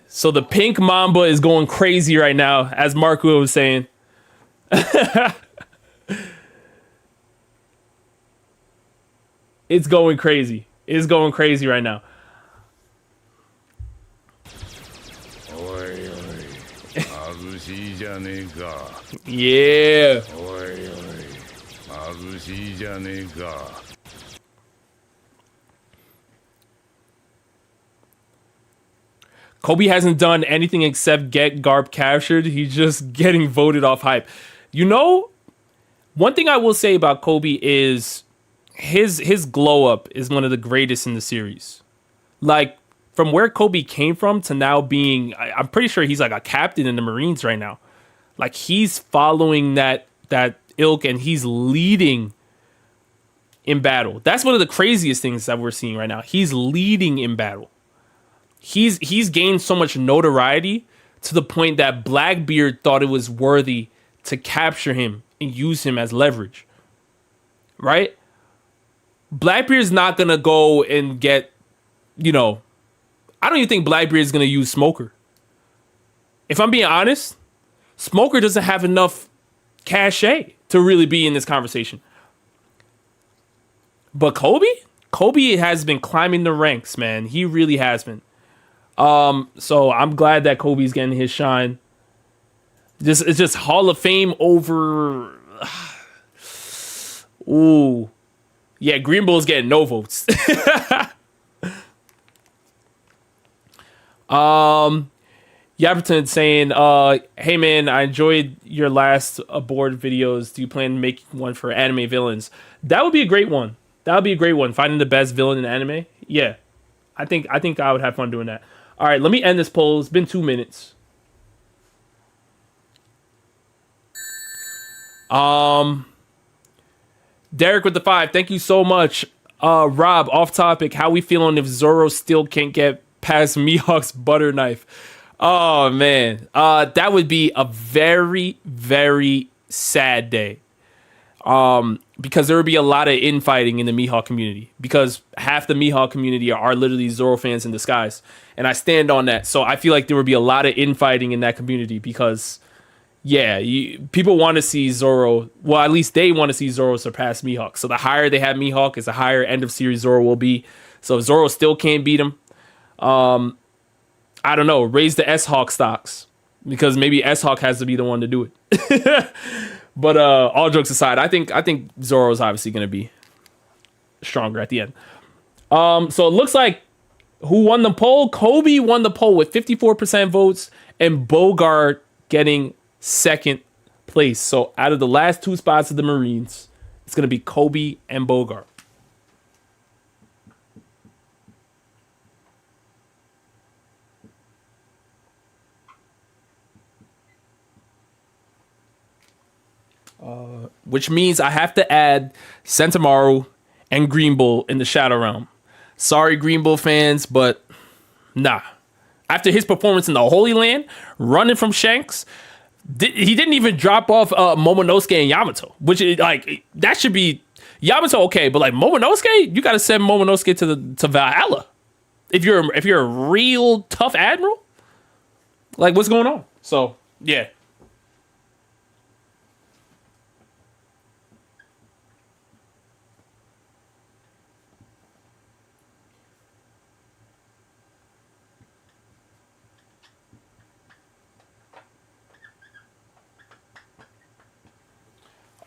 So the pink mamba is going crazy right now, as Marco was saying. It's going crazy. It's going crazy right now. Yeah. Kobe hasn't done anything except get Garp captured. He's just getting voted off hype. You know, one thing I will say about Kobe is his glow up is one of the greatest in the series. Like, from where Kobe came from to now being, I'm pretty sure he's like a captain in the Marines right now. Like, he's following that ilk, and he's leading in battle. That's one of the craziest things that we're seeing right now. He's leading in battle. He's gained so much notoriety to the point that Blackbeard thought it was worthy to capture him and use him as leverage. Right? Blackbeard's not gonna go and get, I don't even think Blackbeard is gonna use Smoker. If I'm being honest, Smoker doesn't have enough cachet to really be in this conversation. But Kobe has been climbing the ranks, man. He really has been. So I'm glad that Kobe's getting his shine. It's just Hall of Fame over. Ooh, yeah. Green Bull's getting no votes. Yaberton saying, hey man, I enjoyed your last board videos. Do you plan to make one for anime villains? That would be a great one. That would be a great one. Finding the best villain in anime. Yeah. I think I would have fun doing that. All right, let me end this poll. It's been 2 minutes. Derek with the 5. Thank you so much. Rob, off topic. How we feeling if Zoro still can't get past Mihawk's butter knife? Oh man. That would be a very, very sad day. Because there would be a lot of infighting in the Mihawk community, because half the Mihawk community are literally Zoro fans in disguise, and I stand on that. So I feel like there would be a lot of infighting in that community because, yeah, people want to see Zoro. Well, at least they want to see Zoro surpass Mihawk. So the higher they have Mihawk, is the higher end of series Zoro will be. So if Zoro still can't beat him, I don't know, raise the S-Hawk stocks, because maybe S-Hawk has to be the one to do it. But all jokes aside, I think Zoro is obviously going to be stronger at the end. So it looks like who won the poll? Kobe won the poll with 54% votes, and Bogart getting second place. So out of the last 2 spots of the Marines, it's going to be Kobe and Bogart. Which means I have to add Sentomaru and Green Bull in the Shadow Realm. Sorry, Green Bull fans, but nah. After his performance in the Holy Land, running from Shanks, he didn't even drop off Momonosuke and Yamato, which is like, that should be Yamato, okay, but like Momonosuke, you got to send Momonosuke to Valhalla. If you're a real tough admiral, like what's going on? So yeah.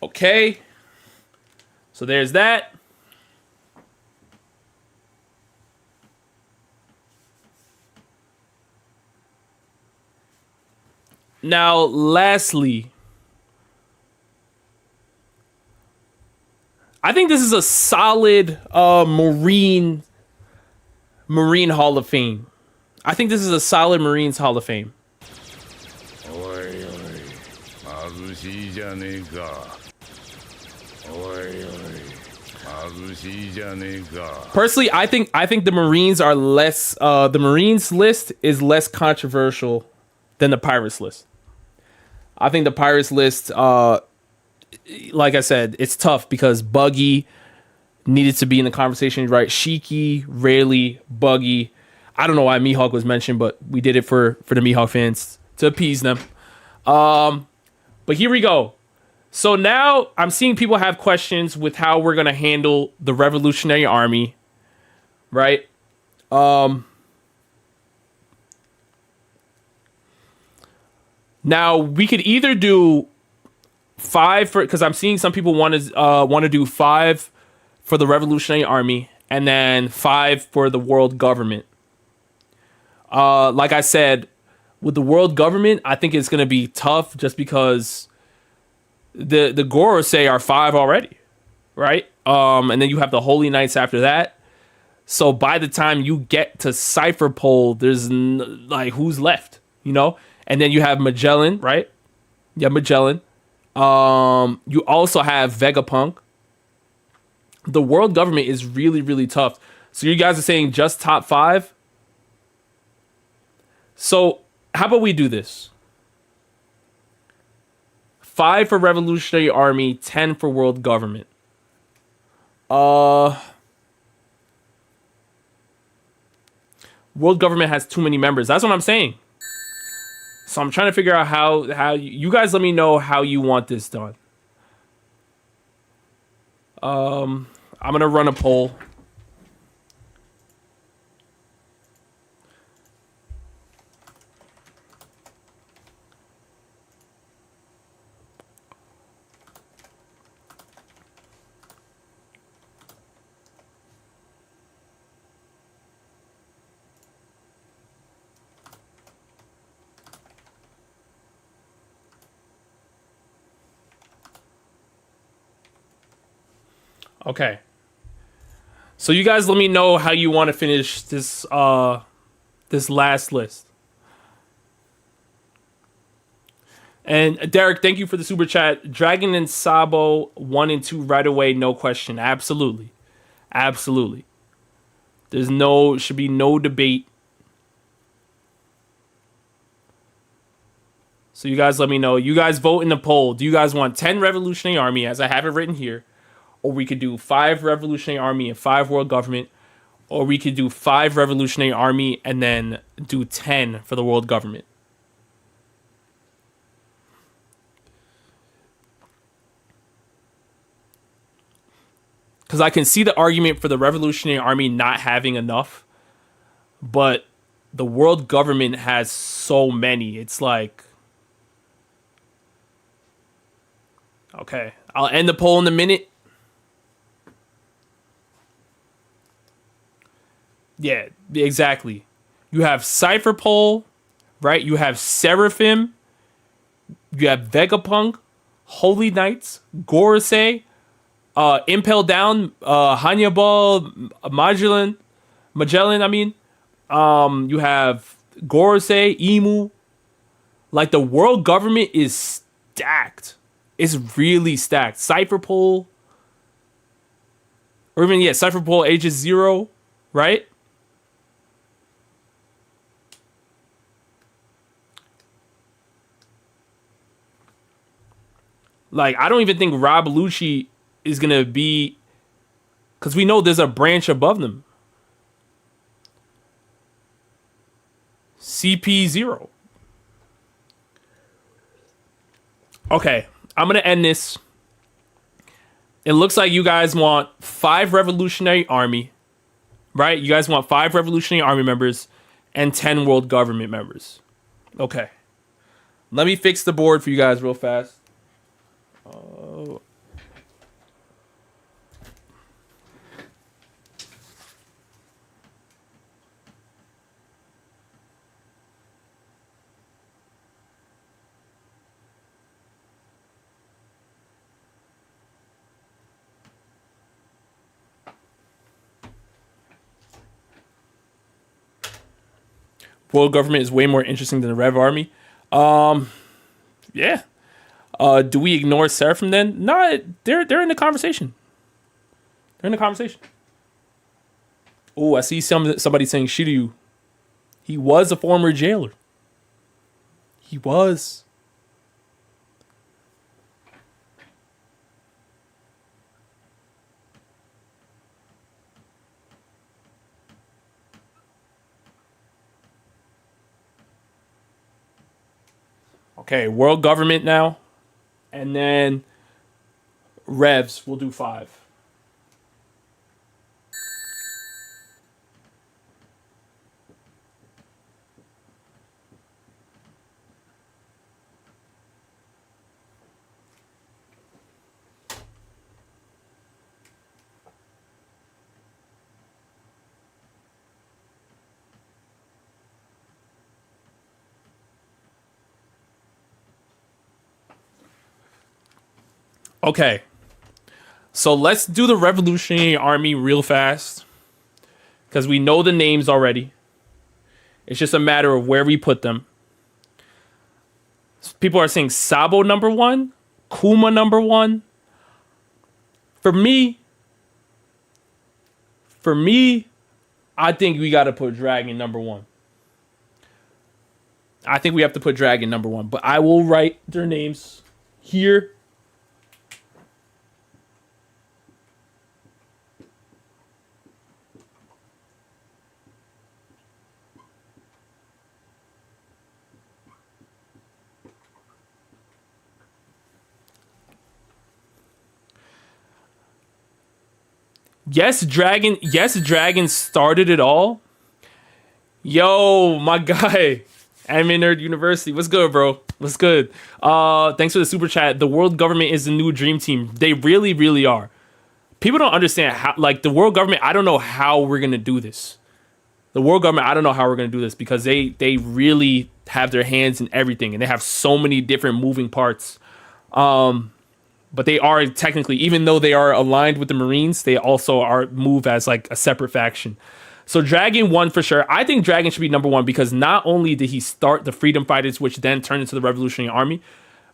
Okay, so there's that. Now, lastly, I think this is a solid Marine Hall of Fame. I think this is a solid Marines Hall of Fame. Personally, I think the Marines are less. The Marines list is less controversial than the Pirates list. I think the Pirates list, like I said, it's tough because Buggy needed to be in the conversation, right? Shiki, Rayleigh, Buggy. I don't know why Mihawk was mentioned, but we did it for the Mihawk fans to appease them. But here we go. So now I'm seeing people have questions with how we're going to handle the Revolutionary Army, right? Now we could either do 5 for, because I'm seeing some people want to do 5 for the Revolutionary Army and then 5 for the world government. Like I said, with the world government, I think it's going to be tough just because the Gorosei are 5 already, right? And then you have the Holy Knights after that. So by the time you get to Cypher Pole, there's like who's left, you know? And then you have Magellan, right? Yeah, Magellan. You also have Vegapunk. The world government is really, really tough. So you guys are saying just top 5? So how about we do this? 5 for Revolutionary Army, 10 for world government. World government has too many members. That's what I'm saying. So I'm trying to figure out how you guys let me know how you want this done. I'm gonna run a poll. Okay. So you guys let me know how you want to finish this this last list. And Derek, thank you for the super chat. Dragon and Sabo 1 and 2 right away, no question. Absolutely. Absolutely. Should be no debate. So you guys let me know. You guys vote in the poll. Do you guys want 10 Revolutionary Army, as I have it written here? Or we could do 5 Revolutionary Army and 5 World Government. Or we could do 5 Revolutionary Army and then do 10 for the World Government. Because I can see the argument for the Revolutionary Army not having enough. But the World Government has so many. It's like... Okay. I'll end the poll in a minute. Yeah, exactly. You have Cypher Pole, right? You have Seraphim. You have Vegapunk, Holy Knights, Gorosei, Impel Down, Hannibal, Magellan, I mean. You have Gorosei, Emu. Like, the world government is stacked. It's really stacked. Cypher Pole. Or even, yeah, Cypher Pole ages 0, right? Like, I don't even think Rob Lucci is going to be... Because we know there's a branch above them. CP0. Okay, I'm going to end this. It looks like you guys want 5 Revolutionary Army. Right? You guys want 5 Revolutionary Army members and 10 World Government members. Okay. Let me fix the board for you guys real fast. World government is way more interesting than the Rev Army. Yeah. Do we ignore Seraphim then? No, they're in the conversation. They're in the conversation. Oh, I see somebody saying Shiryu. He was a former jailer. He was. Okay, world government now. And then Revs, we'll do 5. Okay. So let's do the Revolutionary Army real fast. Because we know the names already. It's just a matter of where we put them. People are saying Sabo number 1. Kuma number 1. For me, I think we got to put Dragon number 1. I think we have to put Dragon number 1. But I will write their names here. Yes, Dragon started it all. Yo, my guy. Anime Nerd University. What's good, bro? What's good? Thanks for the super chat. The world government is the new dream team. They really, really are. People don't understand how, like, the world government, I don't know how we're going to do this. The world government, I don't know how we're going to do this because they really have their hands in everything and they have so many different moving parts. But they are technically, even though they are aligned with the Marines, they also are move as like a separate faction. So Dragon 1 for sure. I think Dragon should be number 1 because not only did he start the Freedom Fighters, which then turned into the Revolutionary Army,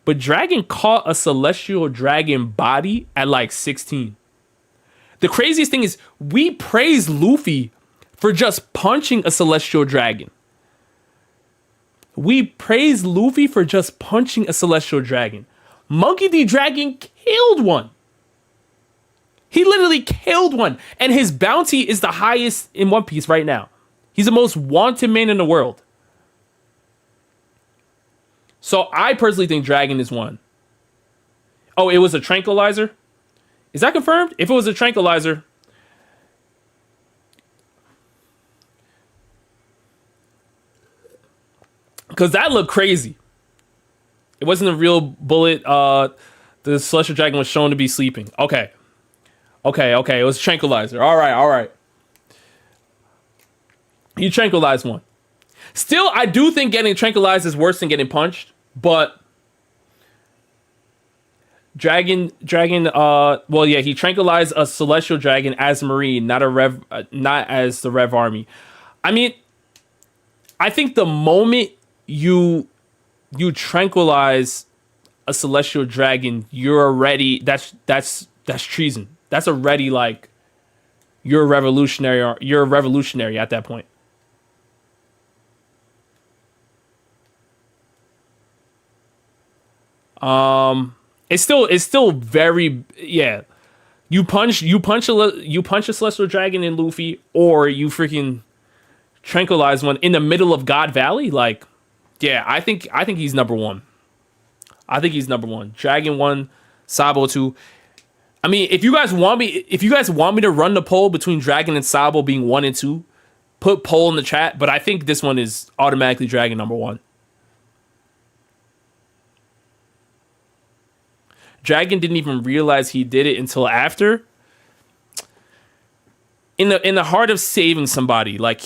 but Dragon caught a Celestial Dragon body at like 16. The craziest thing is we praise Luffy for just punching a Celestial Dragon. We praise Luffy for just punching a Celestial Dragon. Monkey D. Dragon killed one. He literally killed one. And his bounty is the highest in One Piece right now. He's the most wanted man in the world. So I personally think Dragon is 1. Oh, it was a tranquilizer? Is that confirmed? If it was a tranquilizer... because that looked crazy. It wasn't a real bullet. The Celestial Dragon was shown to be sleeping. Okay. It was a tranquilizer. All right. You tranquilized one. Still, I do think getting tranquilized is worse than getting punched. But Dragon. Well, yeah, he tranquilized a Celestial Dragon as a Marine, not as the Rev Army. I mean, I think the moment you tranquilize a Celestial Dragon, you're already that's treason. That's already like you're a revolutionary at that point. It's still very, yeah. You punch a Celestial Dragon in Luffy, or you freaking tranquilize one in the middle of God Valley, like. Yeah, I think he's number 1. I think he's number 1. Dragon 1, Sabo 2. I mean, if you guys want me to run the poll between Dragon and Sabo being 1 and 2, put poll in the chat. But I think this one is automatically Dragon number 1. Dragon didn't even realize he did it until after. In the heart of saving somebody, like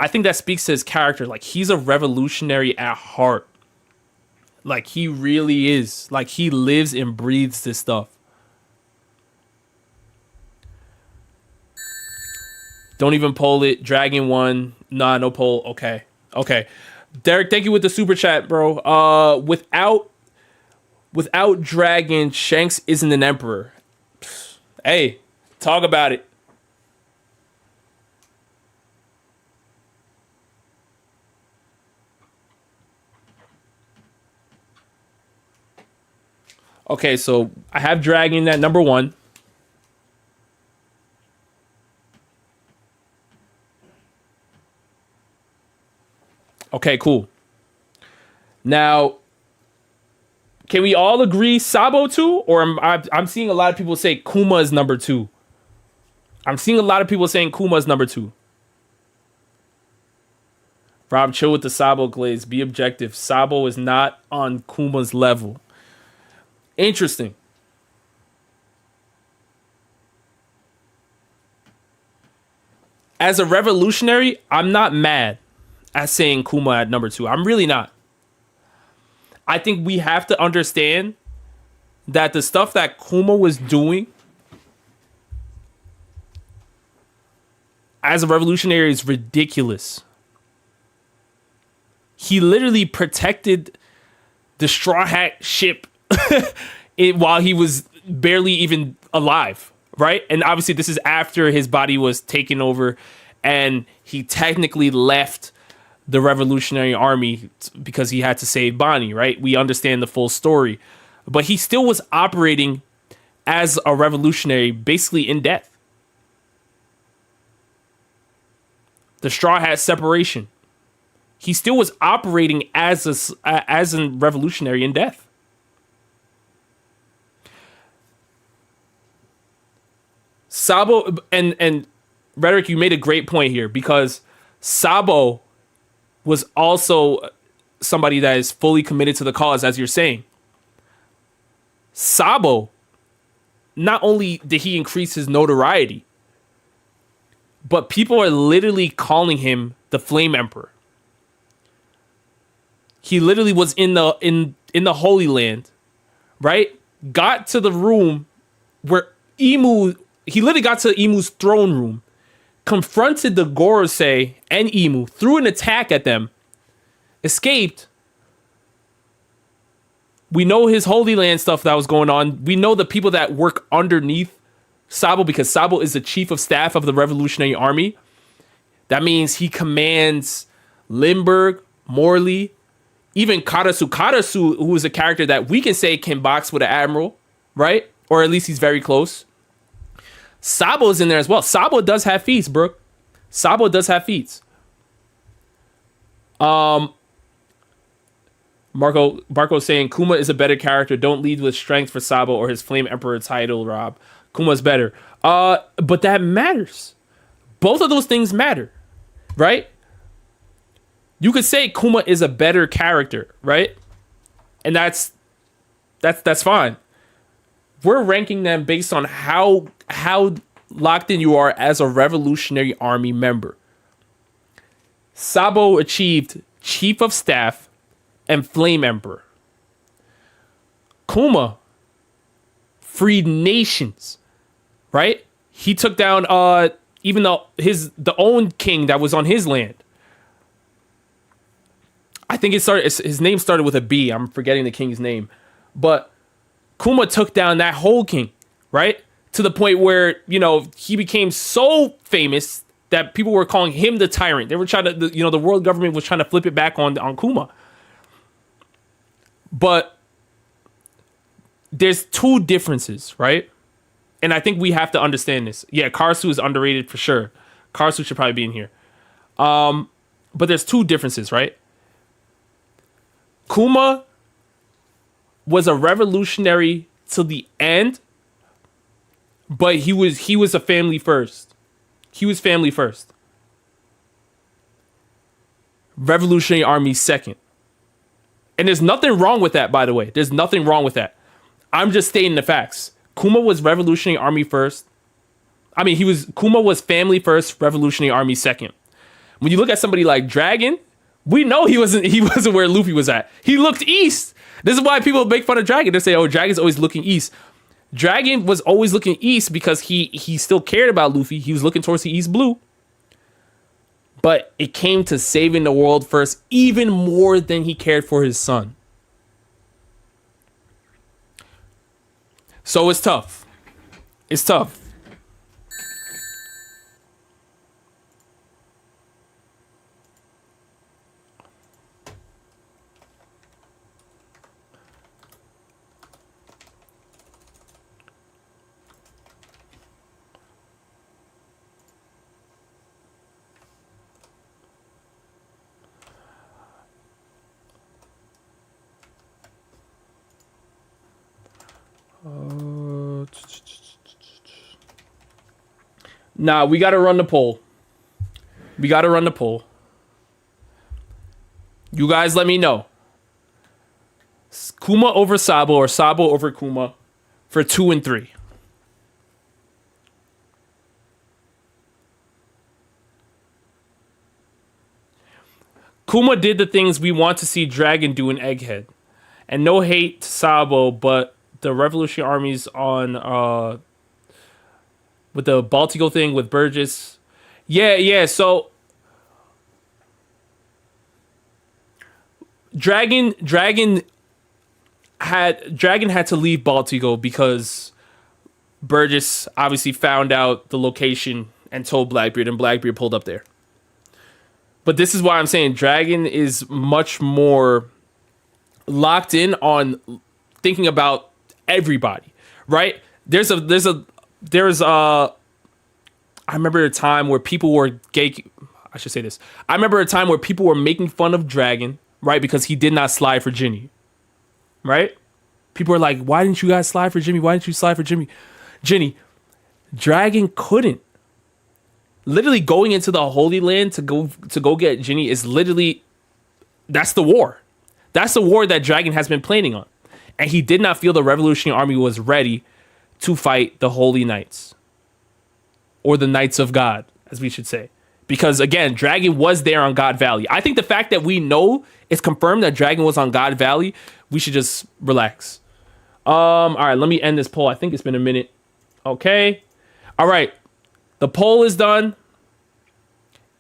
I think that speaks to his character. Like, he's a revolutionary at heart. Like, he really is. Like, he lives and breathes this stuff. Don't even poll it. Dragon 1. Nah, no poll. Okay. Derek, thank you with the super chat, bro. Without Dragon, Shanks isn't an emperor. Hey, talk about it. Okay, so I have Dragon at number 1. Okay, cool. Now, can we all agree Sabo 2? Or I'm seeing a lot of people say Kuma is number 2. I'm seeing a lot of people saying Kuma is number 2. Rob, chill with the Sabo glaze. Be objective. Sabo is not on Kuma's level. Interesting. As a revolutionary, I'm not mad at saying Kuma at number 2. I'm really not. I think we have to understand that the stuff that Kuma was doing as a revolutionary is ridiculous. He literally protected the Straw Hat ship while he was barely even alive, right? And obviously this is after his body was taken over and he technically left the Revolutionary Army because he had to save Bonnie, right? We understand the full story. But he still was operating as a revolutionary, basically in death. The Straw Hat separation. He still was operating as a revolutionary in death. Sabo and Rhetoric, you made a great point here because Sabo was also somebody that is fully committed to the cause, as you're saying. Sabo, not only did he increase his notoriety, but people are literally calling him the Flame Emperor. He literally was in the Holy Land, right? Got to the room where he literally got to Imu's throne room, confronted the Gorosei and Imu, threw an attack at them, escaped. We know his Holy Land stuff that was going on. We know the people that work underneath Sabo because Sabo is the chief of staff of the Revolutionary Army. That means he commands Limburg, Morley, even Karasu. Karasu, who is a character that we can say can box with an Admiral, right? Or at least he's very close. Sabo's in there as well. Sabo does have feats, Brooke. Sabo does have feats. Barco's saying Kuma is a better character. Don't lead with strength for Sabo or his Flame Emperor title, Rob. Kuma's better. But that matters. Both of those things matter, right? You could say Kuma is a better character, right? And that's fine. We're ranking them based on how locked in you are as a Revolutionary Army member. Sabo achieved Chief of Staff and Flame Emperor. Kuma freed nations, right? He took down even the own king that was on his land. I think his name started with a B. I'm forgetting the king's name. But Kuma took down that whole king, right? To the point where, he became so famous that people were calling him the tyrant. They were trying to, the world government was trying to flip it back on Kuma. But there's two differences, right? And I think we have to understand this. Yeah, Karasu is underrated for sure. Karasu should probably be in here. But there's two differences, right? Kuma was a revolutionary till the end, but he was a family first. He was family first. Revolutionary Army second. And there's nothing wrong with that, by the way. There's nothing wrong with that. I'm just stating the facts. Kuma was Revolutionary Army first. Kuma was family first, Revolutionary Army second. When you look at somebody like Dragon, we know he wasn't where Luffy was at. He looked east. This is why people make fun of Dragon. They say, oh, Dragon's always looking east. Dragon was always looking east because he still cared about Luffy. He was looking towards the East Blue. But it came to saving the world first, even more than he cared for his son. So it's tough. It's tough. Nah, we gotta run the poll. You guys let me know. Kuma over Sabo or Sabo over Kuma for 2 and 3. Kuma did the things we want to see Dragon do in Egghead. And no hate to Sabo, but the Revolutionary Armies on with the Baltigo thing with Burgess. Yeah. So Dragon had to leave Baltigo because Burgess obviously found out the location and told Blackbeard, and Blackbeard pulled up there. But this is why I'm saying Dragon is much more locked in on thinking about everybody, right? There's I remember a time where people were I should say this. I remember a time where people were making fun of Dragon, right? Because he did not slide for Ginny, right? People were like, why didn't you guys slide for Jimmy? Why didn't you slide for Ginny? Dragon couldn't. Literally going into the Holy Land to go get Ginny is literally, that's the war. That's the war that Dragon has been planning on. And he did not feel the Revolutionary Army was ready to fight the Holy Knights. Or the Knights of God, as we should say. Because again, Dragon was there on God Valley. I think the fact that we know it's confirmed that Dragon was on God Valley, we should just relax. All right, let me end this poll. I think it's been a minute. Okay. All right. The poll is done.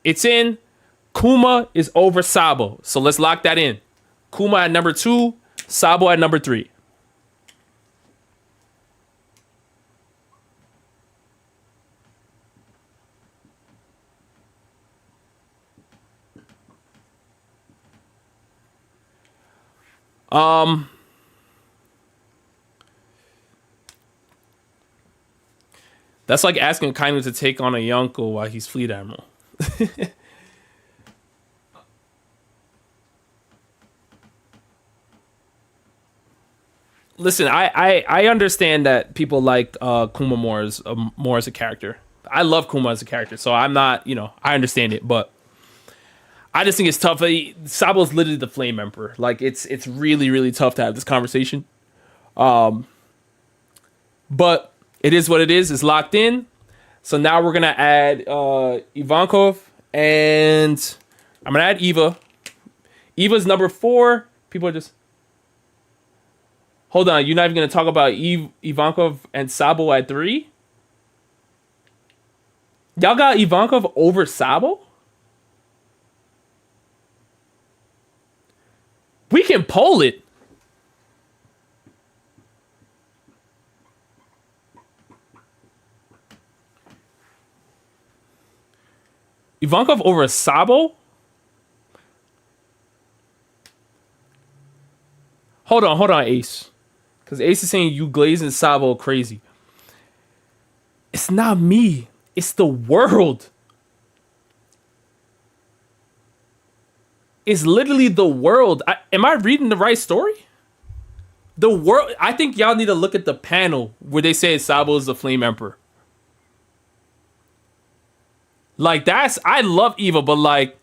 It's in. Kuma is over Sabo. So let's lock that in. Kuma at number 2, Sabo at number 3. That's like asking Kainu to take on a Yonko while he's Fleet Admiral. Listen, I understand that people like Kuma more as a character. I love Kuma as a character, so I'm not, I understand it, but I just think it's tough. Sabo's literally the Flame Emperor. Like it's really, really tough to have this conversation. But it is what it is. It's locked in. So now we're gonna add Ivankov, and I'm gonna add Eva. Eva's number 4. People are just hold on. You're not even gonna talk about Ivankov and Sabo at 3. Y'all got Ivankov over Sabo? We can poll it. Ivankov over Sabo? Hold on, Ace. Because Ace is saying you glazing Sabo crazy. It's not me. It's the world. It's literally the world. Am I reading the right story? The world. I think y'all need to look at the panel where they say Sabo is the Flame Emperor. Like I love Eva, but like,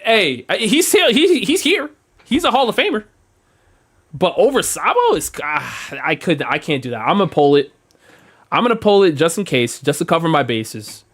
hey, he's here. He's a Hall of Famer. But over Sabo is I can't do that. I'm gonna poll it just in case, just to cover my bases.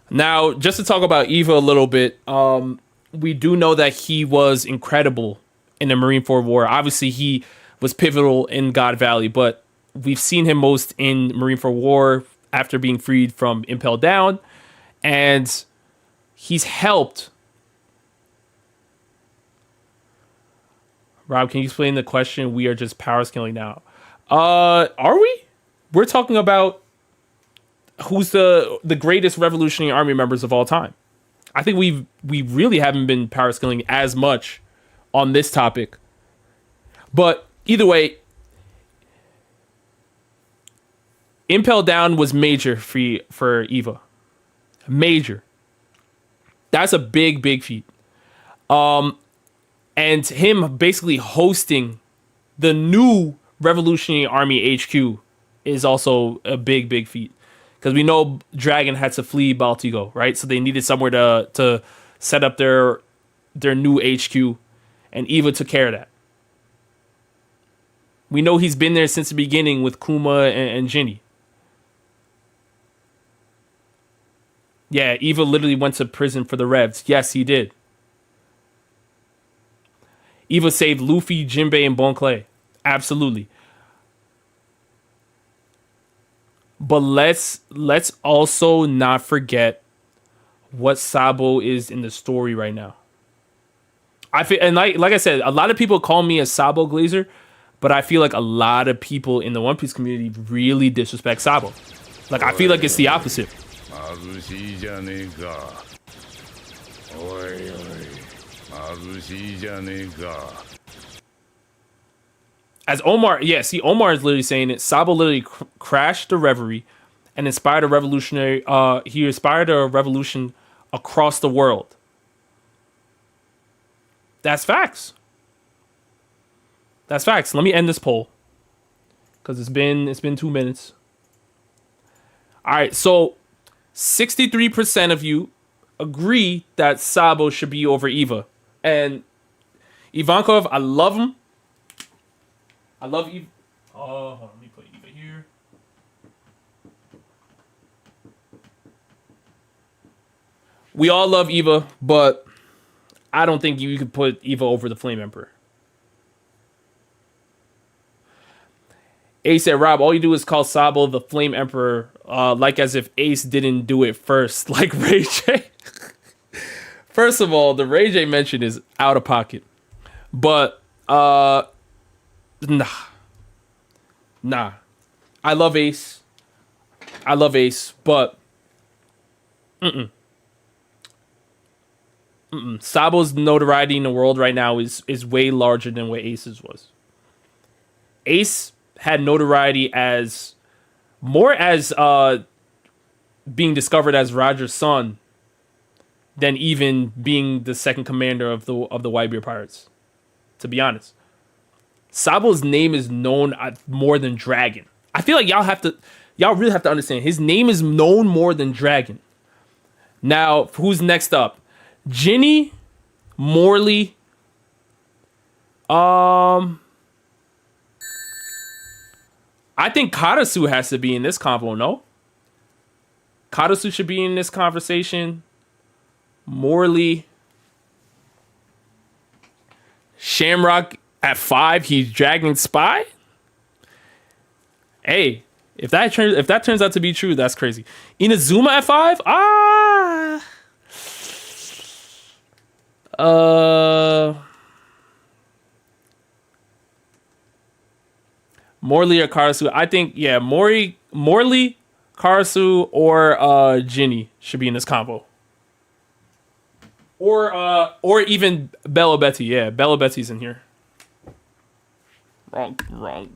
Now, just to talk about Eva a little bit, we do know that he was incredible in the Marineford War. Obviously, he was pivotal in God Valley, but we've seen him most in Marineford War after being freed from Impel Down, and he's helped. Rob, can you explain the question? We are just power scaling now. Are we? We're talking about who's the greatest Revolutionary Army members of all time. I think we really haven't been power scaling as much on this topic. But either way, Impel Down was major for Eva. Major. That's a big feat. And him basically hosting the new Revolutionary Army HQ is also a big feat. Because we know Dragon had to flee Baltigo, right? So they needed somewhere to set up their new HQ. And Eva took care of that. We know he's been there since the beginning with Kuma and Ginny. Yeah, Eva literally went to prison for the Revs. Yes, he did. Eva saved Luffy, Jinbei, and Bon Clay. Absolutely. But let's also not forget what Sabo is in the story right now. I feel, and like I said, a lot of people call me a Sabo glazer, but I feel like a lot of people in the One Piece community really disrespect Sabo. Like, I feel like it's the opposite. As Omar, yeah, see, Omar is literally saying it. Sabo literally crashed the reverie and inspired a revolutionary. He inspired a revolution across the world. That's facts. That's facts. Let me end this poll because it's been 2 minutes. All right, so 63% of you agree that Sabo should be over Eva, and Ivankov, I love him. I love Eva. Oh, hold on, let me put Eva here. We all love Eva, but I don't think you could put Eva over the Flame Emperor. Ace said, Rob, all you do is call Sabo the Flame Emperor, like as if Ace didn't do it first, like Ray J. First of all, the Ray J mention is out of pocket. But, nah. I love Ace, but Sabo's notoriety in the world right now is way larger than what Ace's was. Ace had notoriety as being discovered as Roger's son than even being the second commander of the Whitebeard Pirates. To be honest, Sabo's name is known more than Dragon. I feel like y'all really have to understand his name is known more than Dragon. Now, who's next up? Ginny, Morley, I think Karasu has to be in this convo, no? Karasu should be in this conversation. Morley. Shamrock at 5, he's Dragon Spy? Hey, if that turns out to be true, that's crazy. Inazuma at 5? Morley or Karasu? I think, yeah, Morley, Karasu, or Ginny should be in this combo. Or even Bella Betty. Yeah, Bella Betty's in here. Wrong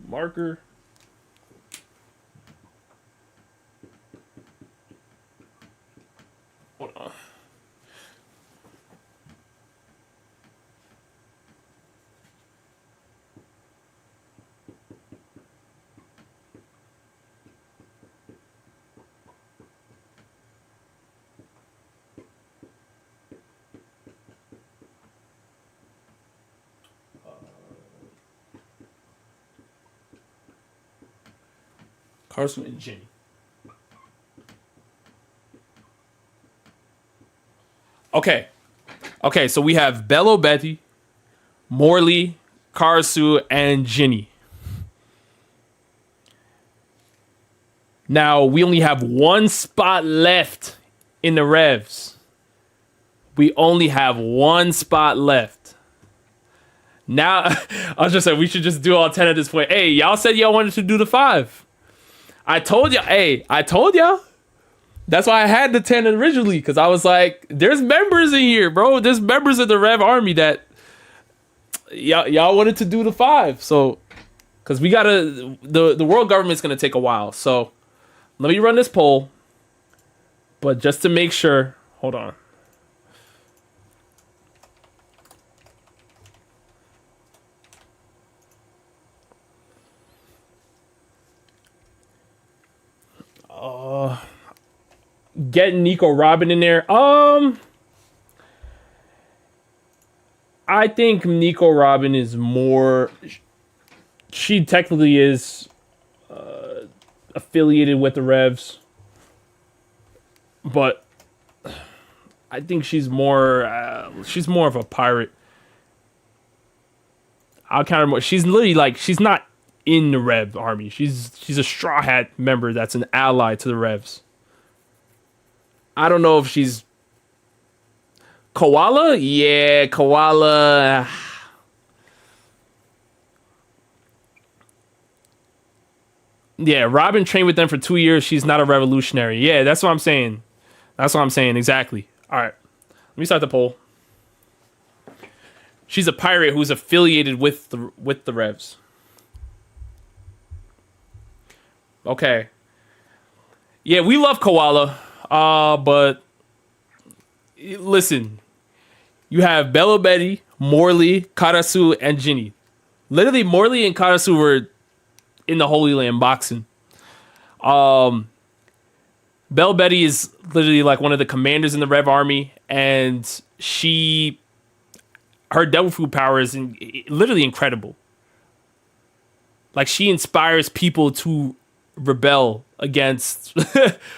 marker. Hold on. Carson and Ginny. Okay, so we have Bello Betty, Morley, Karasu, and Ginny. Now, we only have one spot left in the Revs. We only have one spot left. Now, I was just saying, we should just do all 10 at this point. Hey, y'all said y'all wanted to do the 5. I told y'all. That's why I had the 10 originally, because I was like, there's members in here, bro. There's members of the Rev Army that y'all wanted to do the 5. So, because we gotta, the world government's gonna take a while. So, let me run this poll. But just to make sure, hold on. Get Nico Robin in there. I I think Nico Robin is more. She technically is affiliated with the Revs, but I think she's more of a pirate. I'll count her more. She's literally like she's not in the Rev army. She's a Straw Hat member that's an ally to the Revs. I don't know if she's Koala. Yeah, Koala. Yeah, Robin trained with them for 2 years. She's not a revolutionary. Yeah, that's what I'm saying. That's what I'm saying exactly. All right, let me start the poll. She's a pirate who's affiliated with the Revs. Okay. Yeah, we love Koala. But listen, you have Bello Betty, Morley, Karasu, and Ginny. Literally, Morley and Karasu were in the Holy Land boxing. Belle Betty is literally like one of the commanders in the Rev Army, and her devil fruit power is literally incredible. Like, she inspires people to rebel against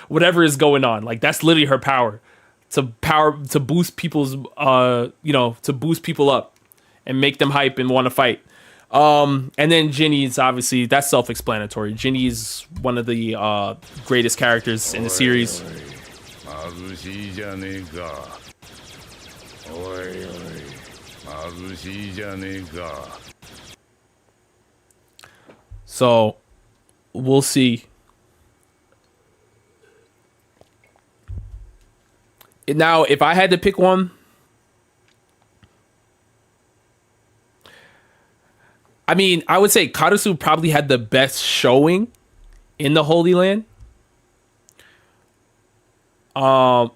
whatever is going on. Like, that's literally her power to boost people's to boost people up and make them hype and want to fight. And then Ginny is obviously, that's self-explanatory. Ginny is one of the greatest characters in the series. So we'll see. Now, if I had to pick one, I mean, I would say Karasu probably had the best showing in the Holy Land. But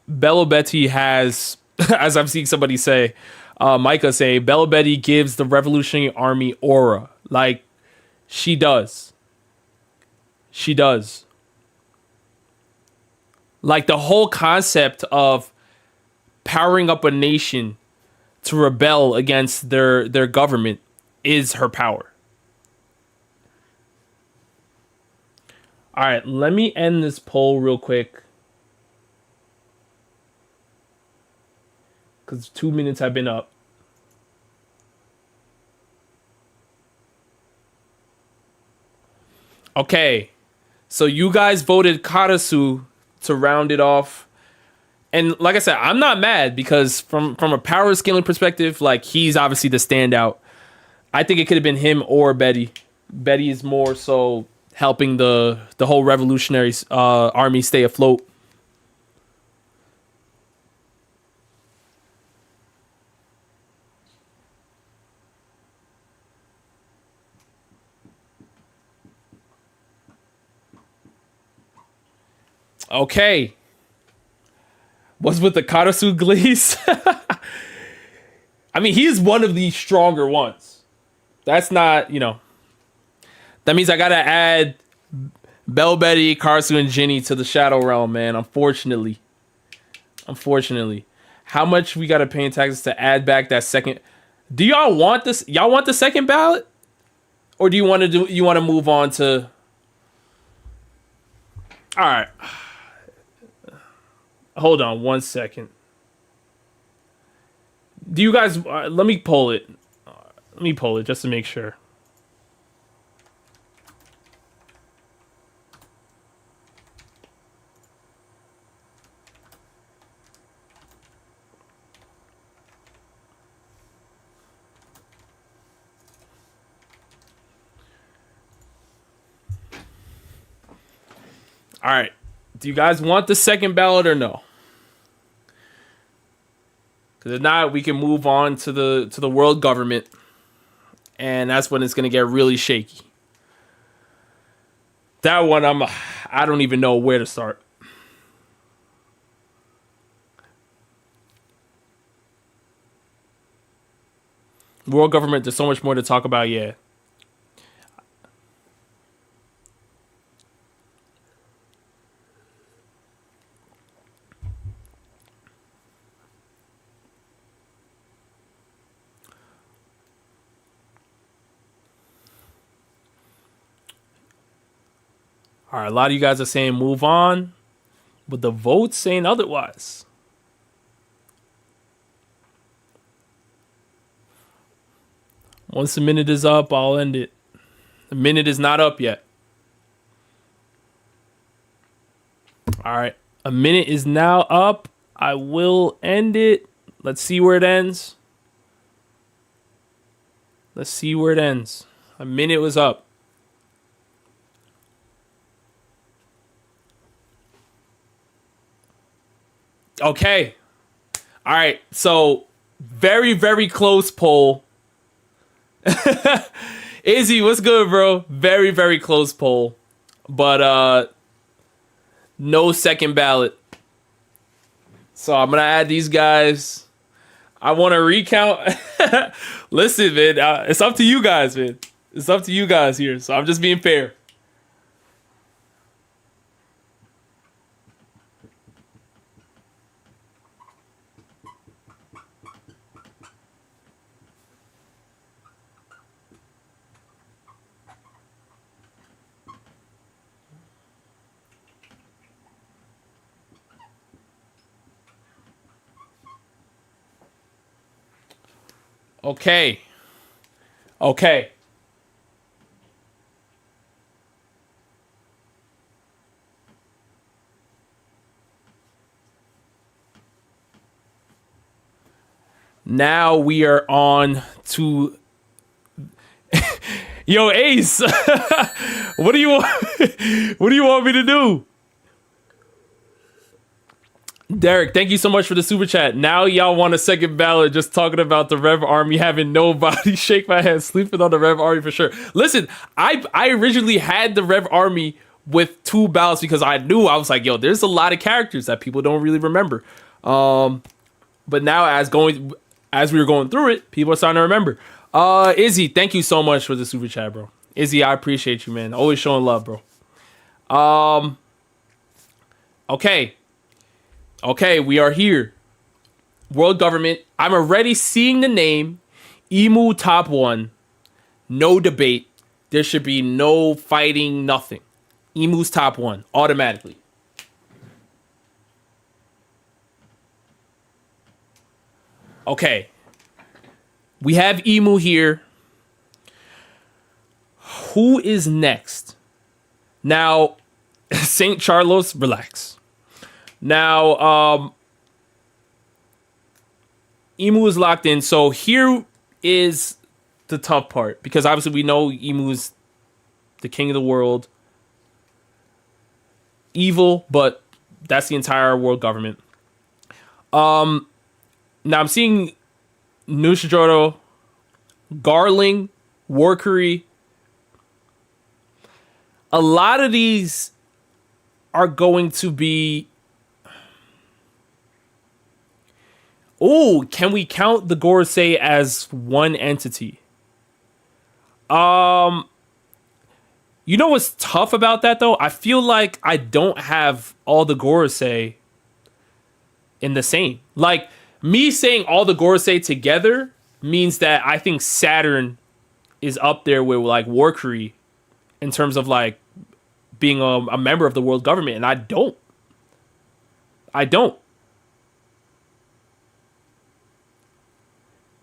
Bello Betty has, as I'm seeing somebody say, Micah say, Bello Betty gives the Revolutionary Army aura. Like, she does. She does. Like, the whole concept of powering up a nation to rebel against their government is her power. All right, let me end this poll real quick, because 2 minutes have been up. Okay, so you guys voted Karasu to round it off. And like I said, I'm not mad, because from a power scaling perspective, like, he's obviously the standout. I think it could have been him or Betty. Betty is more so helping the whole revolutionary army stay afloat. Okay. What's with the Karasu Glaze? I mean, he's one of the stronger ones. That's not, that means I gotta add Belle Betty, Karasu, and Ginny to the Shadow Realm, man. Unfortunately. How much we gotta pay in taxes to add back that second? Do y'all want this? Y'all want the second ballot? Or do you want to move on to? All right. Hold on 1 second. Do you guys... let me poll it. Let me poll it just to make sure. All right. Do you guys want the second ballot or no? Because if not, we can move on to the world government, and that's when it's gonna get really shaky. That one, I don't even know where to start. World government, there's so much more to talk about. Yeah. All right, a lot of you guys are saying move on, but the votes saying otherwise. Once the minute is up, I'll end it. The minute is not up yet. All right, a minute is now up. I will end it. Let's see where it ends. Let's see where it ends. A minute was up. Okay. All right. So very, very close poll. Izzy, what's good, bro? Very, very close poll. But no second ballot. So I'm going to add these guys. I want to recount. Listen, man, it's up to you guys, man. It's up to you guys here. So I'm just being fair. Okay. Okay. Now we are on to Yo, Ace. What do you want? What do you want me to do? Derek, thank you so much for the super chat. Now y'all want a second ballot just talking about the Rev Army having nobody. Shake my head, sleeping on the Rev Army for sure. Listen, I originally had the Rev Army with 2 ballots because I knew, I was like, yo, there's a lot of characters that people don't really remember. But now as we were going through it, people are starting to remember. Izzy, thank you so much for the super chat, bro. Izzy, I appreciate you, man. Always showing love, bro. Okay, we are here. World government. I'm already seeing the name. Emu top 1. No debate. There should be no fighting, nothing. Emu's top 1, automatically. Okay. We have Emu here. Who is next? Now, St. Charlos, relax. Now, Emu is locked in. So here is the tough part. Because obviously we know Emu is the king of the world. Evil, but that's the entire world government. Now I'm seeing Nushijoro, Garling, Workery. A lot of these are going to be... Oh, can we count the Gorosei as one entity? You know what's tough about that, though? I feel like I don't have all the Gorosei in the same. Like, me saying all the Gorosei together means that I think Saturn is up there with, like, Workery in terms of, like, being a member of the world government, and I don't.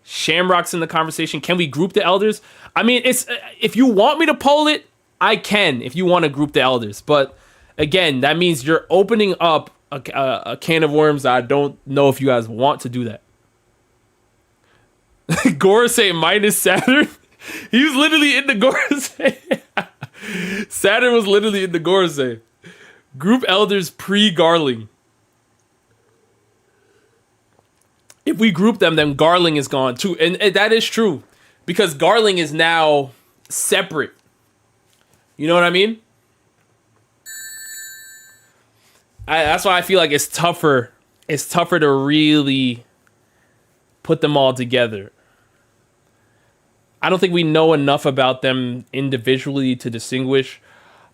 Shamrock's in the conversation. Can we group the elders? I mean, it's if you want me to poll it, I can. If you want to group the elders, but again, that means you're opening up a can of worms that I don't know if you guys want to do that. Gorosei minus Saturn. He was literally in the Gorosei. Saturn was literally in the Gorosei. Group elders pre-Garling. If we group them, then Garling is gone too. And that is true. Because Garling is now separate. You know what I mean? That's why I feel like it's tougher. It's tougher to really put them all together. I don't think we know enough about them individually to distinguish.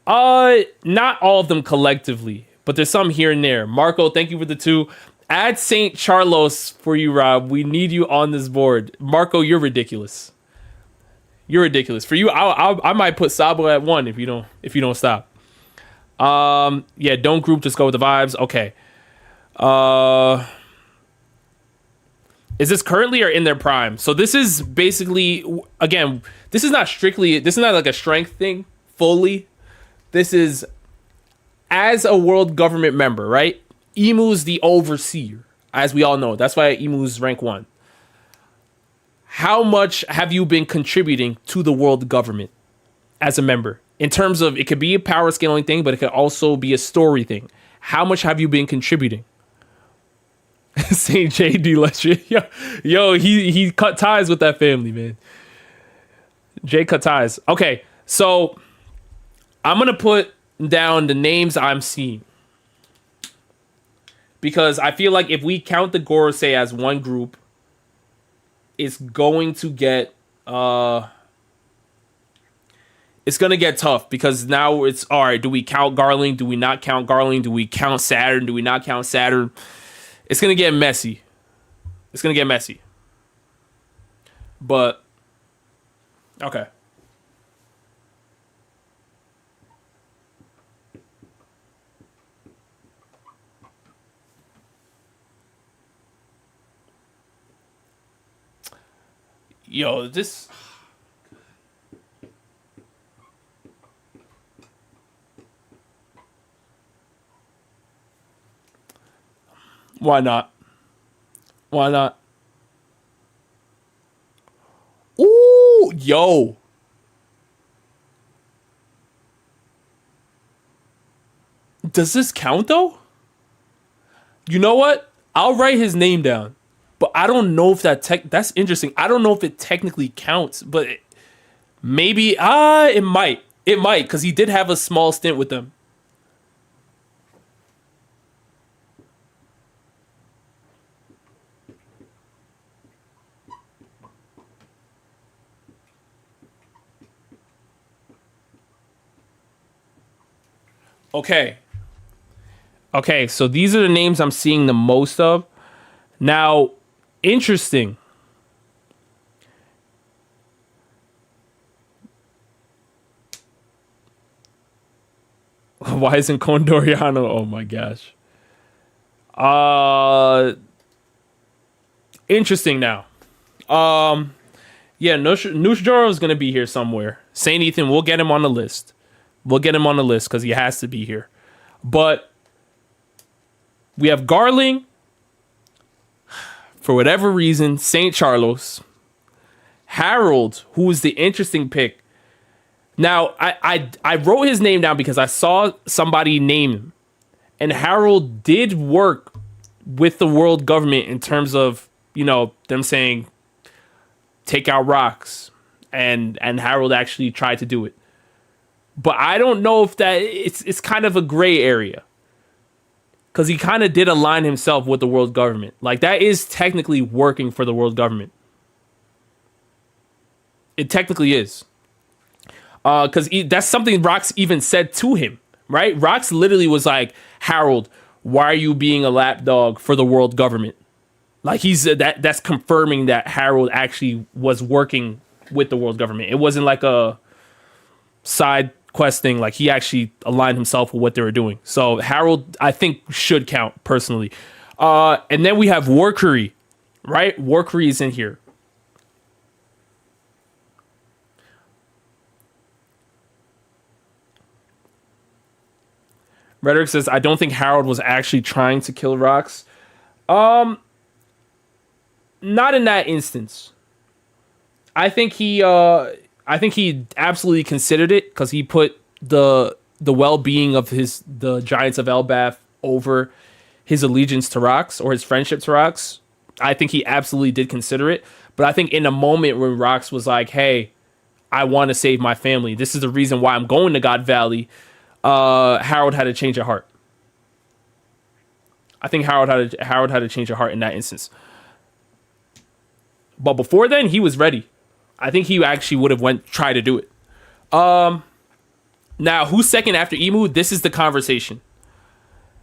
Not all of them collectively, but there's some here and there. Marco, thank you for the 2. Add St. Charlos for you, Rob. We need you on this board. Marco, you're ridiculous. You're ridiculous. For you, I might put Sabo at 1 if you don't stop. Yeah, don't group, just go with the vibes. Okay. Uh, is this currently or in their prime? So this is basically, again, this is not like a strength thing fully. This is as a world government member, right? Imu's the overseer, as we all know. That's why Imu's rank 1. How much have you been contributing to the world government as a member? In terms of, it could be a power scaling thing, but it could also be a story thing. How much have you been contributing? Saint JD Lesher. Yo, he cut ties with that family, man. Jay cut ties. Okay, so I'm going to put down the names I'm seeing. Because I feel like if we count the Gorosei as one group, it's going to get tough, because now it's all right, do we count Garling? Do we not count Garling? Do we count Saturn? Do we not count Saturn? It's gonna get messy. But okay. Yo, this. Why not? Why not? Ooh, yo. Does this count though? You know what? I'll write his name down. But I don't know if that's interesting. I don't know if it technically counts, but maybe it might. It might, because he did have a small stint with them. Okay. Okay, so these are the names I'm seeing the most of. Now, interesting. Why isn't Condoriano? Oh my gosh. Interesting now. Yeah, Nushjoro is gonna be here somewhere. Saint Ethan, we'll get him on the list. Because he has to be here. But we have Garling. For whatever reason, St. Charlos. Harold, who is the interesting pick. Now, I wrote his name down because I saw somebody name him. And Harold did work with the world government in terms of, them saying, take out rocks. And Harold actually tried to do it. But I don't know if that, it's kind of a gray area. Because he kind of did align himself with the world government. Like, that is technically working for the world government. It technically is. Because that's something Rox even said to him, right? Rox literally was like, Harold, why are you being a lapdog for the world government? Like, that's confirming that Harold actually was working with the world government. It wasn't like a side quest thing. Like, he actually aligned himself with what they were doing. So Harold, I think, should count personally. And then we have Warcurry, right? Warcurry is in here. Rhetoric says, I don't think Harold was actually trying to kill Rox. Not in that instance. I think he absolutely considered it, because he put the well-being of the Giants of Elbaf over his allegiance to Rox, or his friendship to Rox. I think he absolutely did consider it. But I think in a moment when Rox was like, hey, I want to save my family, this is the reason why I'm going to God Valley, Harold had to change of heart. I think Harold had to change of heart in that instance. But before then, he was ready. I think he actually would have tried to do it. Now, who's second after Emu? This is the conversation.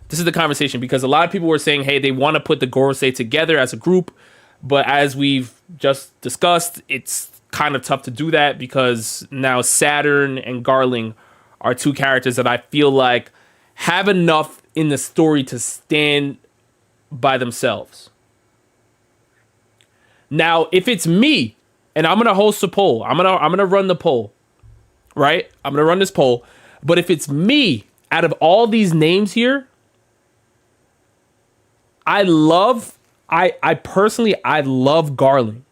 Because a lot of people were saying, hey, they want to put the Gorosei together as a group. But as we've just discussed, it's kind of tough to do that, because now Saturn and Garling are two characters that I feel like have enough in the story to stand by themselves. Now, if it's me, and I'm gonna host a poll, I'm gonna run the poll, right? I'm gonna run this poll. But if it's me, out of all these names here, I personally love Garling.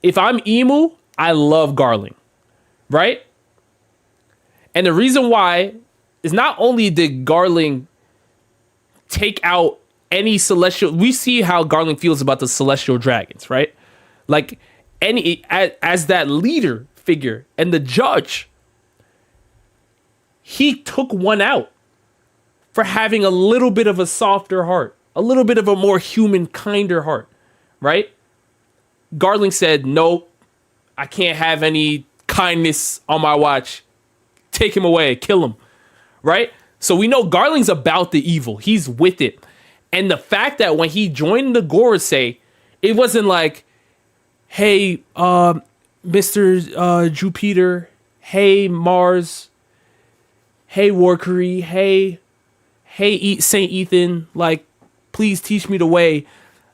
If I'm Emu, I love Garling, right? And the reason why is not only did Garling take out any celestial, we see how Garling feels about the celestial dragons, right? Like as that leader figure and the judge, he took one out for having a little bit of a softer heart, a little bit of a more human, kinder heart, right? Garling said, nope, I can't have any kindness on my watch. Take him away, kill him, right? So we know Garling's about the evil. He's with it. And the fact that when he joined the Gorosei, it wasn't like, hey, Mr. Jupiter, hey, Mars, hey, Warkery, hey, Saint Ethan, like, please teach me the way.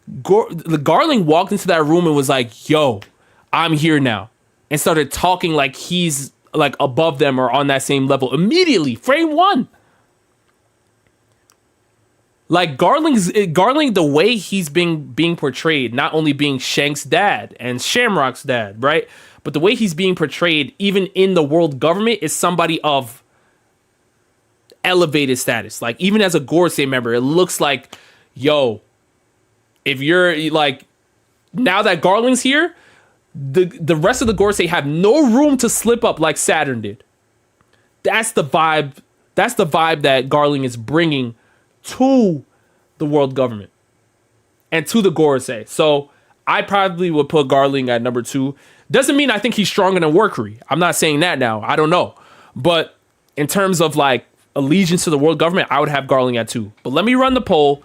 The Garling walked into that room and was like, yo, I'm here now. And started talking like he's like above them or on that same level. Immediately, frame one. Like Garling, the way he's being portrayed, not only being Shank's dad and Shamrock's dad, right? But the way he's being portrayed, even in the world government, is somebody of elevated status. Like, even as a Gorosei member, it looks like, yo, if you're like, now that Garling's here, the rest of the Gorosei have no room to slip up like Saturn did. That's the vibe. That's the vibe that Garling is bringing to the world government and to the Gorosei. So I probably would put Garling at number 2. Doesn't mean I think he's stronger than Workery. I'm not saying that now. I don't know. But in terms of like allegiance to the world government, I would have Garling at 2. But let me run the poll.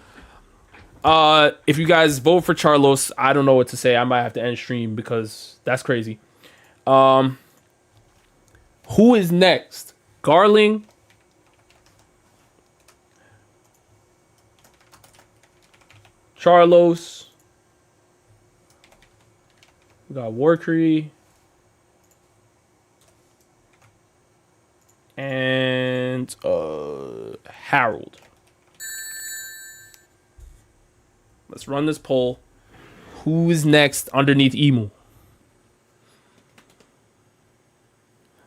If you guys vote for Charlos, I don't know what to say. I might have to end stream because that's crazy. Who is next? Garling, Charlos, we got Warkery, and Harold. Let's run this poll. Who is next underneath Emu?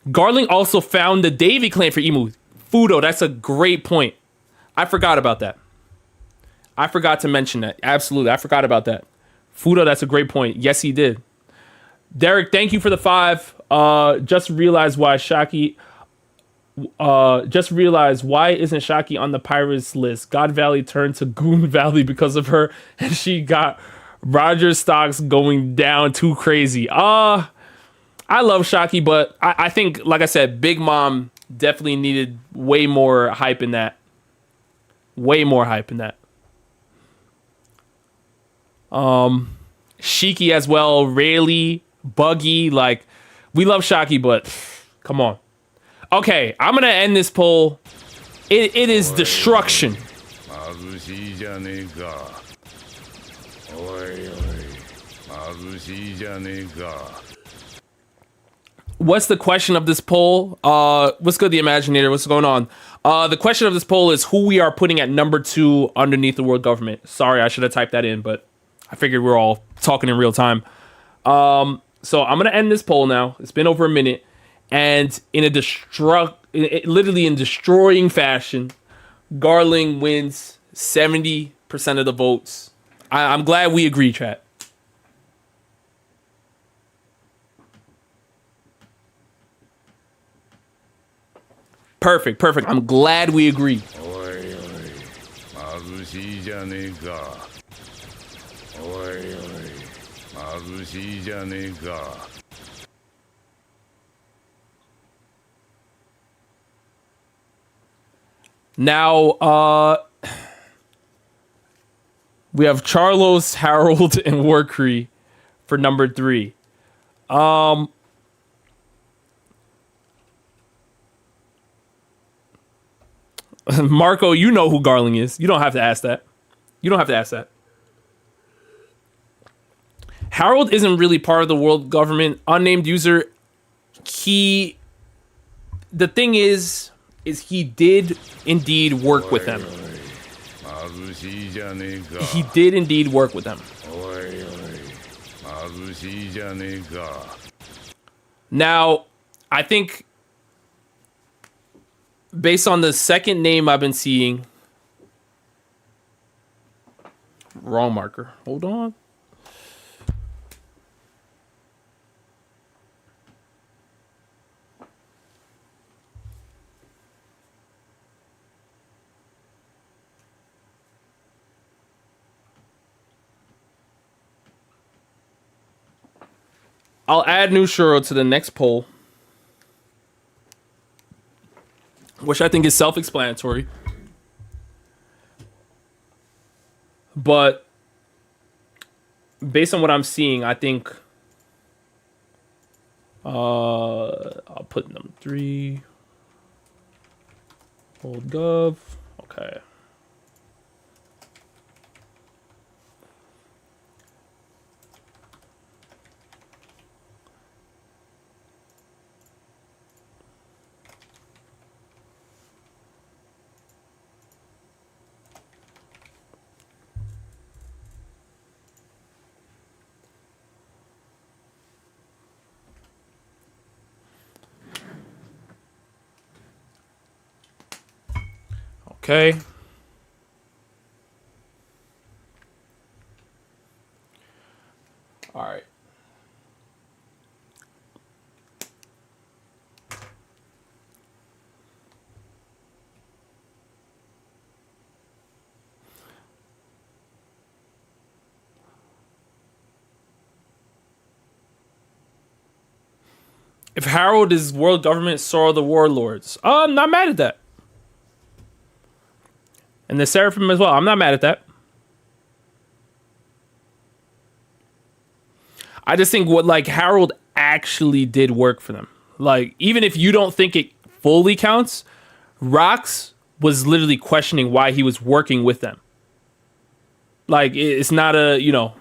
Garling also found the Davy clan for Emu. Fudo, that's a great point. I forgot about that. I forgot to mention that. Absolutely, I forgot about that. Fudo, that's a great point. Yes, he did. Derek, thank you for the 5. Just realized why Shaki... just realized, why isn't Shaki on the pirates list? God Valley turned to Goon Valley because of her, and she got Roger stocks going down too crazy. I love Shaki, but I think, like I said, Big Mom definitely needed way more hype in that. Way more hype in that. Shiki as well, Rayleigh, Buggy, like, we love Shaki, but come on. Okay, I'm gonna end this poll. It is destruction. What's the question of this poll? What's good, the Imaginator? What's going on? The question of this poll is who we are putting at number 2 underneath the world government. Sorry, I should have typed that in, but I figured we're all talking in real time. So I'm gonna end this poll now. It's been over a minute. And in literally in destroying fashion, Garling wins 70% of the votes. I'm glad we agree, chat. Perfect. I'm glad we agree. Now, we have Charlos, Harold, and Warkery for number 3. Marco, you know who Garling is. You don't have to ask that. You don't have to ask that. Harold isn't really part of the world government. Unnamed user. The thing is he did indeed work with them. He did indeed work with them. Now, I think based on the second name I've been seeing, wrong marker. Hold on. I'll add new Shuro to the next poll, which I think is self-explanatory. But based on what I'm seeing, I think I'll put number 3. Old Gov. Okay. Okay. All right. If Harold is world government, so are the warlords. I'm not mad at that. And the Seraphim as well. I'm not mad at that. I just think what like Harold actually did work for them. Like, even if you don't think it fully counts, Rox was literally questioning why he was working with them. Like, it's not a, you know.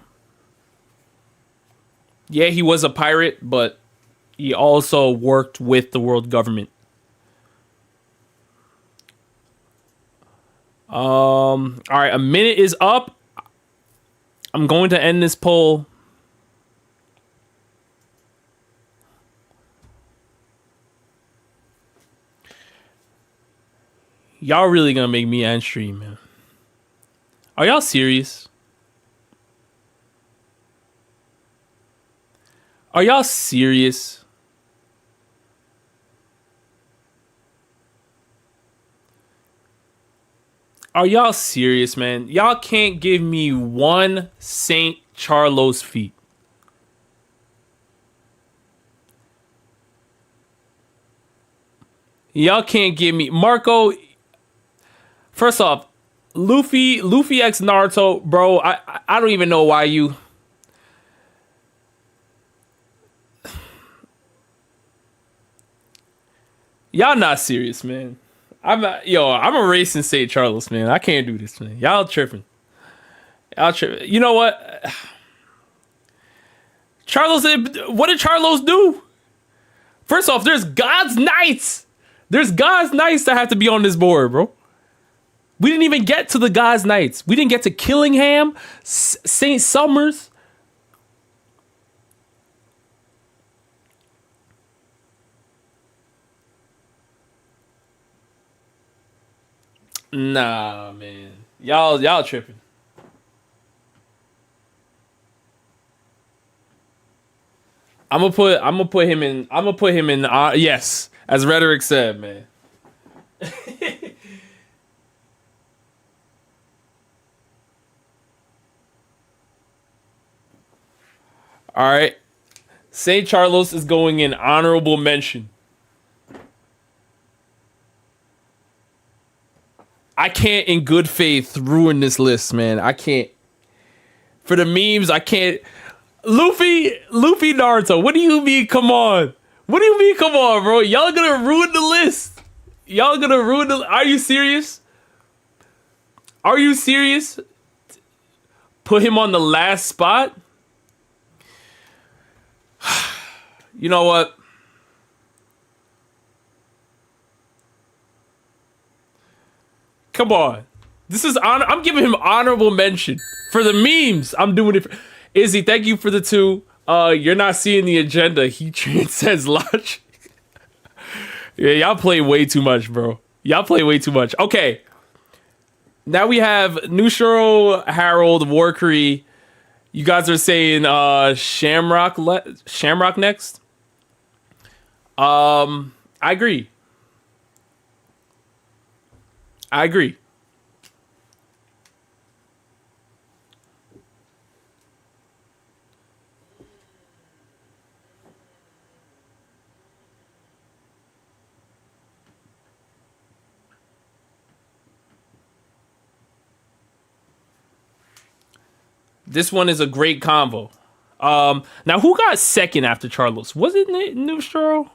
Yeah, he was a pirate, but he also worked with the world government. All right, a minute is up. I'm going to end this poll. Y'all really gonna make me end stream, man. Are y'all serious? Are y'all serious? Are y'all serious, man? Y'all can't give me one St. Charlos feat. Y'all can't give me Marco. First off, Luffy X Naruto, bro. I don't even know why you. Y'all not serious, man. I'm erasing St. Charles, man. I can't do this, man. Y'all tripping. You know what? Charlos, what did Charlos do? First off, there's God's Knights. There's God's Knights that have to be on this board, bro. We didn't even get to the God's Knights. We didn't get to Killingham, St. Summers. Nah, man. Y'all tripping. I'm gonna put him in. Yes, as Rhetoric said, man. All right, St. Charlos is going in honorable mention. I can't, in good faith, ruin this list, man. I can't. For the memes, I can't. Luffy Naruto. What do you mean? Come on. What do you mean? Come on, bro. Y'all gonna ruin the list. Y'all gonna ruin the... Are you serious? Are you serious? Put him on the last spot? You know what? Come on. This is honor. I'm giving him honorable mention for the memes. I'm doing it. Izzy, thank you for the 2. You're not seeing the agenda. He transcends logic. Yeah, y'all play way too much, bro. Y'all play way too much. Okay. Now we have Nushiro, Harold, Warcree. You guys are saying Shamrock next. I agree. I agree. This one is a great combo. Now, who got second after Charlos? Was it Nushiro?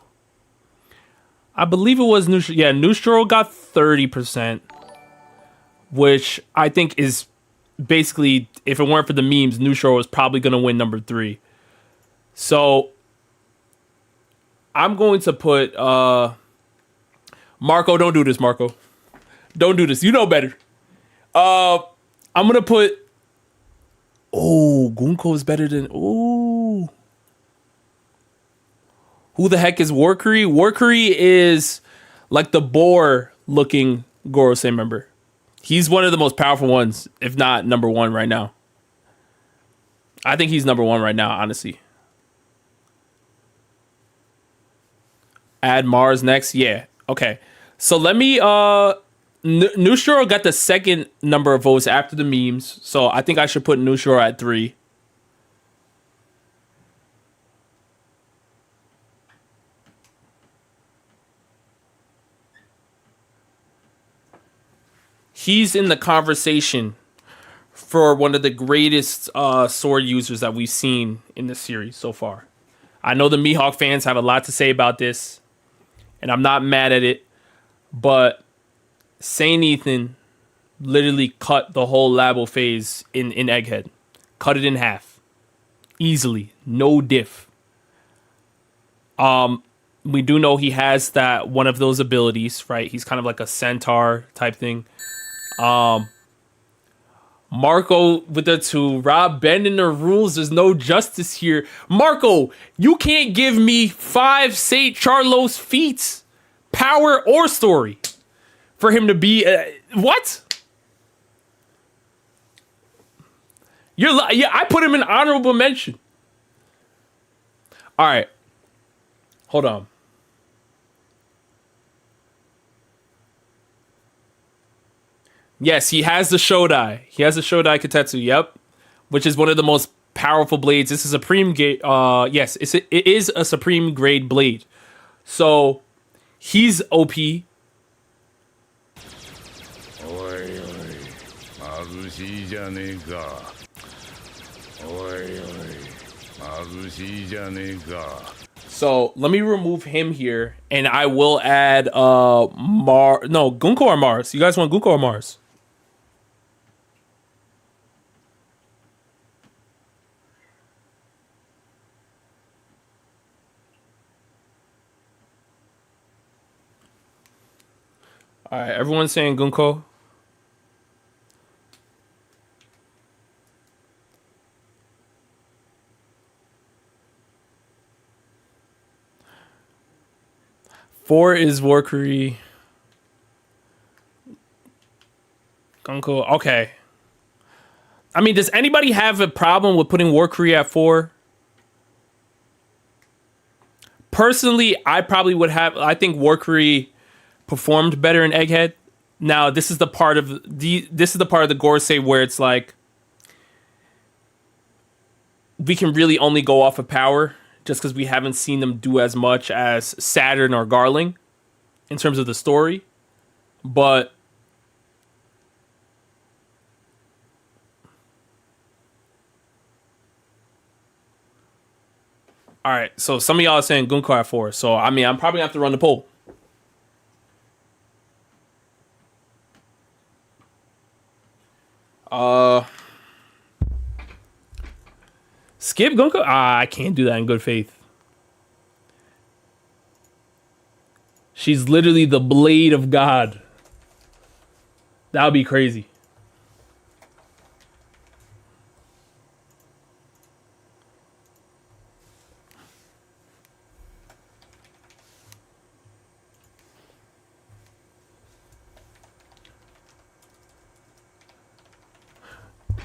I believe it was Nushiro. Yeah, Nushiro got 30%, which I think is basically, if it weren't for the memes, Nushiro was probably going to win number 3. So I'm going to put Marco. Don't do this, Marco. Don't do this. You know better. I'm going to put... Oh, Gunko is better than... Oh. Who the heck is Warcree? Warcree is like the boar-looking Gorosei member. He's one of the most powerful ones, if not number 1 right now. I think he's number 1 right now, honestly. Add Mars next? Yeah. Okay. So let me... Nushiro got the second number of votes after the memes, so I think I should put Nushiro at 3. He's in the conversation for one of the greatest sword users that we've seen in this series so far. I know the Mihawk fans have a lot to say about this, and I'm not mad at it, but Saint Ethan literally cut the whole Labo phase in Egghead. Cut it in half. Easily. No diff. We do know he has that one of those abilities, right? He's kind of like a centaur type thing. Marco with the 2. Rob bending the rules. There's no justice here. Marco, you can't give me 5 Saint Charlos feats, power, or story for him to be... what? Yeah, I put him in honorable mention. All right. Hold on. Yes, he has the Shodai. He has the Shodai Katetsu, yep. Which is one of the most powerful blades. This is a supreme grade. Yes, it is a supreme grade blade. So he's OP. So let me remove him here, and I will add Gunko or Mars. You guys want Gunko or Mars? All right, everyone's saying Gunko. Four is Warcree. Gunko. Okay. I mean, does anybody have a problem with putting Warcree at 4? Personally, I probably would have. I think Warcree performed better in Egghead. Now, this is the part of the Gorosei where it's like we can really only go off of power just because we haven't seen them do as much as Saturn or Garling in terms of the story. But all right, so some of y'all are saying Gunko at 4. So I mean, I'm probably gonna have to run the poll. Uh, skip Goku. I can't do that in good faith. She's literally the blade of God. That would be crazy.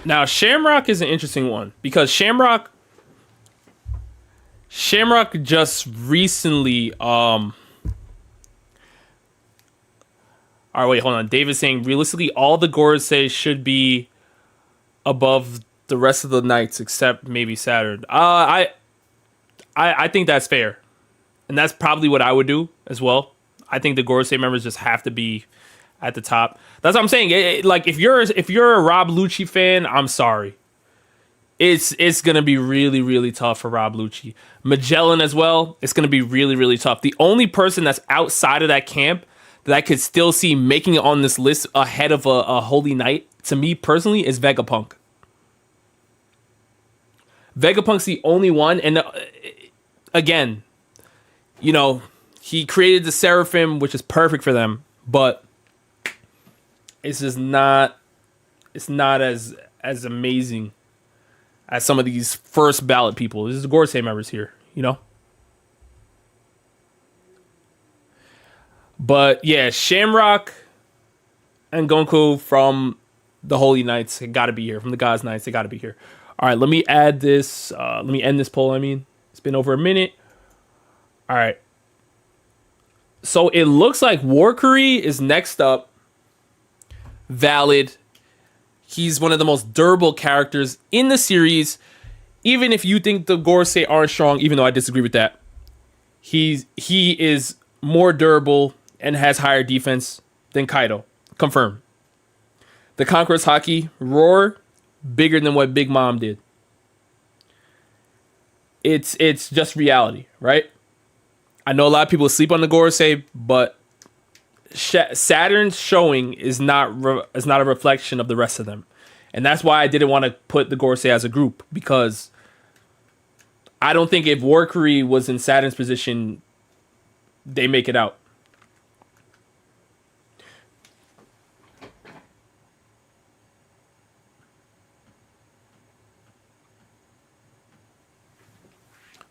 Now, Shamrock is an interesting one because Shamrock just recently all right, wait, hold on. David's saying realistically all the Gorosei should be above the rest of the knights except maybe Saturn. I think that's fair. And that's probably what I would do as well. I think the Gorosei members just have to be at the top. That's what I'm saying. Like if you're a Rob Lucci fan, I'm sorry. It's gonna be really, really tough for Rob Lucci. Magellan as well. It's gonna be really, really tough. The only person that's outside of that camp that I could still see making it on this list ahead of a Holy Knight, to me personally, is Vegapunk. Vegapunk's the only one, and again, you know, he created the Seraphim, which is perfect for them, but it's just not. It's not as amazing as some of these first ballot people. This is the Gorosei members here, you know. But yeah, Shamrock and Goku from the Holy Knights got to be here. From the God's Knights, they got to be here. All right, let me add this. Let me end this poll. I mean, it's been over a minute. All right. So it looks like Warcurry is next up. Valid. He's one of the most durable characters in the series. Even if you think the Gorosei aren't strong, even though I disagree with that, he is more durable and has higher defense than Kaido. Confirmed. The Conqueror's Haki, Roar, bigger than what Big Mom did. It's just reality, right? I know a lot of people sleep on the Gorosei, but Saturn's showing is not a reflection of the rest of them. And that's why I didn't want to put the Gorosei as a group, because I don't think if Warcurry was in Saturn's position, they make it out.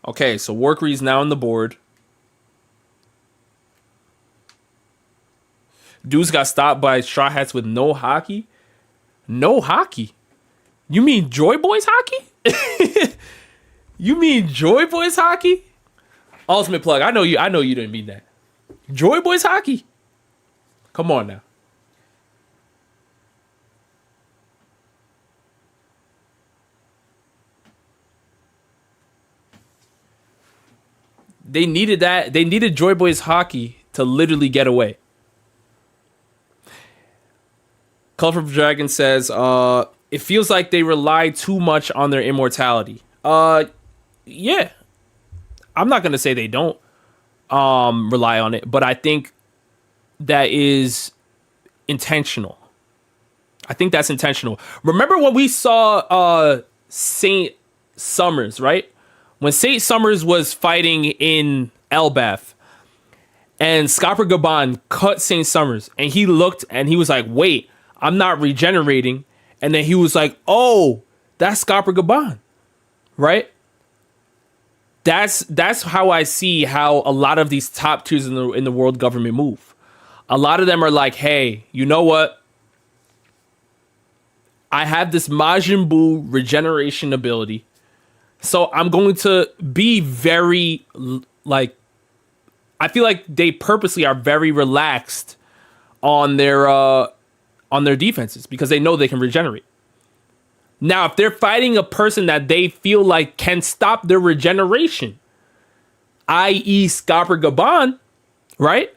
Okay, so Warcurry's now on the board. Dudes got stopped by Straw Hats with no hockey. No hockey? You mean Joy Boys hockey? You mean Joy Boys hockey? Ultimate plug. I know you didn't mean that. Joy Boys hockey. Come on now. They needed that. They needed Joy Boys hockey to literally get away. Colorful Dragon says, it feels like they rely too much on their immortality. Yeah. I'm not going to say they don't rely on it, but I think that is intentional. I think that's intentional. Remember when we saw Saint Summers, right? When Saint Summers was fighting in Elbath and Scopper Gaban cut Saint Summers and he looked and he was like, wait, I'm not regenerating. And then he was like, oh, that's Scopper Gaban, right? That's how I see how a lot of these top tiers in the world government move. A lot of them are like, hey, you know what? I have this Majin Buu regeneration ability. So I'm going to be very, like, I feel like they purposely are very relaxed on their defenses because they know they can regenerate. Now, if they're fighting a person that they feel like can stop their regeneration, i.e. Scopper Gaban, right?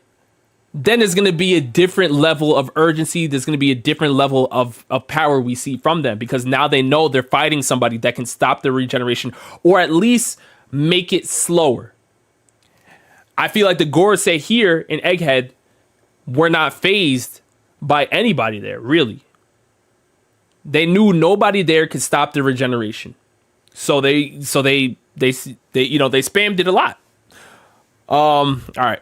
Then there's going to be a different level of urgency. There's going to be a different level of power we see from them because now they know they're fighting somebody that can stop their regeneration or at least make it slower. I feel like the Gorosei here in Egghead were not phased by anybody there, really. They knew nobody there could stop the regeneration. So they you know, they spammed it a lot. All right.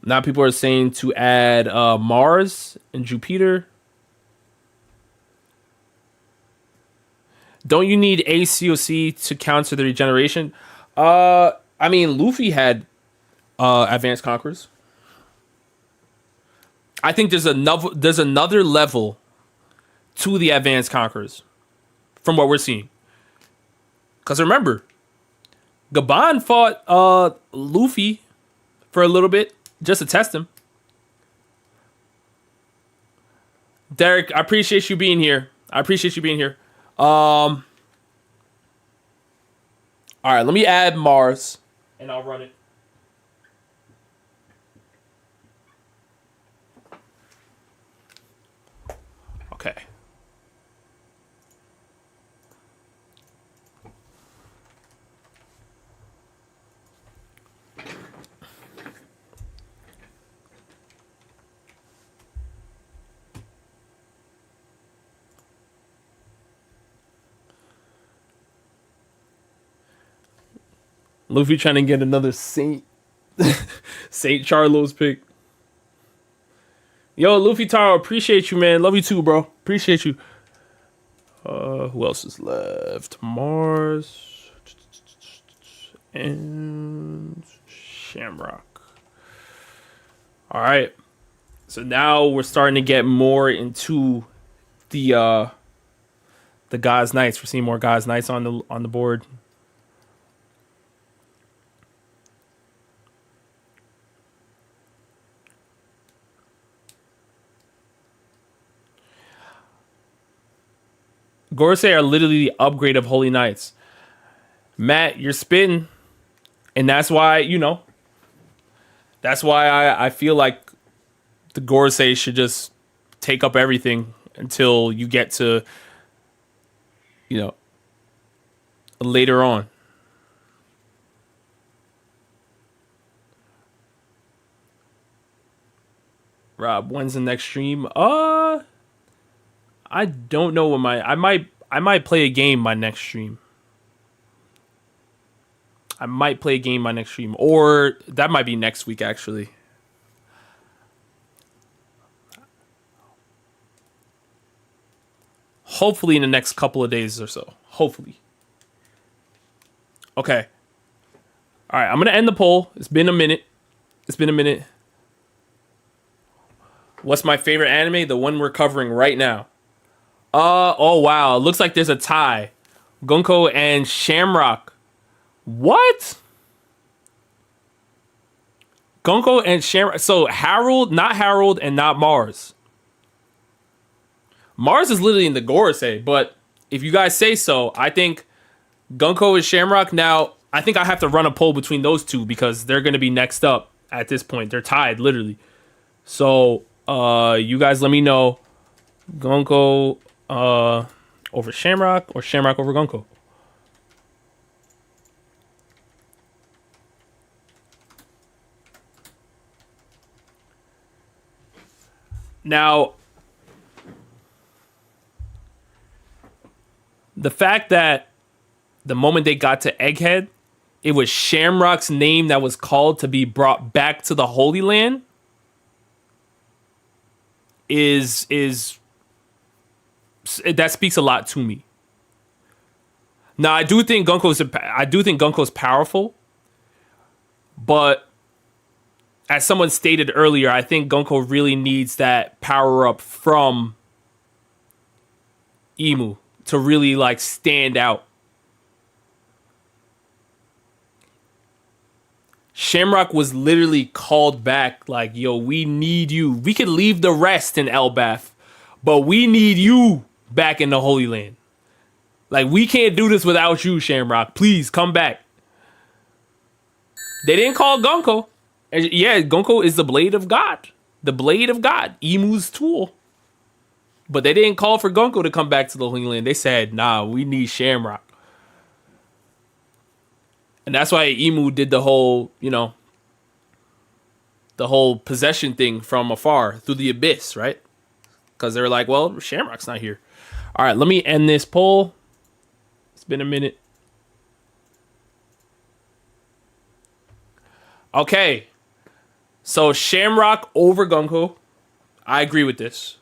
Now people are saying to add Mars and Jupiter. Don't you need ACOC to counter the regeneration? I mean, Luffy had Advanced Conquerors. I think there's another level to the Advanced Conquerors from what we're seeing. Because remember, Gaban fought Luffy for a little bit just to test him. Derek, I appreciate you being here. All right, let me add Mars and I'll run it. Okay. Luffy trying to get another Saint Charlos pick. Yo, Luffy Taro, appreciate you, man. Love you too, bro. Appreciate you. Who else is left? Mars and Shamrock. All right. So now we're starting to get more into the God's Knights. We're seeing more God's Knights on the board. Gorosei are literally the upgrade of Holy Knights. Matt, you're spitting. And that's why, you know, that's why I feel like the Gorosei should just take up everything until you get to, you know, later on. Rob, when's the next stream? I don't know when I might play a game my next stream. Or that might be next week actually. Hopefully in the next couple of days or so. Hopefully. Okay. All right, I'm going to end the poll. It's been a minute. What's my favorite anime? The one we're covering right now. Oh wow, looks like there's a tie. Gonko and Shamrock. What? Gonko and Shamrock. So Harold, not Harold, and not Mars. Mars is literally in the Gorosei, but if you guys say so, I think Gonko and Shamrock. Now, I think I have to run a poll between those two because they're going to be next up at this point. They're tied, literally. So, you guys let me know. Gonko over Shamrock or Shamrock over Gonko. Now, the fact that the moment they got to Egghead, it was Shamrock's name that was called to be brought back to the Holy Land is that speaks a lot to me. Now, I do think Gonko's powerful, but as someone stated earlier, I think Gonko really needs that power up from Imu to really like stand out. Shamrock was literally called back like, yo, we need you. We could leave the rest in Elbaf, but we need you back in the Holy Land. Like, we can't do this without you, Shamrock. Please come back. They didn't call Gonko. And yeah, Gonko is the blade of God. The blade of God. Imu's tool. But they didn't call for Gonko to come back to the Holy Land. They said, nah, we need Shamrock. And that's why Imu did the whole, you know, the whole possession thing from afar through the abyss, right? Because they're like, well, Shamrock's not here. All right, let me end this poll. It's been a minute. Okay. So Shamrock over Gunko. I agree with this.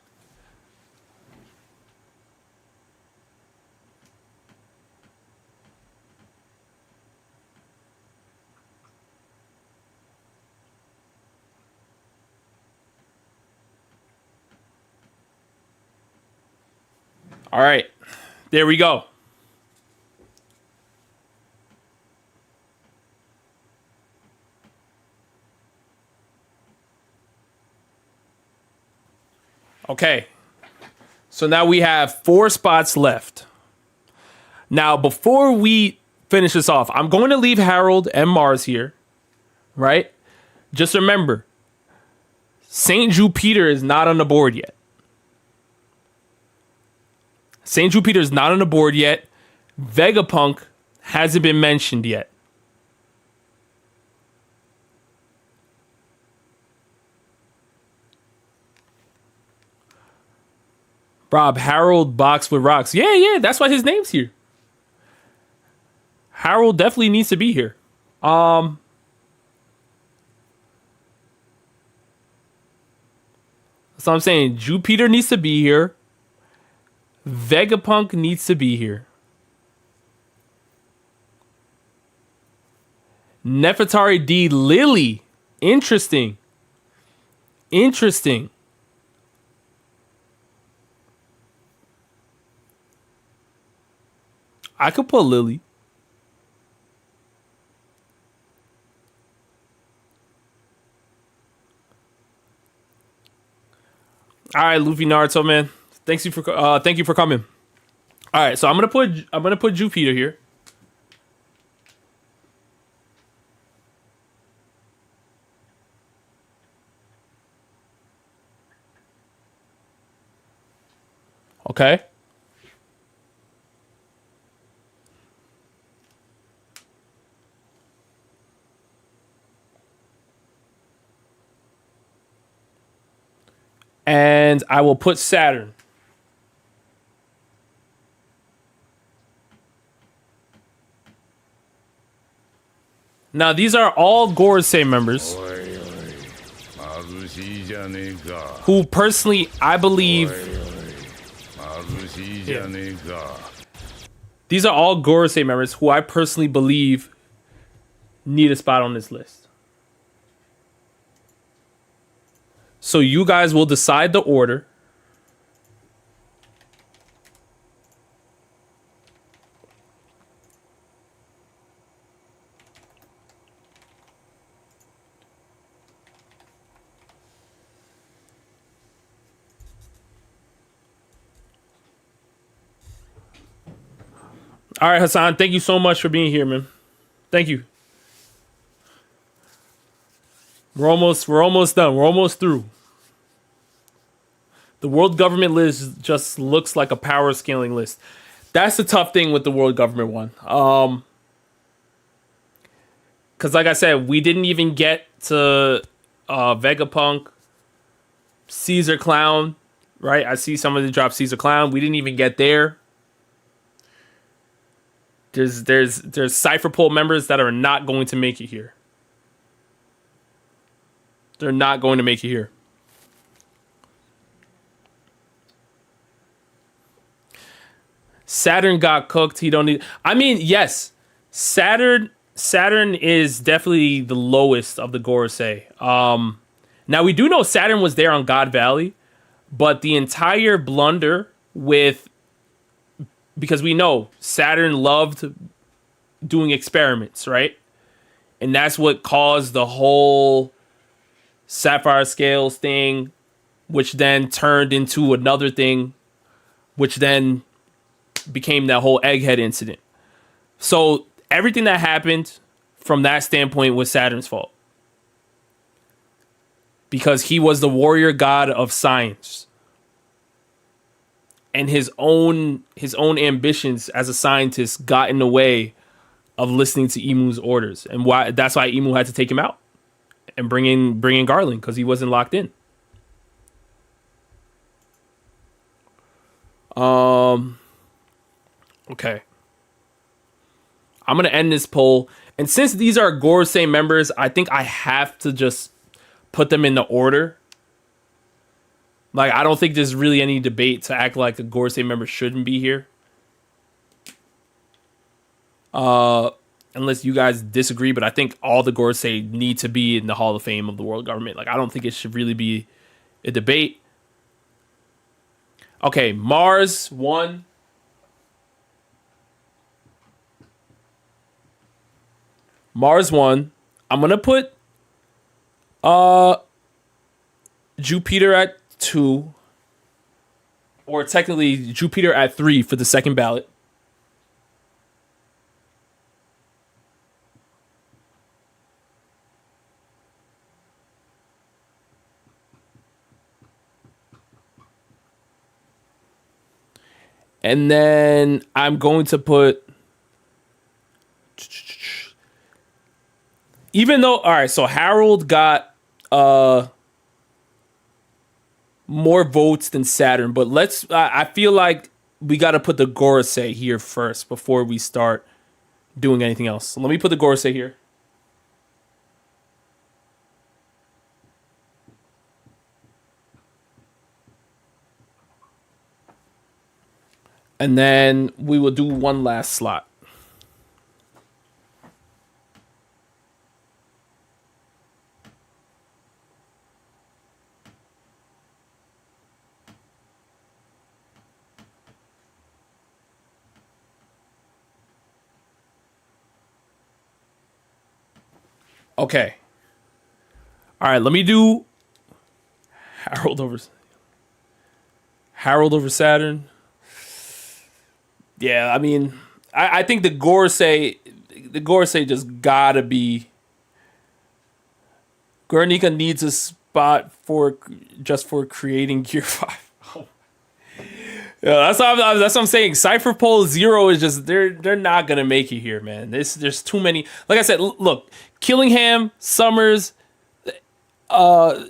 All right. There we go. Okay. So now we have 4 spots left. Now, before we finish this off, I'm going to leave Harold and Mars here, right? Just remember, St. Jupiter is not on the board yet. St. Jupiter is not on the board yet. Vegapunk hasn't been mentioned yet. Rob, Harold box with rocks. Yeah, that's why his name's here. Harold definitely needs to be here. So I'm saying Jupiter needs to be here. Vegapunk needs to be here. Nefertari D. Lily. Interesting. I could put Lily. All right, Luffy Naruto, man. Thank you for coming. All right, so I'm gonna put Jupiter here. Okay. And I will put Saturn. Now, these are all Gorosei members who personally, I believe... Yeah. These are all Gorosei members who I personally believe need a spot on this list. So you guys will decide the order. All right, Hassan, thank you so much for being here, man. Thank you. We're almost done. We're almost through. The world government list just looks like a power scaling list. That's the tough thing with the world government one. Because like I said, we didn't even get to Vegapunk, Caesar Clown, right? I see somebody drop Caesar Clown. We didn't even get there. There's Cypher Poll members that are not going to make it here. They're not going to make it here. Saturn got cooked. He don't need... I mean, yes. Saturn is definitely the lowest of the Gorosei. Now, we do know Saturn was there on God Valley, but the entire blunder with... Because we know Saturn loved doing experiments, right? And that's what caused the whole Sapphire Scales thing, which then turned into another thing, which then became that whole Egghead incident. So everything that happened from that standpoint was Saturn's fault. Because he was the warrior god of science. And his own ambitions as a scientist got in the way of listening to Imu's orders. And that's why Imu had to take him out. and bring in Garland because he wasn't locked in. Okay. I'm gonna end this poll, and since these are Gorosei members, I think I have to just put them in the order. Like, I don't think there's really any debate to act like a Gorosei member shouldn't be here. Unless you guys disagree, but I think all the Gorosei need to be in the Hall of Fame of the world government. Like, I don't think it should really be a debate. Okay, Mars won. Mars won. I'm gonna put Jupiter at 2, or technically Jupiter at 3 for the second ballot. And then I'm going to put, even though, all right, so Harold got more votes than Saturn, but I feel like we got to put the Gorosei here first before we start doing anything else. So let me put the Gorosei here. And then we will do one last slot. Okay. All right, let me do Harold over Saturn. Yeah, I mean, I think the Gorosei just gotta be. Guernica needs a spot for creating Gear 5. Oh. Yeah, that's what I'm saying. Cypher Pole 0 is just they're not gonna make it here, man. There's too many. Like I said, look, Killingham, Summers, dang,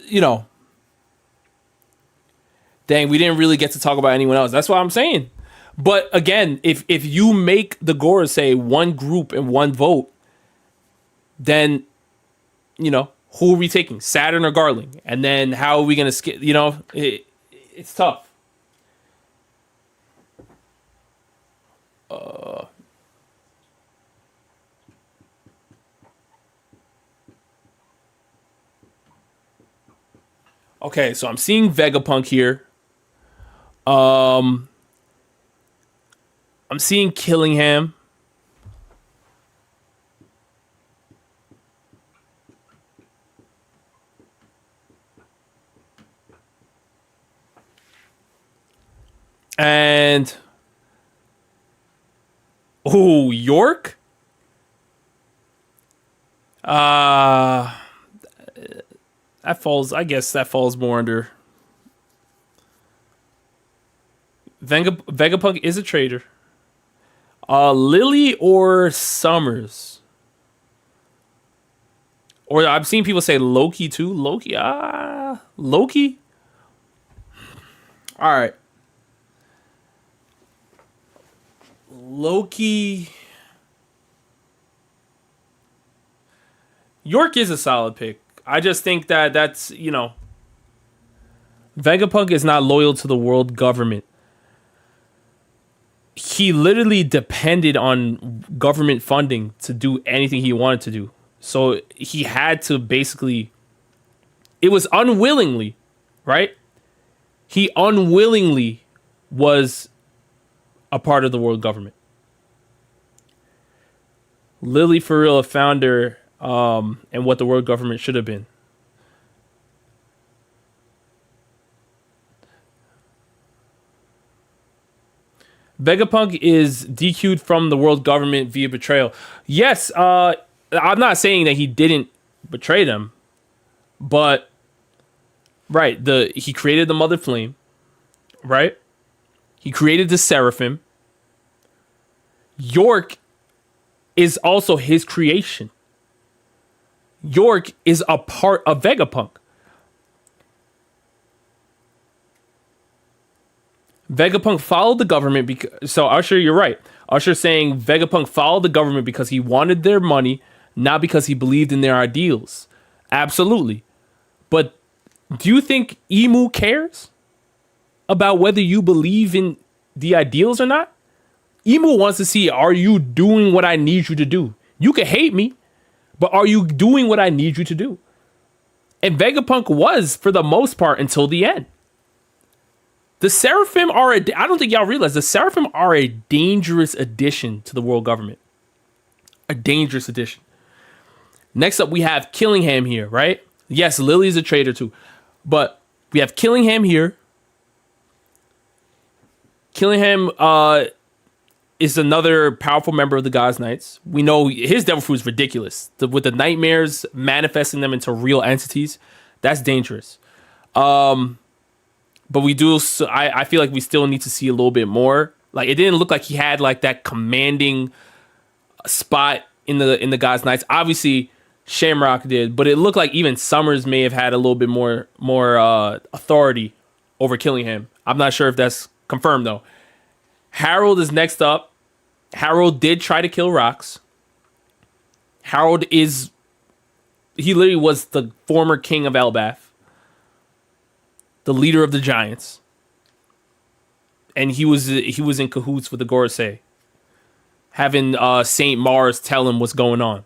we didn't really get to talk about anyone else. That's what I'm saying. But again, if you make the Gorosei one group and one vote, then, who are we taking? Saturn or Garling? And then how are we going to skip? It's tough. Okay, so I'm seeing Vegapunk here. I'm seeing Killingham. And York? I guess that falls more under Vegapunk is a traitor. Lily or Summers? Or I've seen people say Loki too. Loki? Loki? All right. Loki. York is a solid pick. I just think that's, Vegapunk is not loyal to the world government. He literally depended on government funding to do anything he wanted to do. So he had to basically, it was unwillingly, right? He unwillingly was a part of the world government. Lily, for real, a founder, and what the world government should have been. Vegapunk is DQ'd from the world government via betrayal. Yes, I'm not saying that he didn't betray them, but right, he created the Mother Flame, right? He created the Seraphim. York is also his creation. York is a part of Vegapunk. Vegapunk followed the government because, so Usher, you're right. Usher saying Vegapunk followed the government because he wanted their money, not because he believed in their ideals. Absolutely. But do you think Emu cares about whether you believe in the ideals or not? Emu wants to see, are you doing what I need you to do? You can hate me, but are you doing what I need you to do? And Vegapunk was, for the most part, until the end. The Seraphim are, I don't think y'all realize, the Seraphim are a dangerous addition to the world government. A dangerous addition. Next up, we have Killingham here, right? Yes, Lily's a traitor too. But we have Killingham here. Killingham is another powerful member of the God's Knights. We know his devil fruit is ridiculous. With the nightmares manifesting them into real entities, that's dangerous. But we do, I feel like we still need to see a little bit more. Like, it didn't look like he had like that commanding spot in the God's Knights. Obviously, Shamrock did, but it looked like even Summers may have had a little bit more authority over Killingham. I'm not sure if that's confirmed though. Harold is next up. Harold did try to kill Rox. Harold he literally was the former king of Elbaf, the leader of the Giants, and he was in cahoots with the Gorosei, having Saint Mars tell him what's going on.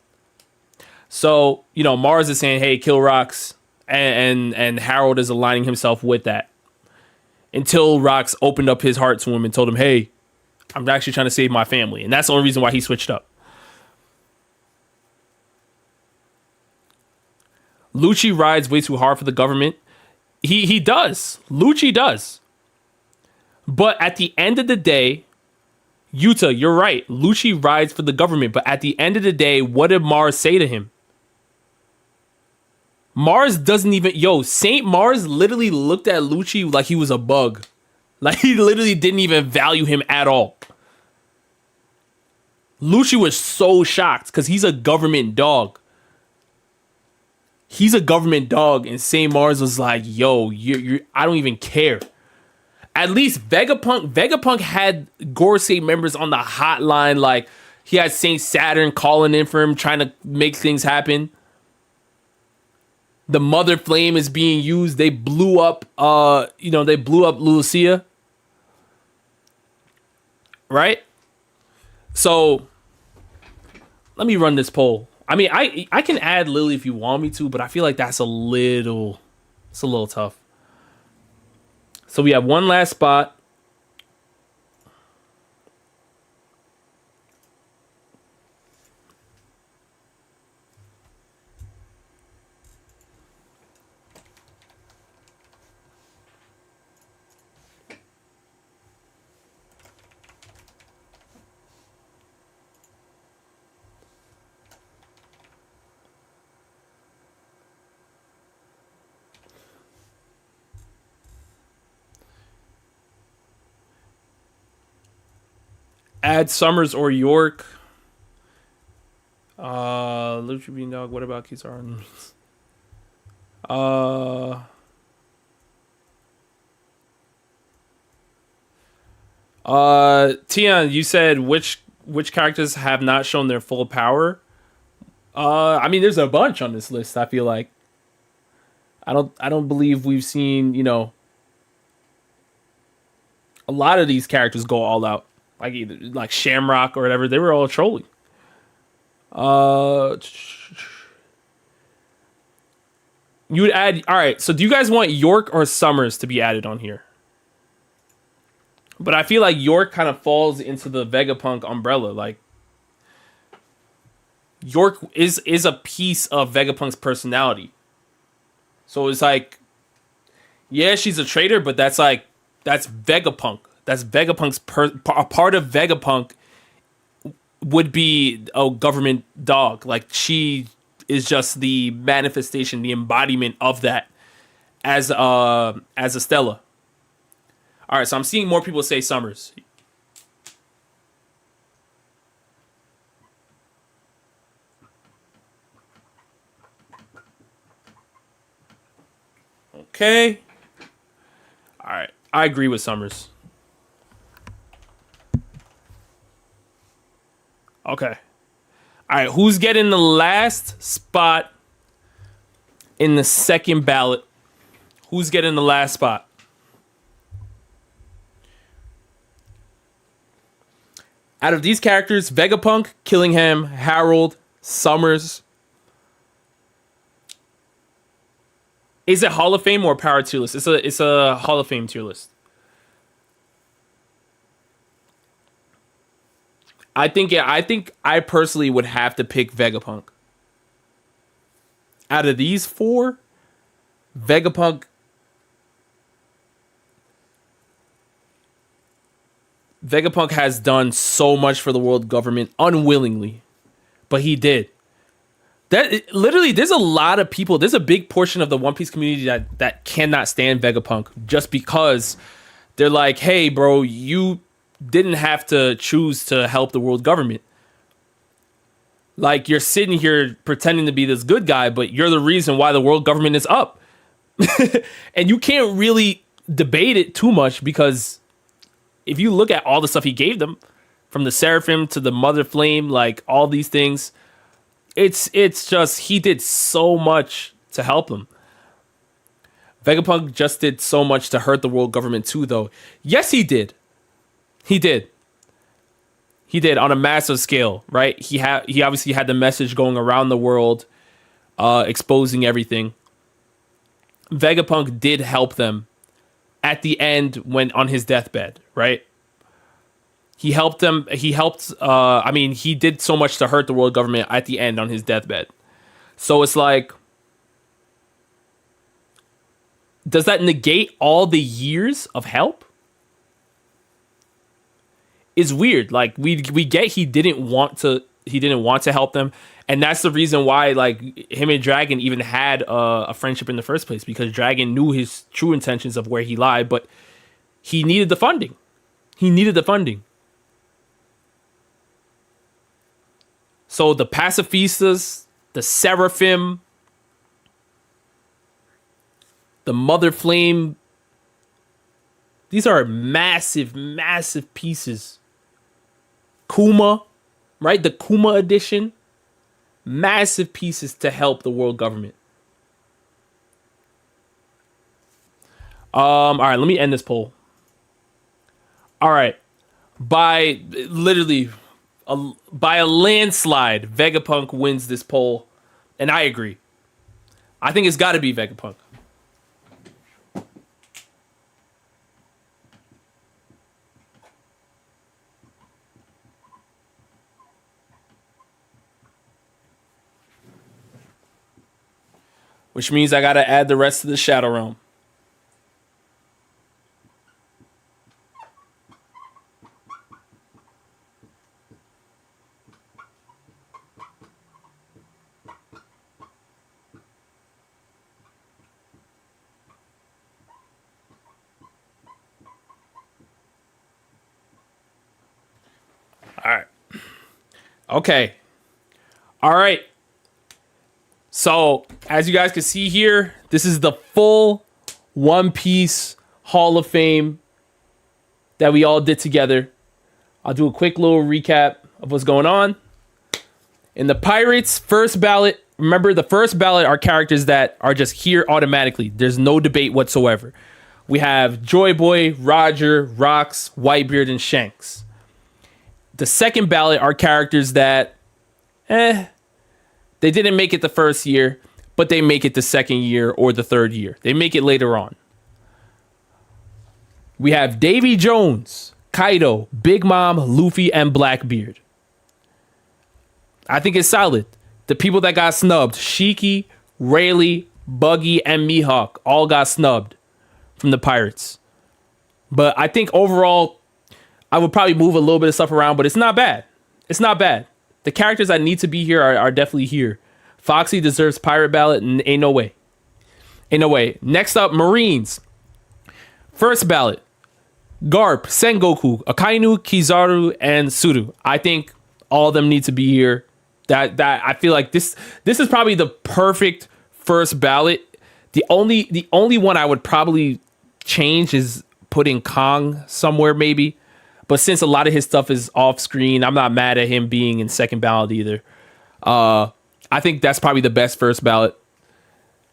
So, you know, Mars is saying, hey, kill Rox, and Harold is aligning himself with that. Until Rox opened up his heart to him and told him, hey, I'm actually trying to save my family. And that's the only reason why he switched up. Lucci rides way too hard for the government. He does. Lucci does. But at the end of the day, Yuta, you're right. Lucci rides for the government. But at the end of the day, what did Mars say to him? Mars doesn't even... Saint Mars literally looked at Lucci like he was a bug. Like, he literally didn't even value him at all. Lucci was so shocked because he's a government dog. He's a government dog, and Saint Mars was like, yo, I don't even care. At least Vegapunk had Gorosei members on the hotline. Like, he had Saint Saturn calling in for him, trying to make things happen. The Mother Flame is being used. They blew up, Lucia. Right? So, let me run this poll. I mean, I can add Lily if you want me to, but I feel like it's a little tough. So we have one last spot. Add Summers or York. Lucha Bean Dog. What about Kizaru? Tian, you said which characters have not shown their full power? I mean, there's a bunch on this list. I feel like I don't believe we've seen, a lot of these characters go all out. Like either like Shamrock or whatever, they were all trolling. You would add. All right. So do you guys want York or Summers to be added on here? But I feel like York kind of falls into the Vegapunk umbrella. Like York is a piece of Vegapunk's personality. So it's like, yeah, she's a traitor, but that's Vegapunk. That's Vegapunk's a part of Vegapunk would be a government dog. Like, she is just the manifestation, the embodiment of that as a Stella. All right, so I'm seeing more people say Summers. Okay. All right. I agree with Summers. Okay. All right. Who's getting the last spot in the second ballot? Who's getting the last spot? Out of these characters, Vegapunk, Killingham, Harold, Summers. Is it Hall of Fame or Power tier list? It's a Hall of Fame tier list. I think I personally would have to pick Vegapunk. Out of these four, Vegapunk has done so much for the world government unwillingly, but he did. That literally, there's a lot of people. There's a big portion of the One Piece community that cannot stand Vegapunk just because they're like, "Hey, bro, you didn't have to choose to help the world government. Like, you're sitting here pretending to be this good guy, but you're the reason why the world government is up." And you can't really debate it too much because if you look at all the stuff he gave them, from the Seraphim to the Mother Flame, like all these things, it's just, he did so much to help them. Vegapunk just did so much to hurt the world government too, though. Yes, he did. He did on a massive scale, right? He obviously had the message going around the world, exposing everything. Vegapunk did help them at the end when on his deathbed, right? He helped them. He did so much to hurt the world government at the end on his deathbed. So it's like, does that negate all the years of help? It's weird. Like, we get he didn't want to help them, and that's the reason why, like, him and Dragon even had a friendship in the first place, because Dragon knew his true intentions of where he lied, but he needed the funding. So the pacifistas, the Seraphim, the Mother Flame, these are massive, massive pieces. Kuma, right? The Kuma edition, massive pieces to help the world government. All right, let me end this poll. All right, by a landslide, Vegapunk wins this poll, and I agree. I think it's got to be Vegapunk. Which means I got to add the rest of the Shadow Realm. All right. Okay. All right. So, as you guys can see here, this is the full One Piece Hall of Fame that we all did together. I'll do a quick little recap of what's going on. In the Pirates first ballot, remember the first ballot are characters that are just here automatically. There's no debate whatsoever. We have Joy Boy, Roger, Rox, Whitebeard, and Shanks. The second ballot are characters that, they didn't make it the first year, but they make it the second year or the third year. They make it later on. We have Davy Jones, Kaido, Big Mom, Luffy, and Blackbeard. I think it's solid. The people that got snubbed, Shiki, Rayleigh, Buggy, and Mihawk all got snubbed from the Pirates. But I think overall, I would probably move a little bit of stuff around, but it's not bad. It's not bad. The characters that need to be here are definitely here. Foxy deserves Pirate Ballot, and ain't no way. Ain't no way. Next up, Marines. First ballot, Garp, Sengoku, Akainu, Kizaru, and Suru. I think all of them need to be here. That I feel like this is probably the perfect first ballot The only one I would probably change is putting Kong somewhere maybe. But since a lot of his stuff is off screen, I'm not mad at him being in second ballot either. I think that's probably the best first ballot.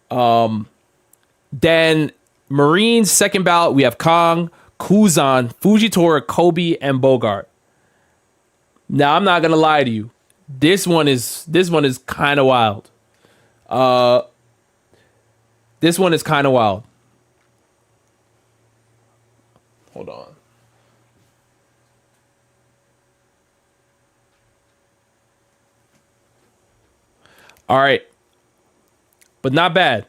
Then Marines second ballot, we have Kong, Kuzan, Fujitora, Kobe, and Bogart. Now I'm not gonna lie to you. This one is kind of wild. This one is kind of wild. Hold on. All right. But not bad.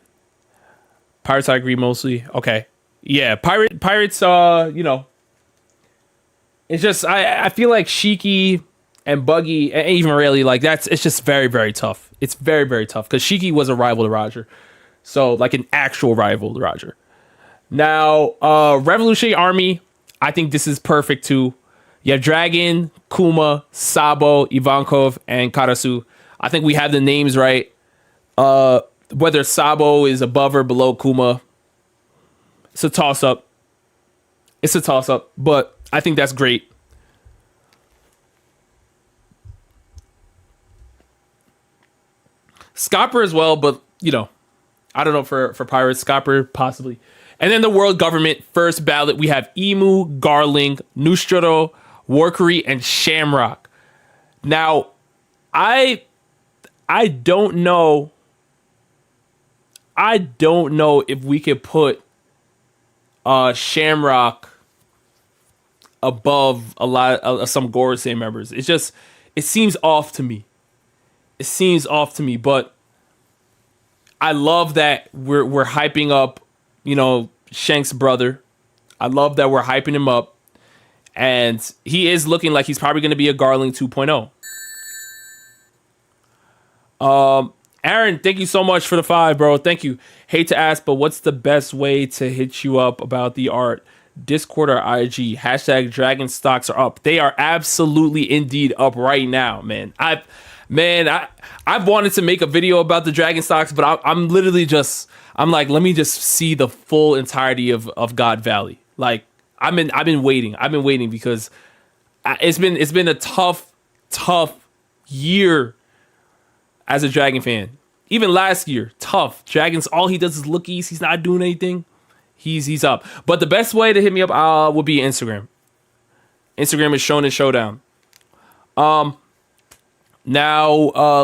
Pirates, I agree mostly. Okay. Yeah, Pirates, you know. It's just, I feel like Shiki and Buggy, and even Rayleigh, like, it's just very, very tough. It's very, very tough. Because Shiki was a rival to Roger. So, like, an actual rival to Roger. Now, Revolutionary Army, I think this is perfect too. You have Dragon, Kuma, Sabo, Ivankov, and Karasu. I think we have the names right. Whether Sabo is above or below Kuma, it's a toss-up. But I think that's great. Scopper as well, but, you know, I don't know for Pirates. Scopper, possibly. And then the world government, first ballot, we have Emu, Garling, Nustrado, Warkery, and Shamrock. Now, I don't know. I don't know if we could put Shamrock above a lot of some Gorosei members. It's just, it seems off to me. But I love that we're hyping up, you know, Shank's brother. I love that we're hyping him up. And he is looking like he's probably going to be a Garling 2.0. Aaron, thank you so much for the 5, bro. Thank you. Hate to ask, but what's the best way to hit you up about the art? Discord or IG? Hashtag Dragon stocks are up. They are absolutely indeed up right now, man. I've wanted to make a video about the Dragon stocks, but I'm literally just, I'm like, let me just see the full entirety of God Valley. Like, I've been waiting because it's been a tough year as a Dragon fan. Even last year, tough. Dragons, all he does is lookies. He's not doing anything. He's up. But the best way to hit me up would be Instagram. Instagram is Shonen Showdown. Now,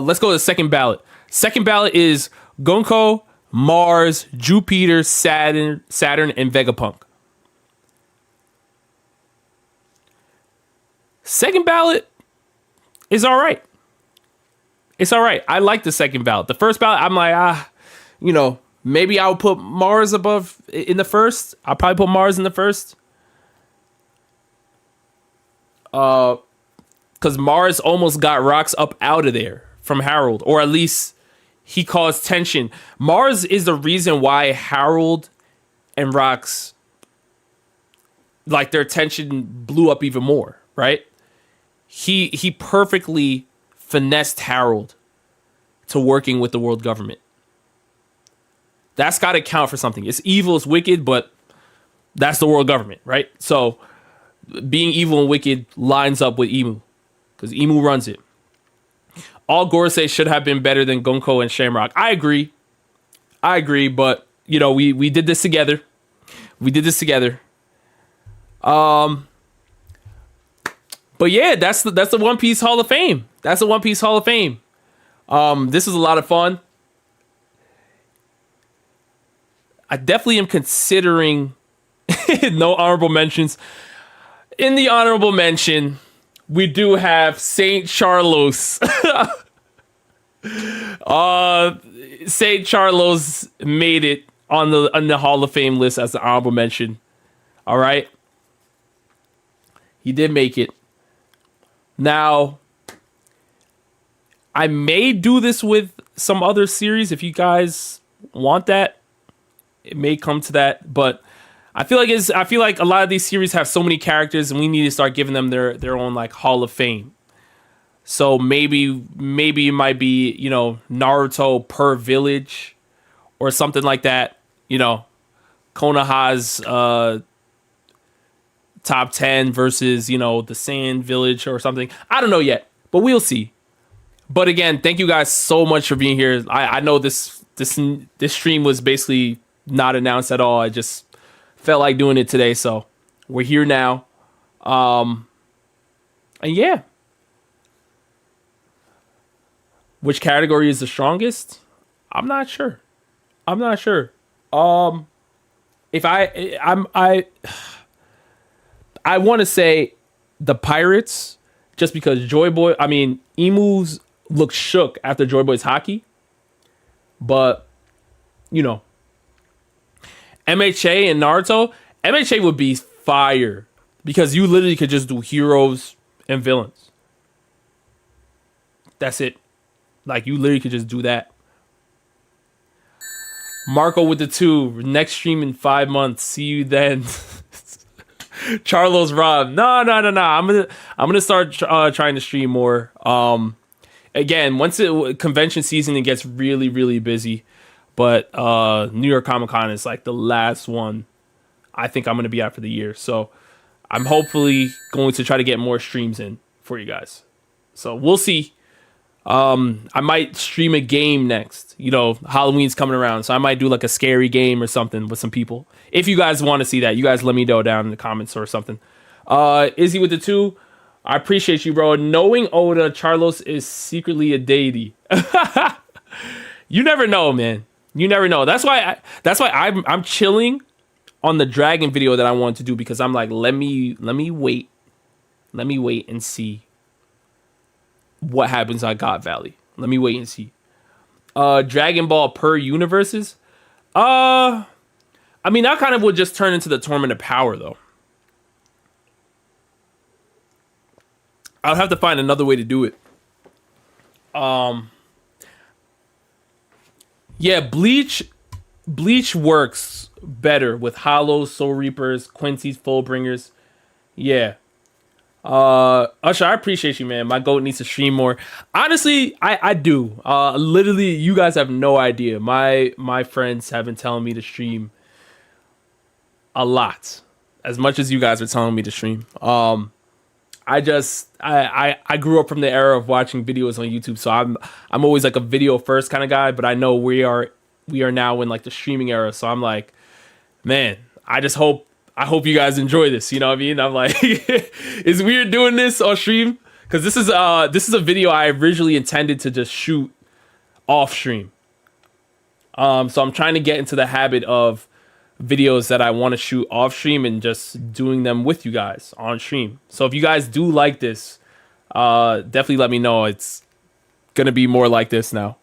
let's go to the second ballot. Second ballot is Gonko, Mars, Jupiter, Saturn, and Vegapunk. Second ballot is all right. It's all right. I like the second ballot. The first ballot, I'm like, you know, maybe I'll put Mars above in the first. I'll probably put Mars in the first. Because Mars almost got Rocks up out of there from Harold, or at least he caused tension. Mars is the reason why Harold and Rocks, like, their tension blew up even more, right? He perfectly finessed Harold to working with the world government. That's got to count for something. It's evil, it's wicked, but that's the world government, right? So being evil and wicked lines up with Emu, because Emu runs it. All Gorosei should have been better than Gonko and Shamrock. I agree, but, you know, we did this together. But yeah, that's the One Piece Hall of Fame. This is a lot of fun. I definitely am considering no honorable mentions. In the honorable mention, we do have Saint Charlos. Saint Charlos made it on the Hall of Fame list as an honorable mention. All right, he did make it. Now, I may do this with some other series if you guys want that. It may come to that, but I feel like a lot of these series have so many characters, and we need to start giving them their own, like, Hall of Fame. So maybe it might be, you know, Naruto per village, or something like that. You know, Konoha's top 10 versus, you know, the Sand Village or something. I don't know yet, but we'll see. But again, thank you guys so much for being here. I know this stream was basically not announced at all. I just felt like doing it today, so we're here now. And yeah. Which category is the strongest? I'm not sure. If I want to say the Pirates, just because Emus looked shook after Joy Boy's hockey. But, you know, MHA and Naruto, MHA would be fire because you literally could just do heroes and villains. That's it. Like, you literally could just do that. Marco with the 2. Next stream in 5 months. See you then. Charlos Rob. No. I'm gonna start trying to stream more. Again, once convention season, it gets really, really busy. But New York Comic Con is like the last one I think I'm gonna be at for the year. So I'm hopefully going to try to get more streams in for you guys. So we'll see. I might stream a game next. You know, Halloween's coming around, so I might do like a scary game or something with some people. If you guys want to see that, you guys let me know down in the comments or something. Izzy with the 2. I appreciate you, bro. Knowing Oda, Charlos is secretly a deity. You never know, man. You never know. That's why I'm chilling on the dragon video that I wanted to do, because I'm like, let me wait and see what happens on God Valley. Let me wait and see. Dragon Ball per universes. That kind of would just turn into the Tournament of Power, though. I'll have to find another way to do it. Yeah, Bleach works better with Hollows, Soul Reapers, Quincy's, Fullbringers. Yeah. Usher, I appreciate you, man. My goat needs to stream more. Honestly, I do. Literally, you guys have no idea. My friends have been telling me to stream a lot, as much as you guys are telling me to stream. I grew up from the era of watching videos on YouTube, so I'm always like a video first kind of guy. But I know we are now in like the streaming era, so I'm like, man, I hope you guys enjoy this. You know what I mean? I'm like, it's weird doing this on stream, because this is a video I originally intended to just shoot off stream. So I'm trying to get into the habit of videos that I want to shoot off stream and just doing them with you guys on stream. So if you guys do like this, definitely let me know. It's gonna be more like this now.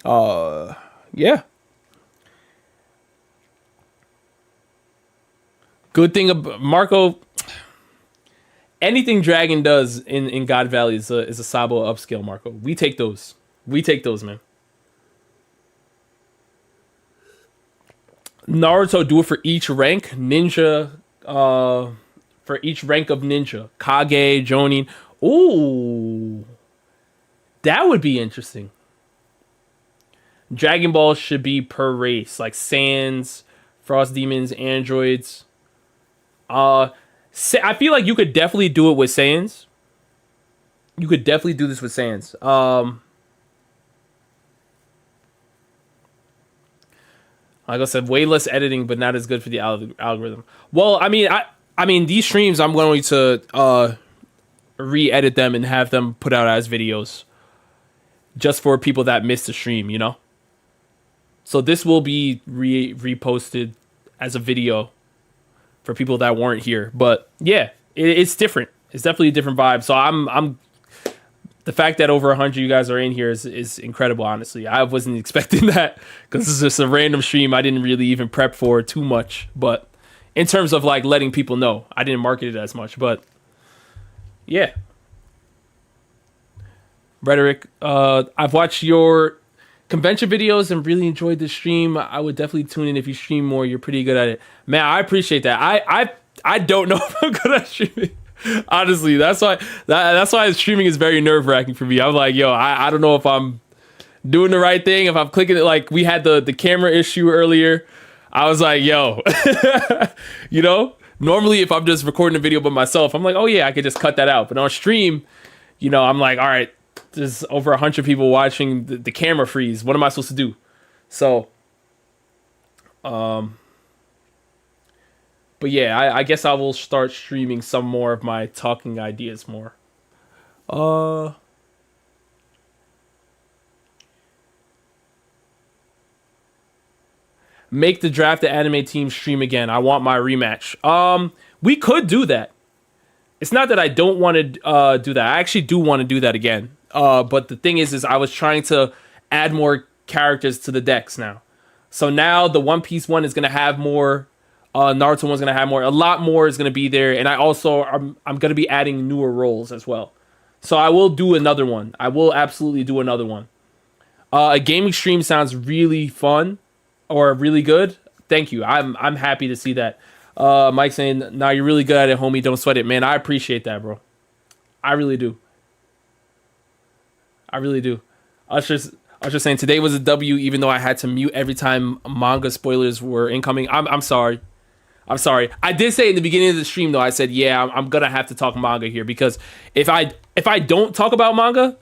Yeah. Good thing about Marco, anything Dragon does in God Valley is a Sabo upscale, Marco. We take those, man. Naruto, do it for each rank. Ninja, for each rank of ninja. Kage, Jonin. Ooh, that would be interesting. Dragon Ball should be per race, like Saiyans, Frost Demons, Androids. I feel like you could definitely do it with Saiyans. You could definitely do this with Saiyans. Like I said, way less editing, but not as good for the algorithm. Well, I mean, these streams, I'm going to re-edit them and have them put out as videos, just for people that missed the stream, you know. So this will be reposted as a video for people that weren't here. But yeah, it's different. It's definitely a different vibe. So I'm the fact that over 100 you guys are in here is incredible, honestly. I wasn't expecting that, because this is just a random stream I didn't really even prep for too much. But in terms of like letting people know, I didn't market it as much. But yeah. Rhetoric, I've watched your convention videos and really enjoyed the stream. I would definitely tune in if you stream more. You're pretty good at it. Man, I appreciate that. I don't know if I'm good at streaming. Honestly, that's why streaming is very nerve-wracking for me. I'm like, yo, I don't know if I'm doing the right thing. If I'm clicking it, like we had the camera issue earlier, I was like, yo, you know, normally if I'm just recording a video by myself, I'm like, oh yeah, I could just cut that out. But on stream, you know, I'm like, all right, there's over 100 people watching, the camera freeze. What am I supposed to do? So, but yeah, I guess I will start streaming some more of my talking ideas more. Make the draft the anime team stream again. I want my rematch. We could do that. It's not that I don't want to do that. I actually do want to do that again. But the thing is I was trying to add more characters to the decks now. So now the One Piece one is gonna have more. Naruto one's gonna have more. A lot more is gonna be there, and I'm gonna be adding newer roles as well. So I will do another one. I will absolutely do another one. A gaming stream sounds really fun. Or really good. Thank you. I'm happy to see that. Mike saying, "Nah, you're really good at it, homie. Don't sweat it, man." I appreciate that, bro. I really do. I really do. Usher's saying today was a W, even though I had to mute every time manga spoilers were incoming. I'm sorry. I'm sorry. I did say in the beginning of the stream though. I said, yeah, I'm gonna have to talk manga here because if I don't talk about manga,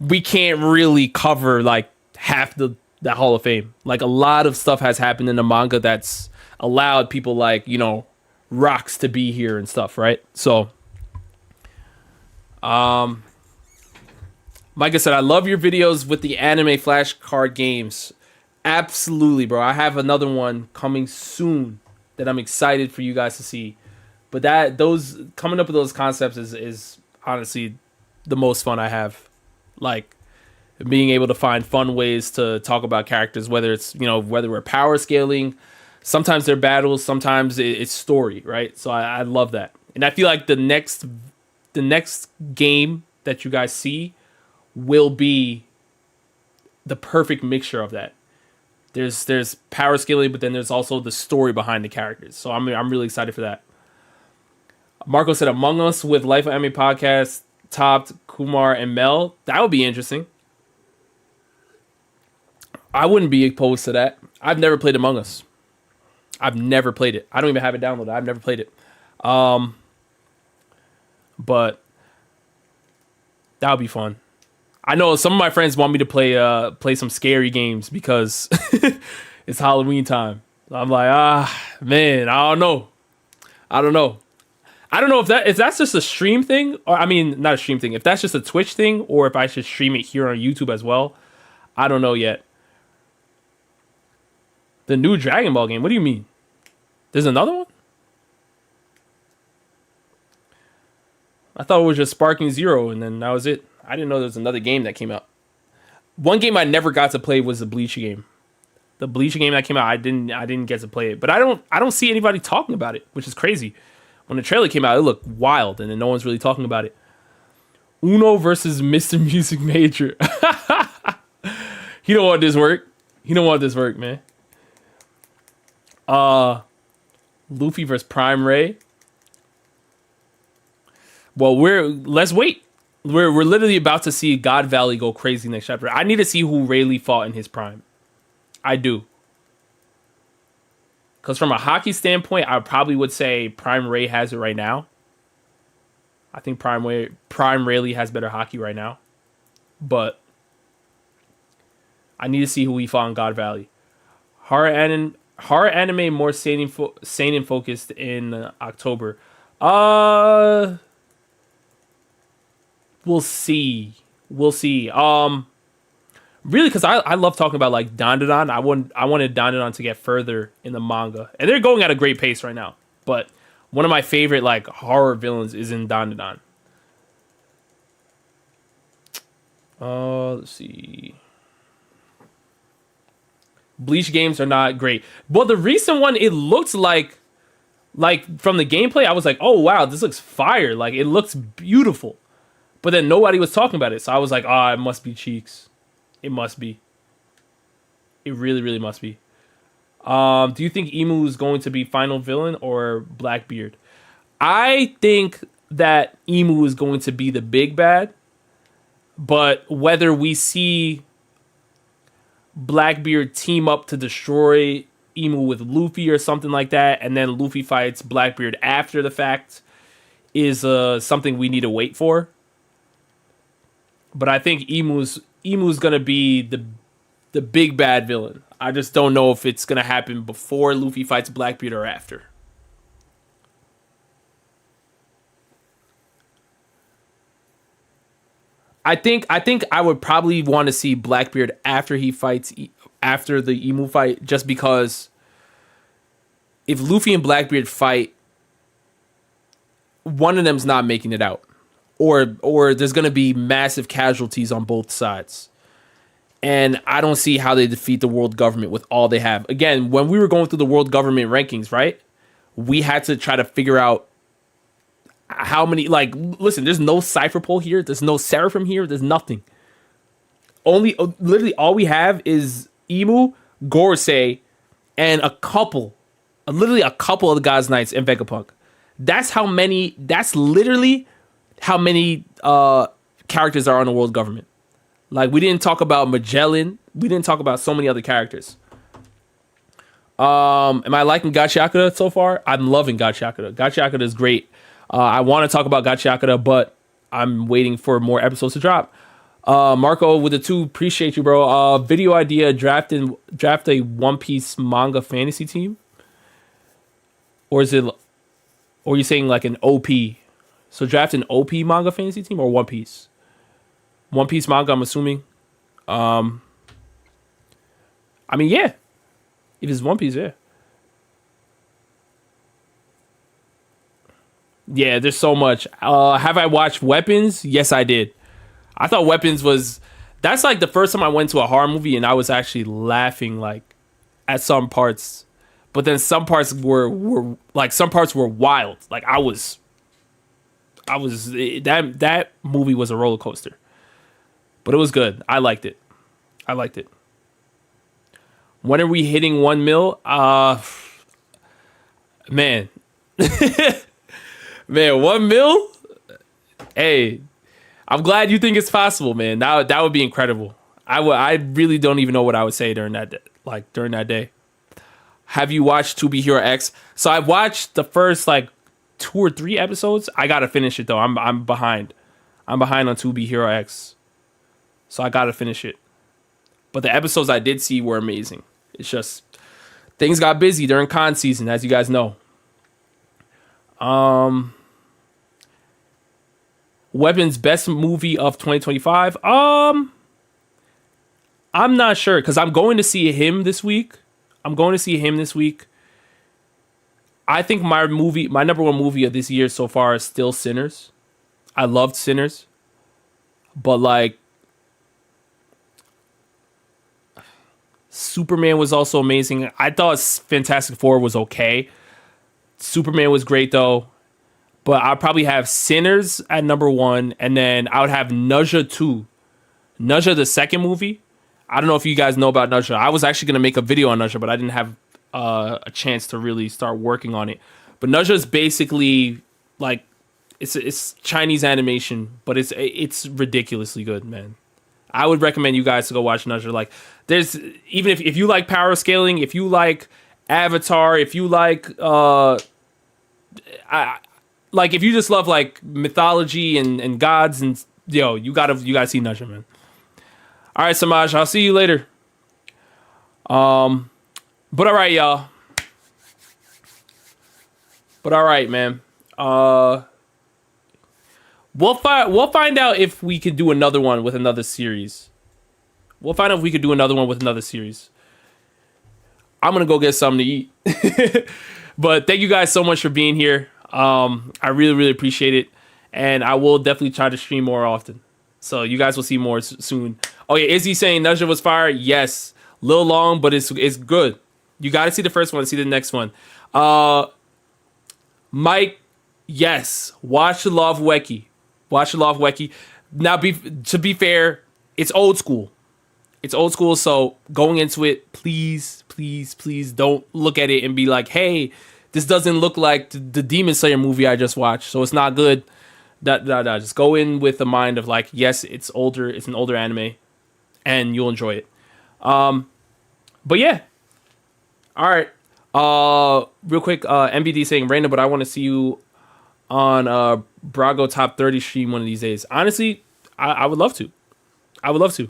we can't really cover like half the Hall of Fame. Like a lot of stuff has happened in the manga that's allowed people like, you know, Rocks to be here and stuff, right? So Micah said, I love your videos with the anime flashcard games. Absolutely, bro. I have another one coming soon that I'm excited for you guys to see. But those coming up with those concepts is honestly the most fun I have. Like being able to find fun ways to talk about characters, whether it's, you know, whether we're power scaling, sometimes they're battles, sometimes it's story, right? So I love that. And I feel like the next game that you guys see will be the perfect mixture of that. There's power scaling, but then there's also the story behind the characters. So I'm really excited for that. Marco said Among Us with Life of Anime Podcast topped Kumar and Mel. That would be interesting. I wouldn't be opposed to that. I've never played Among Us. I've never played it. I don't even have it downloaded. I've never played it. But that would be fun. I know some of my friends want me to play some scary games because it's Halloween time. I'm like, man, I don't know if that's just a stream thing, or I mean, not a stream thing. If that's just a Twitch thing, or if I should stream it here on YouTube as well. I don't know yet. The new Dragon Ball game. What do you mean? There's another one? I thought it was just Sparking Zero, and then that was it. I didn't know there was another game that came out. One game I never got to play was the Bleach game. The Bleach game that came out, I didn't get to play it. But I don't see anybody talking about it, which is crazy. When the trailer came out, it looked wild, and then no one's really talking about it. Uno versus Mr. Music Major. He don't want this work. He don't want this work, man. Luffy versus Prime Ray. Well, let's wait. We're literally about to see God Valley go crazy next chapter. I need to see who Rayleigh fought in his prime. I do. Because from a hockey standpoint, I probably would say Prime Ray has it right now. I think Prime Rayleigh has better hockey right now. But I need to see who he fought in God Valley. Horror anime more seinen focused in October. We'll see. Really, because I love talking about like Dandadan. I wanted Dandadan to get further in the manga, and they're going at a great pace right now. But one of my favorite like horror villains is in Dandadan. Let's see. Bleach games are not great. Well, the recent one, it looks like from the gameplay, I was like, oh wow, this looks fire. Like it looks beautiful. But then nobody was talking about it. So I was like, it must be cheeks. It must be. It really, really must be. Do you think Emu is going to be final villain or Blackbeard? I think that Emu is going to be the big bad. But whether we see Blackbeard team up to destroy Imu with Luffy or something like that, and then Luffy fights Blackbeard after the fact is something we need to wait for. But I think Imu's gonna be the big bad villain. I just don't know if it's gonna happen before Luffy fights Blackbeard or after. I think I would probably want to see Blackbeard after he fights after the Imu fight, just because if Luffy and Blackbeard fight, one of them's not making it out, or there's gonna be massive casualties on both sides, and I don't see how they defeat the world government with all they have. Again, when we were going through the world government rankings, right, we had to try to figure out how many, like, listen, there's no Cypher Pole here, there's no Seraphim here, there's nothing. Literally all we have is Imu, Gorosei, and literally a couple of the God's Knights and Vegapunk. That's literally how many characters are on the world government. Like, we didn't talk about Magellan, we didn't talk about so many other characters. Am I liking Gachiakura so far? I'm loving Gachiakura. Gachiakura is great. I want to talk about Gachiakura, but I'm waiting for more episodes to drop. Marco with the 2, appreciate you, bro. Video idea, draft a One Piece manga fantasy team, or are you saying like an OP? So draft an OP manga fantasy team or One Piece? One Piece manga, I'm assuming. I mean, yeah. If it's One Piece, yeah. Yeah, there's so much. Have I watched Weapons? Yes, I did. I thought Weapons that's like the first time I went to a horror movie and I was actually laughing like at some parts. But then some parts were wild. Like that movie was a roller coaster. But it was good. I liked it. When are we hitting 1 mil? Man. Man, 1 mil? Hey, I'm glad you think it's possible, man. That would be incredible. I really don't even know what I would say during that day. Have you watched To Be Hero X? So I've watched the first like 2 or 3 episodes. I gotta finish it though. I'm behind. I'm behind on To Be Hero X. So I gotta finish it. But the episodes I did see were amazing. It's just things got busy during con season, as you guys know. Weapons best movie of 2025. I'm not sure because I'm going to see him this week. I think my number 1 movie of this year so far is still Sinners. I loved Sinners, but like Superman was also amazing. I thought Fantastic Four was okay. Superman was great though, but I'll probably have Sinners at number 1, and then I would have Nausea 2. Nausea, the second movie. I don't know if you guys know about Nausea. I was actually going to make a video on Nausea, but I didn't have a chance to really start working on it. But Nausea is basically like it's Chinese animation, but it's ridiculously good, man. I would recommend you guys to go watch Nausea. Like, there's even if you like power scaling, if you like Avatar, if you like if you just love like mythology and gods, and you gotta see Nausea, man. All right, Samaj, I'll see you later. But all right, y'all. But all right, man. We'll find out if we could do another one with another series. I'm gonna go get something to eat. But thank you guys so much for being here. I really, really appreciate it. And I will definitely try to stream more often. So you guys will see more soon. Oh yeah, Izzy saying Nausea was fire? Yes. A little long, but it's good. You gotta see the first one, see the next one. Mike, yes. Watch The Law of Weki. Now, to be fair, it's old school. So going into it, please don't look at it and be like, hey, this doesn't look like the Demon Slayer movie I just watched, so it's not good. Just go in with the mind of like, yes, it's older. It's an older anime, and you'll enjoy it. But yeah. All right. Real quick, MBD saying random, but I want to see you on Brago top 30 stream one of these days. Honestly, I would love to. I would love to.